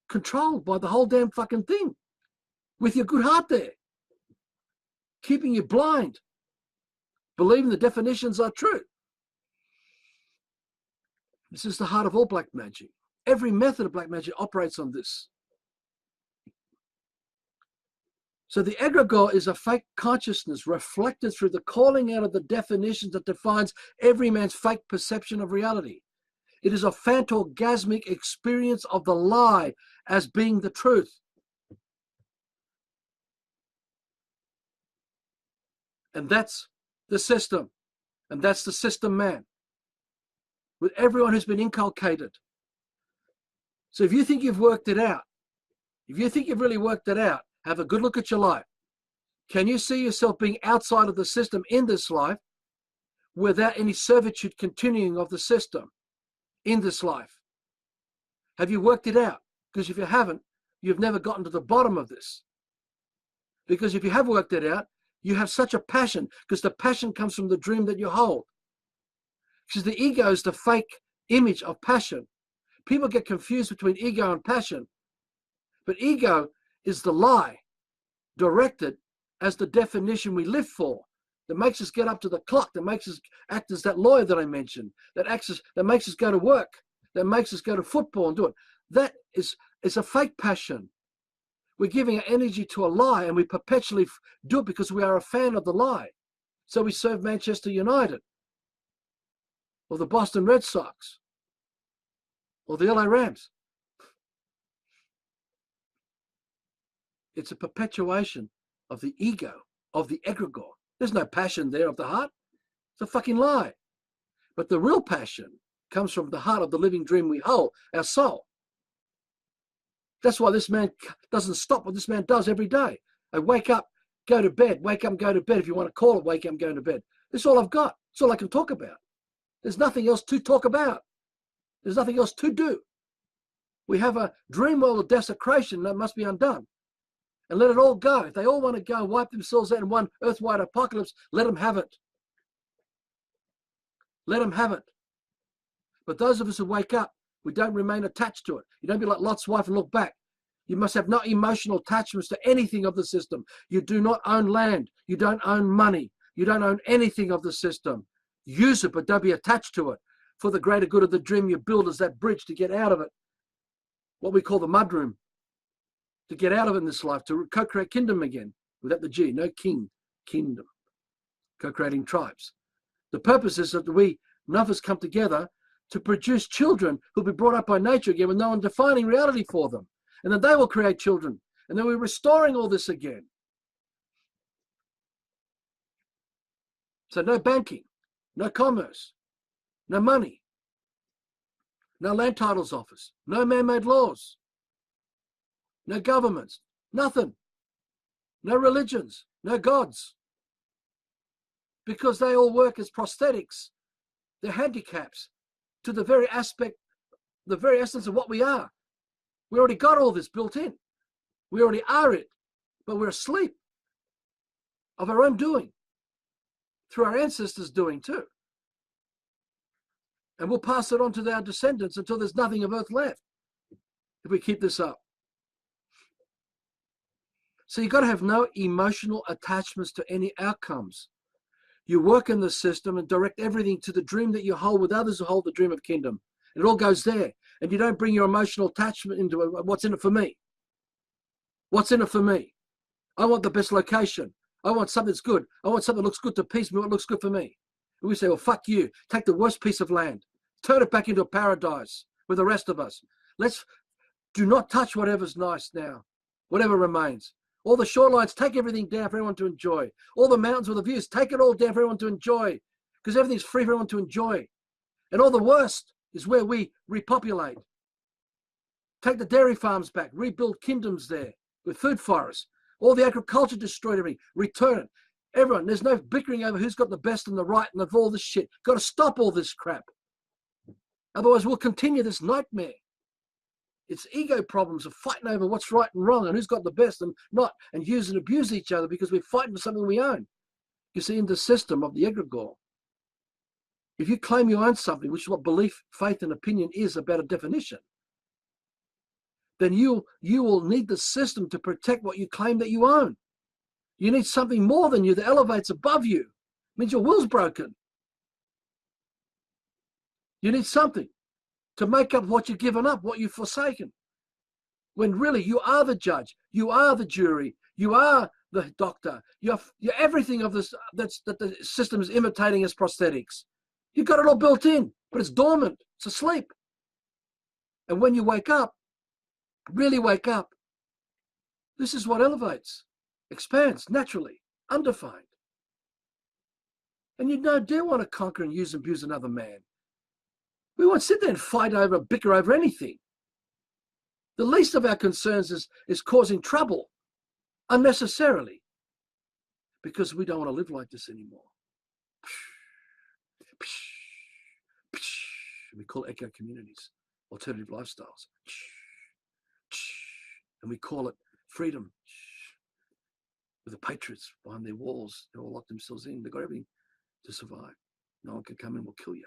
Controlled by the whole damn fucking thing. With your good heart there. Keeping you blind. Believing the definitions are true. This is the heart of all black magic. Every method of black magic operates on this. So the egregore is a fake consciousness reflected through the calling out of the definitions that defines every man's fake perception of reality. It is a fantorgasmic experience of the lie as being the truth. And that's the system. And that's the system man. With everyone who's been inculcated. So if you think you've worked it out, if you think you've really worked it out, have a good look at your life. Can you see yourself being outside of the system in this life without any servitude continuing of the system in this life? Have you worked it out? Because if you haven't, you've never gotten to the bottom of this. Because if you have worked it out, you have such a passion, because the passion comes from the dream that you hold. Because the ego is the fake image of passion. People get confused between ego and passion. But ego is the lie directed as the definition we live for, that makes us get up to the clock, that makes us act as that lawyer that I mentioned, that makes us go to work, that makes us go to football and do it. That is a fake passion. We're giving our energy to a lie, and we perpetually do it because we are a fan of the lie. So we serve Manchester United, or the Boston Red Sox, or the LA Rams. It's a perpetuation of the ego, of the egregore. There's no passion there of the heart. It's a fucking lie. But the real passion comes from the heart of the living dream we hold, our soul. That's why this man doesn't stop what this man does every day. I wake up go to bed, wake up and go to bed. If you want to call it wake up and go to bed. That's all I've got. That's all I can talk about. There's nothing else to talk about. There's nothing else to do. We have a dream world of desecration that must be undone. And let it all go. If they all want to go and wipe themselves out in one earth-wide apocalypse, let them have it. Let them have it. But those of us who wake up, we don't remain attached to it. You don't be like Lot's wife and look back. You must have no emotional attachments to anything of the system. You do not own land. You don't own money. You don't own anything of the system. Use it, but don't be attached to it. For the greater good of the dream you build is that bridge to get out of it. What we call the mudroom. To get out of it in this life, to co-create kingdom again. Without the G, no king, kingdom. Co-creating tribes. The purpose is that we, enough of us, come together to produce children who'll be brought up by nature again with no one defining reality for them. And then they will create children. And then we're restoring all this again. So no banking, no commerce, no money, no land titles office, no man-made laws, no governments, nothing, no religions, no gods. Because they all work as prosthetics. They're handicaps to the very aspect, the very essence of what we are. We already got all this built in. We already are it, but we're asleep of our own doing, through our ancestors' doing too. And we'll pass it on to our descendants until there's nothing of earth left, if we keep this up. So you've got to have no emotional attachments to any outcomes. You work in the system and direct everything to the dream that you hold with others who hold the dream of kingdom. It all goes there. And you don't bring your emotional attachment into it. What's in it for me? What's in it for me? I want the best location. I want something that's good. I want something that looks good to peace me, what looks good for me. And we say, well, fuck you. Take the worst piece of land. Turn it back into a paradise with the rest of us. Let's do not touch whatever's nice now, whatever remains. All the shorelines, take everything down for everyone to enjoy. All the mountains with the views, take it all down for everyone to enjoy. Because everything's free for everyone to enjoy. And all the worst is where we repopulate. Take the dairy farms back, rebuild kingdoms there with food forests. All the agriculture destroyed, everything, return it. Everyone, there's no bickering over who's got the best and the right and of all this shit. Got to stop all this crap. Otherwise, we'll continue this nightmare. It's ego problems of fighting over what's right and wrong and who's got the best and not, and use and abuse each other because we're fighting for something we own. You see, in the system of the Egregore, if you claim you own something, which is what belief, faith, and opinion is about a definition, then you will need the system to protect what you claim that you own. You need something more than you that elevates above you. It means your will's broken. You need something to make up what you've given up, what you've forsaken. When really you are the judge, you are the jury, you are the doctor, you're everything of this that the system is imitating as prosthetics. You've got it all built in, but it's dormant, it's asleep. And when you wake up, really wake up, this is what elevates, expands naturally, undefined. And you do want to conquer and use and abuse another man. We won't sit there and fight over, bicker over anything. The least of our concerns is causing trouble unnecessarily because we don't want to live like this anymore. We call it eco communities, alternative lifestyles. And we call it freedom. With the patriots behind their walls, they all lock themselves in. They've got everything to survive. No one can come in, we'll kill you.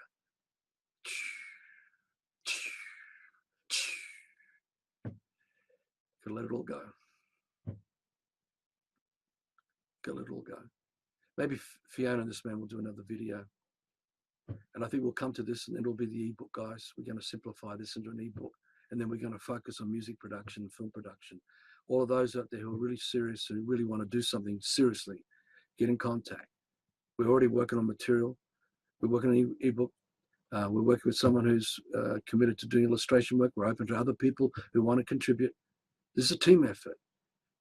Gotta let it all go. Gotta let it all go. Maybe Fiona and this man will do another video. And I think we'll come to this and it'll be the ebook, guys. We're going to simplify this into an ebook. And then we're going to focus on music production, film production. All of those out there who are really serious, who really want to do something seriously, get in contact. We're already working on material. We're working on an ebook. We're working with someone who's committed to doing illustration work. We're open to other people who want to contribute. This is a team effort.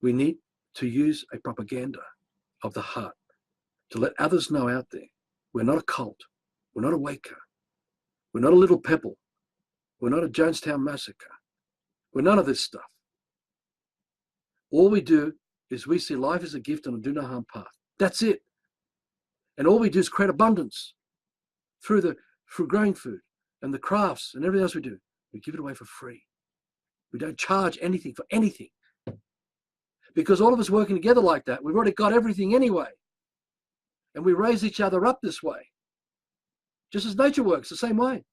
We need to use a propaganda of the heart to let others know out there. We're not a cult. We're not a Waker. We're not a Little Pebble. We're not a Jonestown massacre. We're none of this stuff. All we do is we see life as a gift on a do no harm path. That's it. And all we do is create abundance through growing food and the crafts and everything else we do. We give it away for free. We don't charge anything for anything. Because all of us working together like that, we've already got everything anyway. And we raise each other up this way. Just as nature works, the same way.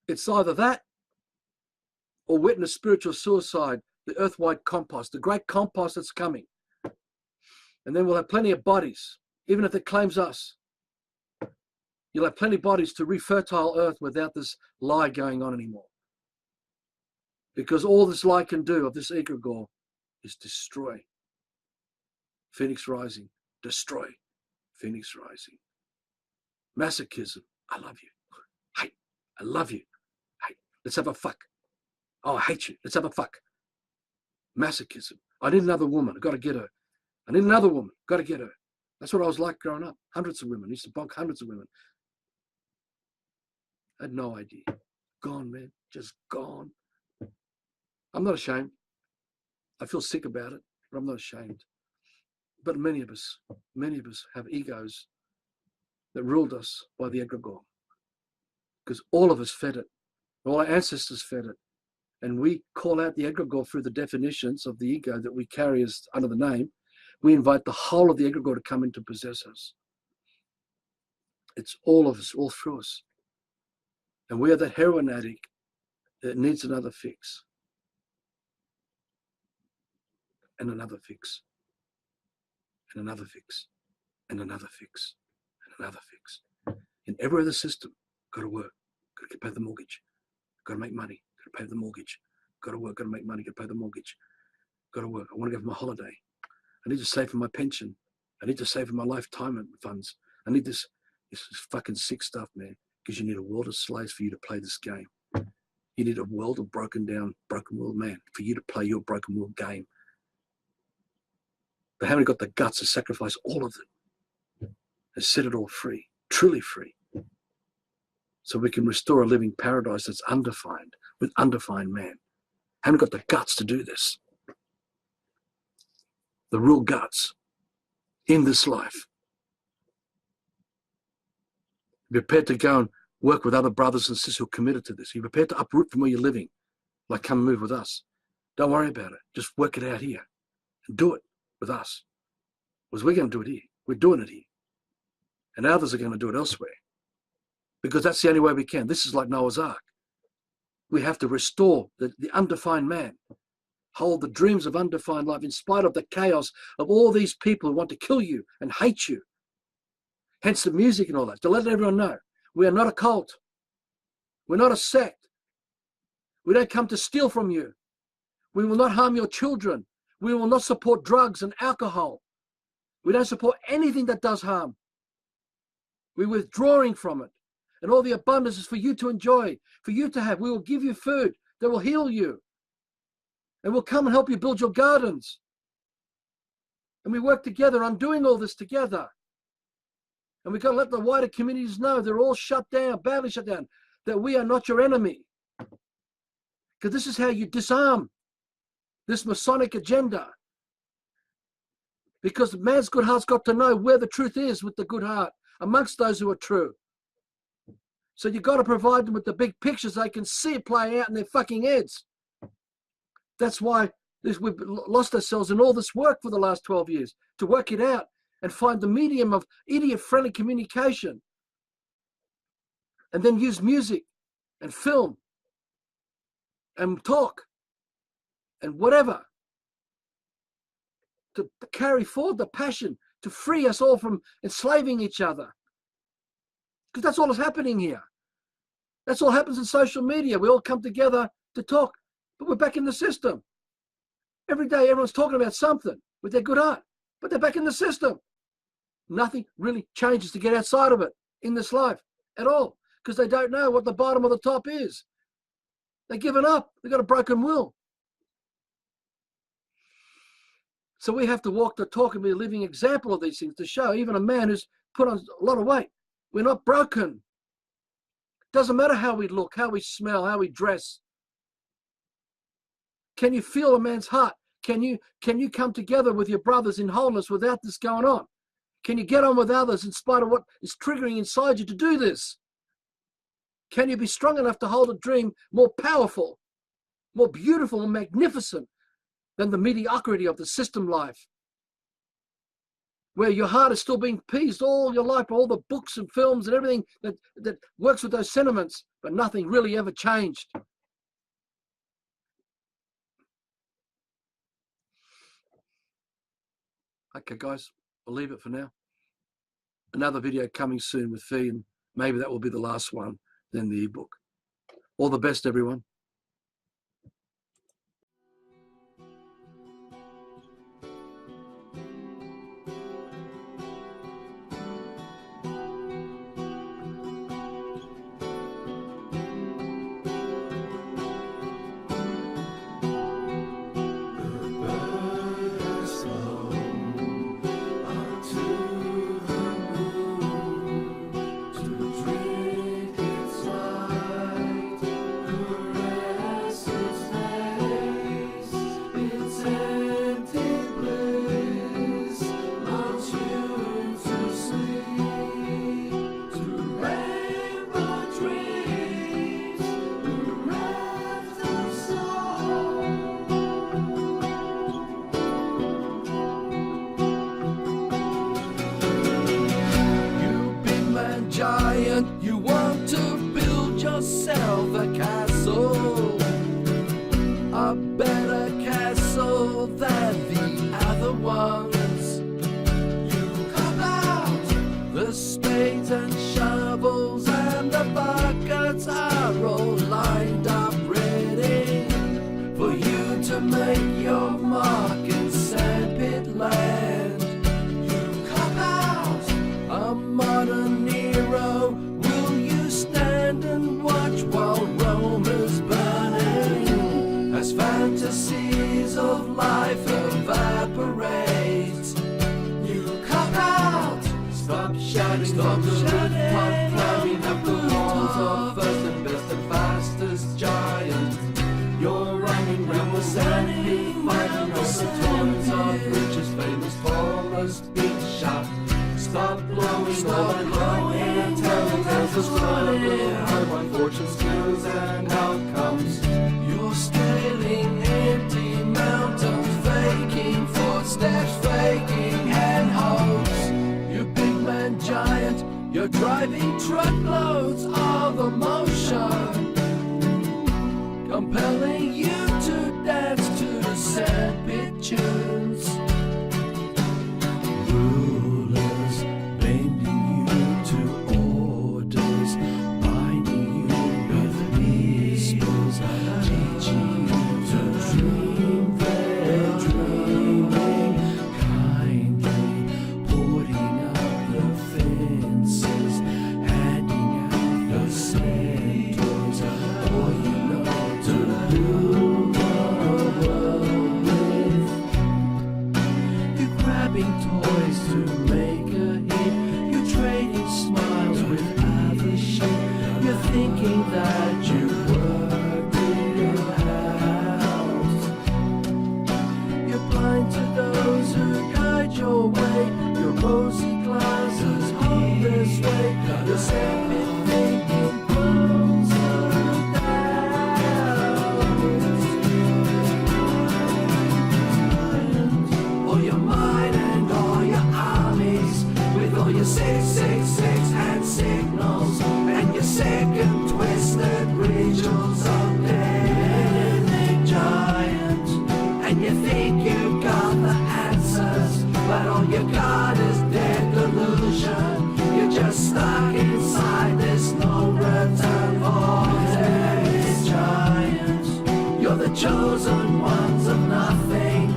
It's either that or witness spiritual suicide, the earth-wide compost, the great compost that's coming. And then we'll have plenty of bodies, even if it claims us. You'll have plenty of bodies to refertile earth without this lie going on anymore. Because all this lie can do of this egregore is destroy. Phoenix rising, destroy. Phoenix rising. Masochism, I love you. Hate, I love you. Hate, let's have a fuck. Oh, I hate you. Let's have a fuck. Masochism. I need another woman. I've got to get her. I need another woman. Got to get her. That's what I was like growing up. Hundreds of women. I used to bonk hundreds of women. I had no idea. Gone, man. Just gone. I'm not ashamed. I feel sick about it, but I'm not ashamed. But many of us have egos that ruled us by the egregore. Because all of us fed it. All our ancestors fed it. And we call out the egregore through the definitions of the ego that we carry as under the name. We invite the whole of the egregore to come in to possess us. It's all of us, all through us. And we are that heroin addict that needs another fix. And another fix. And another fix. And another fix. And another fix. In every other system, got to work. Got to pay the mortgage. Got to make money. Got to pay the mortgage. Got to work. Got to make money. Got to pay the mortgage. Got to work. I want to go for my holiday. I need to save for my pension. I need to save for my lifetime funds. I need this. This is fucking sick stuff, man. Because you need a world of slaves for you to play this game. You need a world of broken world man for you to play your broken world game. They haven't got the guts to sacrifice all of them and set it all free, truly free. So we can restore a living paradise that's undefined, with undefined man. Haven't got the guts to do this. The real guts in this life. Be prepared to go and work with other brothers and sisters who are committed to this. You're prepared to uproot from where you're living. Like, come and move with us. Don't worry about it. Just work it out here. And do it with us. Because we're going to do it here. We're doing it here. And others are going to do it elsewhere. Because that's the only way we can. This is like Noah's Ark. We have to restore the undefined man. Hold the dreams of undefined life in spite of the chaos of all these people who want to kill you and hate you. Hence the music and all that. To let everyone know, we are not a cult. We're not a sect. We don't come to steal from you. We will not harm your children. We will not support drugs and alcohol. We don't support anything that does harm. We're withdrawing from it. And all the abundance is for you to enjoy, for you to have. We will give you food that will heal you. And we'll come and help you build your gardens. And we work together on doing all this together. And we've got to let the wider communities know they're all shut down, badly shut down, that we are not your enemy. Because this is how you disarm this Masonic agenda. Because man's good heart's got to know where the truth is with the good heart amongst those who are true. So you've got to provide them with the big pictures so they can see it play out in their fucking heads. That's why we've lost ourselves in all this work for the last 12 years, to work it out and find the medium of idiot-friendly communication. And then use music and film and talk and whatever to carry forward the passion to free us all from enslaving each other. Because that's all that's happening here. That's all happens in social media. We all come together to talk, but we're back in the system. Every day everyone's talking about something with their good heart, but they're back in the system. Nothing really changes to get outside of it in this life at all, because they don't know what the bottom or the top is. They've given up. They've got a broken will. So we have to walk the talk and be a living example of these things to show even a man who's put on a lot of weight. We're not broken. Doesn't matter how we look, how we smell, how we dress. Can you feel a man's heart? Can you come together with your brothers in wholeness without this going on? Can you get on with others in spite of what is triggering inside you to do this? Can you be strong enough to hold a dream more powerful, more beautiful and magnificent than the mediocrity of the system life, where your heart is still being appeased all your life by all the books and films and everything that works with those sentiments, but nothing really ever changed? Okay, guys, I'll leave it for now. Another video coming soon with Fee, and maybe that will be the last one, then the ebook. All the best, everyone. Giant, you want to build yourself a castle, a better castle than the other ones. You come out, the spades and shovels and the buckets are all lined up ready for you to make your mark in sandpit land. You come out, a modern hero. Will you stand and watch while Rome is burning, as fantasies of life evaporate? You come out, stop shouting on the rooftop, climbing up the walls of first and best and fastest giant. You're running round the sand pit, fighting over the toys of richest, famous, tallest, big shot. Stop blowing, stop blowing, and telling tales of struggle, how one fortune skills and outcomes. You're scaling empty mountains, faking footsteps, faking handholds. You big man giant, you're driving truckloads of emotion, compelling you to dance to the sandpit tunes. Rulers bending you to orders, binding you with whispers, teaching you to dream. They're dreaming kindly, putting up the fences, handing out the centaurs, all you know to rule the world with. You're grabbing toys to make a hit, you're trading smiles with avarice, you're thinking that you worked it out. You're blind to those who guide your way, your rosy glasses hold this way, your sandpit thinking pulls you down. All your might and all your armies, with all your 666 hand signals and your second twisted rituals of living giant. And you think you got the answers, but all you got is dead delusion. You're just stuck inside this no return vortex giant. You're the chosen ones of nothing,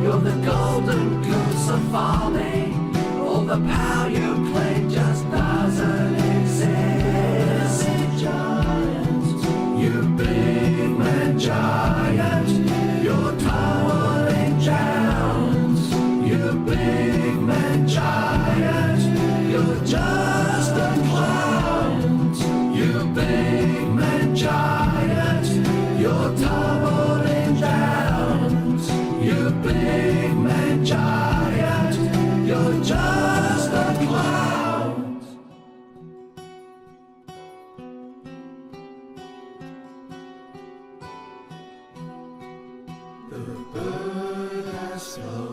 you're the golden goose of folly. All the power you claim just doesn't exist, giant. You big man giant, you're towering giant. You big man giant, you're just a clown. You big bird has flown.